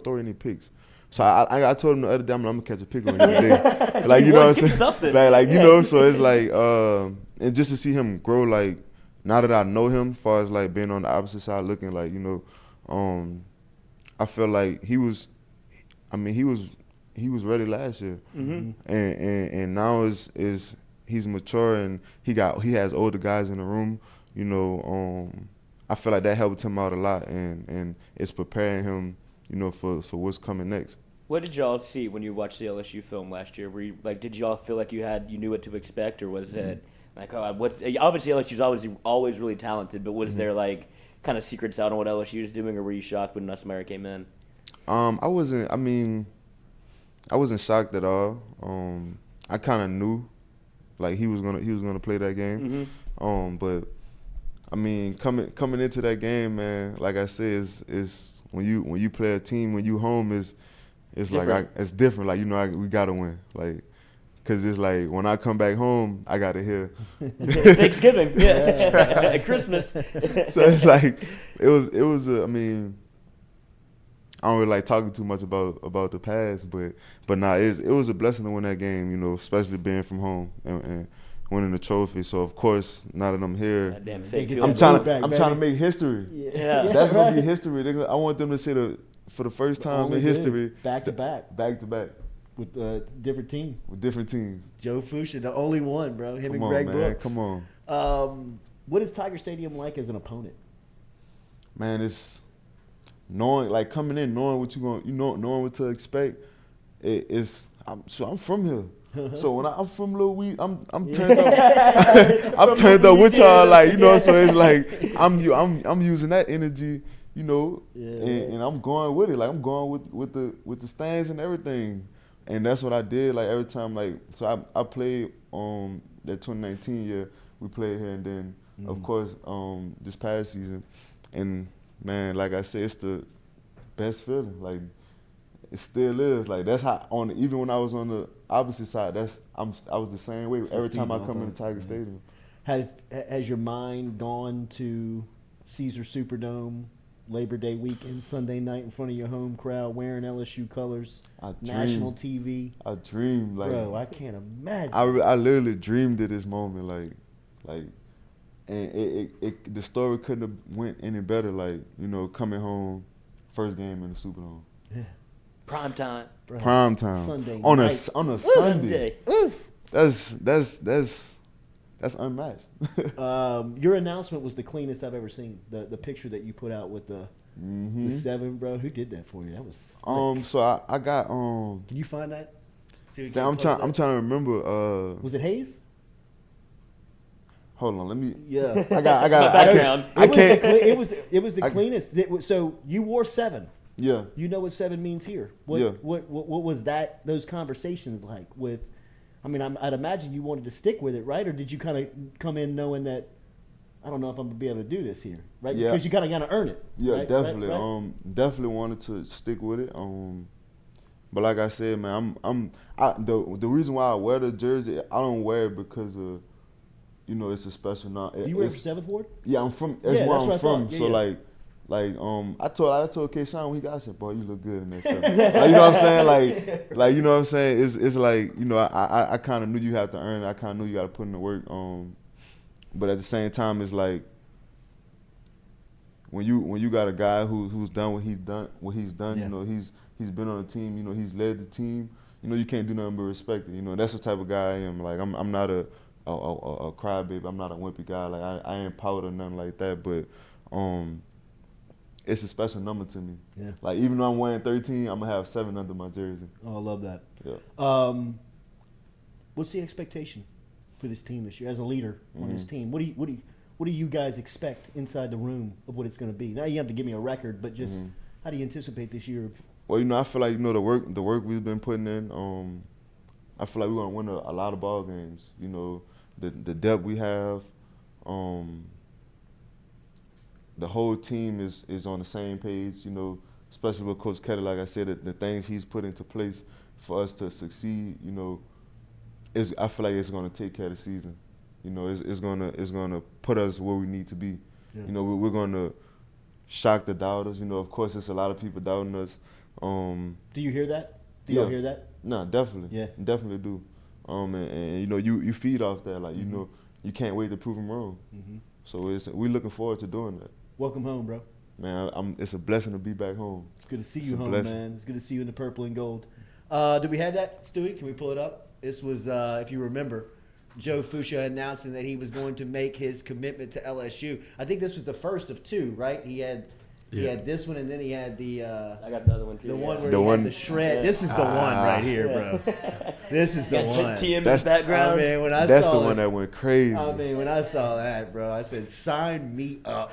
throw any picks. So I told him the other day, I'm gonna catch a pick on you today. Like, you know what I'm saying? Like you know, so it's like, and just to see him grow, like now that I know him, as far as like being on the opposite side, looking like, you know, I feel like he was ready last year, and now is he's mature, and he has older guys in the room. You know, I feel like that helped him out a lot, and it's preparing him, you know, for what's coming next. What did y'all see when you watched the LSU film last year? Were you like, did y'all feel like you knew what to expect, or was it like, obviously LSU's always really talented, but was there like kind of secrets out on what LSU is doing, or were you shocked when Nussmeier came in? I wasn't shocked at all. I kind of knew, like he was gonna play that game. But I mean, coming into that game, man, like I said, is when you play a team, when you home, it's like it's different. Like, you know, we gotta win, like. Cause it's like when I come back home, I gotta hear Thanksgiving, Christmas. So it's like it was. I mean, I don't really like talking too much about the past, but nah, it was a blessing to win that game. You know, especially being from home and winning the trophy. So of course, now that I'm here, I'm trying to make history. Yeah. That's gonna be history. I want them to say for the first time in history, back to back. With different teams. Joe Fouche, the only one, bro. Him and Greg Brooks. Come on. What is Tiger Stadium like as an opponent? Man, it's knowing, like coming in, knowing what knowing what to expect. I'm from here, so when I'm from Louis, I'm turned up. I'm turned up with y'all, like, you know. So it's like I'm using that energy, you know, and I'm going with it. Like I'm going with the stands and everything. And that's what I did, like, every time, like, so I played that 2019 year, we played here, and then, of course, this past season. And, man, like I said, it's the best feeling. Like, it still is. Like, that's how, even when I was on the opposite side, I was the same way every time I come into Tiger Stadium. Has your mind gone to Caesar Superdome Labor Day weekend, Sunday night in front of your home crowd, wearing LSU colors, national TV. I dreamed, like, bro, I can't imagine. I literally dreamed of this moment, like, and the story couldn't have went any better. Like, you know, coming home, first game in the Superdome. Yeah. Prime time. Prime time. Sunday on night. a Ooh. Sunday. Oof. That's unmatched. Your announcement was the cleanest I've ever seen. The picture that you put out with the 7, bro. Who did that for you? That was slick. So I got Can you find that? I'm trying to remember. Was it Hayes? Hold on, let me. Yeah, I got. background. I can't. It was the cleanest. So you wore 7. Yeah. You know what 7 means here. What, Yeah. What was that? Those conversations like with? I mean, I'd imagine you wanted to stick with it, right? Or did you kind of come in knowing that I don't know if I'm gonna be able to do this here, right? Yeah. Because you kind of gotta earn it. Yeah, right? definitely. Right? Definitely wanted to stick with it. But like I said, man, the reason why I wear the jersey, I don't wear it because of, you know, it's a special. You wear for 7th Ward? Yeah, I'm from. That's where I'm from. Yeah, so yeah. I told Kayshon when he got, I said, boy, you look good in that shirt. Like, you know what I'm saying? Like you know what I'm saying? It's like, you know, I kind of knew you have to earn it. I kind of knew you got to put in the work. But at the same time, it's like when you got a guy who's done what he's done. Yeah. You know, he's been on the team. You know, he's led the team. You know, you can't do nothing but respect it. You know, that's the type of guy I am. Like I'm not a crybaby. I'm not a wimpy guy. Like I ain't powered or nothing like that. But it's a special number to me. Yeah. Like even though I'm wearing 13, I'm gonna have 7 under my jersey. Oh, I love that. Yeah. What's the expectation for this team this year as a leader on this team? What do you guys expect inside the room of what it's going to be? Now you have to give me a record, but just how do you anticipate this year? Well, you know, I feel like, you know, the work we've been putting in. I feel like we're gonna win a lot of ball games. You know, the depth we have. The whole team is on the same page. You know, especially with Coach Kelly. Like I said, the things he's put into place for us to succeed. You know, I feel like it's gonna take care of the season. You know, it's gonna put us where we need to be. Yeah. You know, we're gonna shock the doubters. You know, of course, there's a lot of people doubting us. Do you hear that? Do y'all hear that? No, definitely. Yeah, definitely do. And you know, you feed off that. Like you know, you can't wait to prove them wrong. So we're looking forward to doing that. Welcome home, bro. Man, it's a blessing to be back home. It's good to see It's you a home, blessing. man. It's good to see you in the purple and gold. Do we have that, Stewie? Can we pull it up? This was, if you remember, Joe Fouche announcing that he was going to make his commitment to LSU. I think this was the first of 2, right? He had this one, and then he had the. I got the other one too. The one where he had the shred. This is the one right here, bro. This is the one. That's background. I mean, when I That's saw the one that went crazy. I mean, when I saw that, bro, I said, "Sign me up."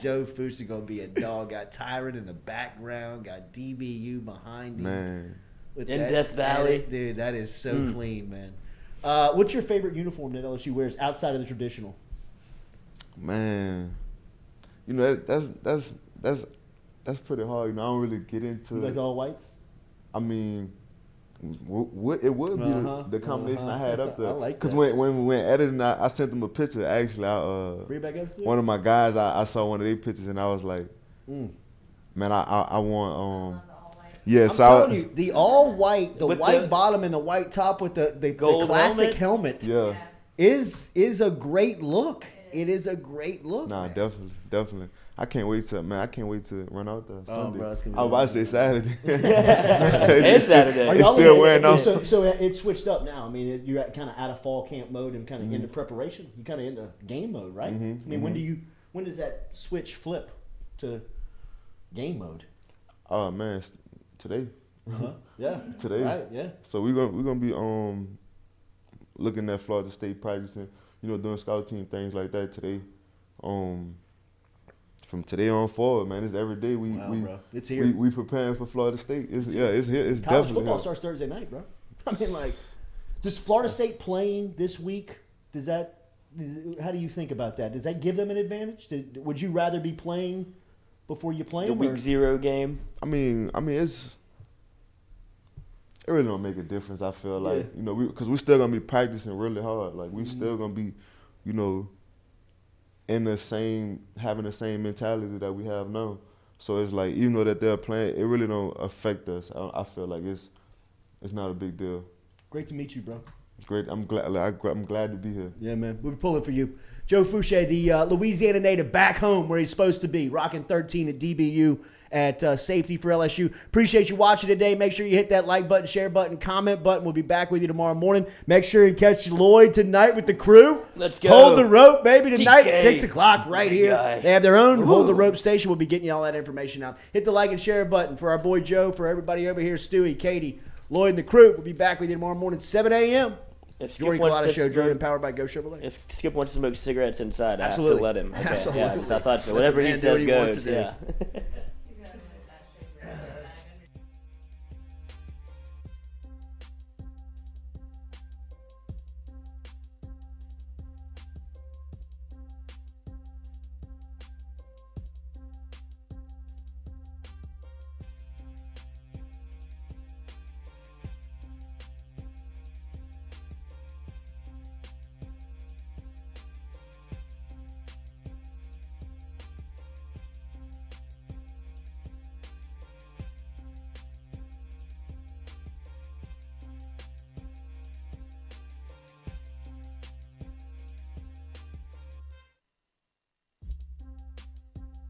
Joe Fouche is gonna be a dog. Got Tyrant in the background. Got DBU behind him. Man. With In that Death Valley. edit, dude, that is so clean, man. What's your favorite uniform that LSU wears outside of the traditional? Man, you know that's pretty hard. You know, I don't really get into. You like the all whites? I mean, it would be the combination I had up there. I like Because that. when we went editing, I sent them a picture. Actually, Bring it back up, one of my guys, I saw one of their pictures, and I was like, man, I want. Yeah, I'm so telling you, the all white, the With white the bottom and the white top with the gold classic helmet, yeah. is a great look. It is a great look. Nah, definitely. I can't wait to run out there Sunday. Bro, it's gonna be I was about to say Saturday. It's Saturday. It's still wearing off. So it's switched up now. I mean, you're kind of out of fall camp mode and kind of into preparation. You're kind of into game mode, right? I mean, when does that switch flip to game mode? Oh man, today. Yeah. Today. Right, yeah. So we're gonna be looking at Florida State practicing, you know, doing scout team things like that today. From today on forward, man, it's every day bro. It's here. We preparing for Florida State. It's here. It's College definitely football here. starts Thursday night, bro. I mean, like, does Florida State playing this week? How do you think about that? Does that give them an advantage? Would you rather be playing before you play The them, week 0 game. I mean, it really don't make a difference. I feel like, you know, because we're still gonna be practicing really hard. Like we still gonna be, you know, having the same mentality that we have now. So it's like, even though that they're playing, it really don't affect us. I feel like it's not a big deal. Great to meet you, bro. It's great. I'm glad to be here. Yeah, man. We'll be pulling for you. Joe Fouche, the Louisiana native, back home where he's supposed to be, rocking 13 at DBU at safety for LSU. Appreciate you watching today. Make sure you hit that like button, share button, comment button. We'll be back with you tomorrow morning. Make sure you catch Lloyd tonight with the crew. Let's go. Hold the rope, baby, tonight, DK. 6 o'clock right here. Guy. They have their own Ooh. Hold the Rope station. We'll be getting you all that information out. Hit the like and share button for our boy Joe, for everybody over here, Stewie, Katie, Lloyd, and the crew. We'll be back with you tomorrow morning, 7 a.m. If Jordy Skip wants Culotta to Show, driven smoke- and powered by Geaux Chevrolet. If Skip wants to smoke cigarettes inside, Absolutely. I have to let him. Okay. Absolutely. Yeah, 'cause I thought Let whatever the he man do what says he wants goes. to do. Yeah.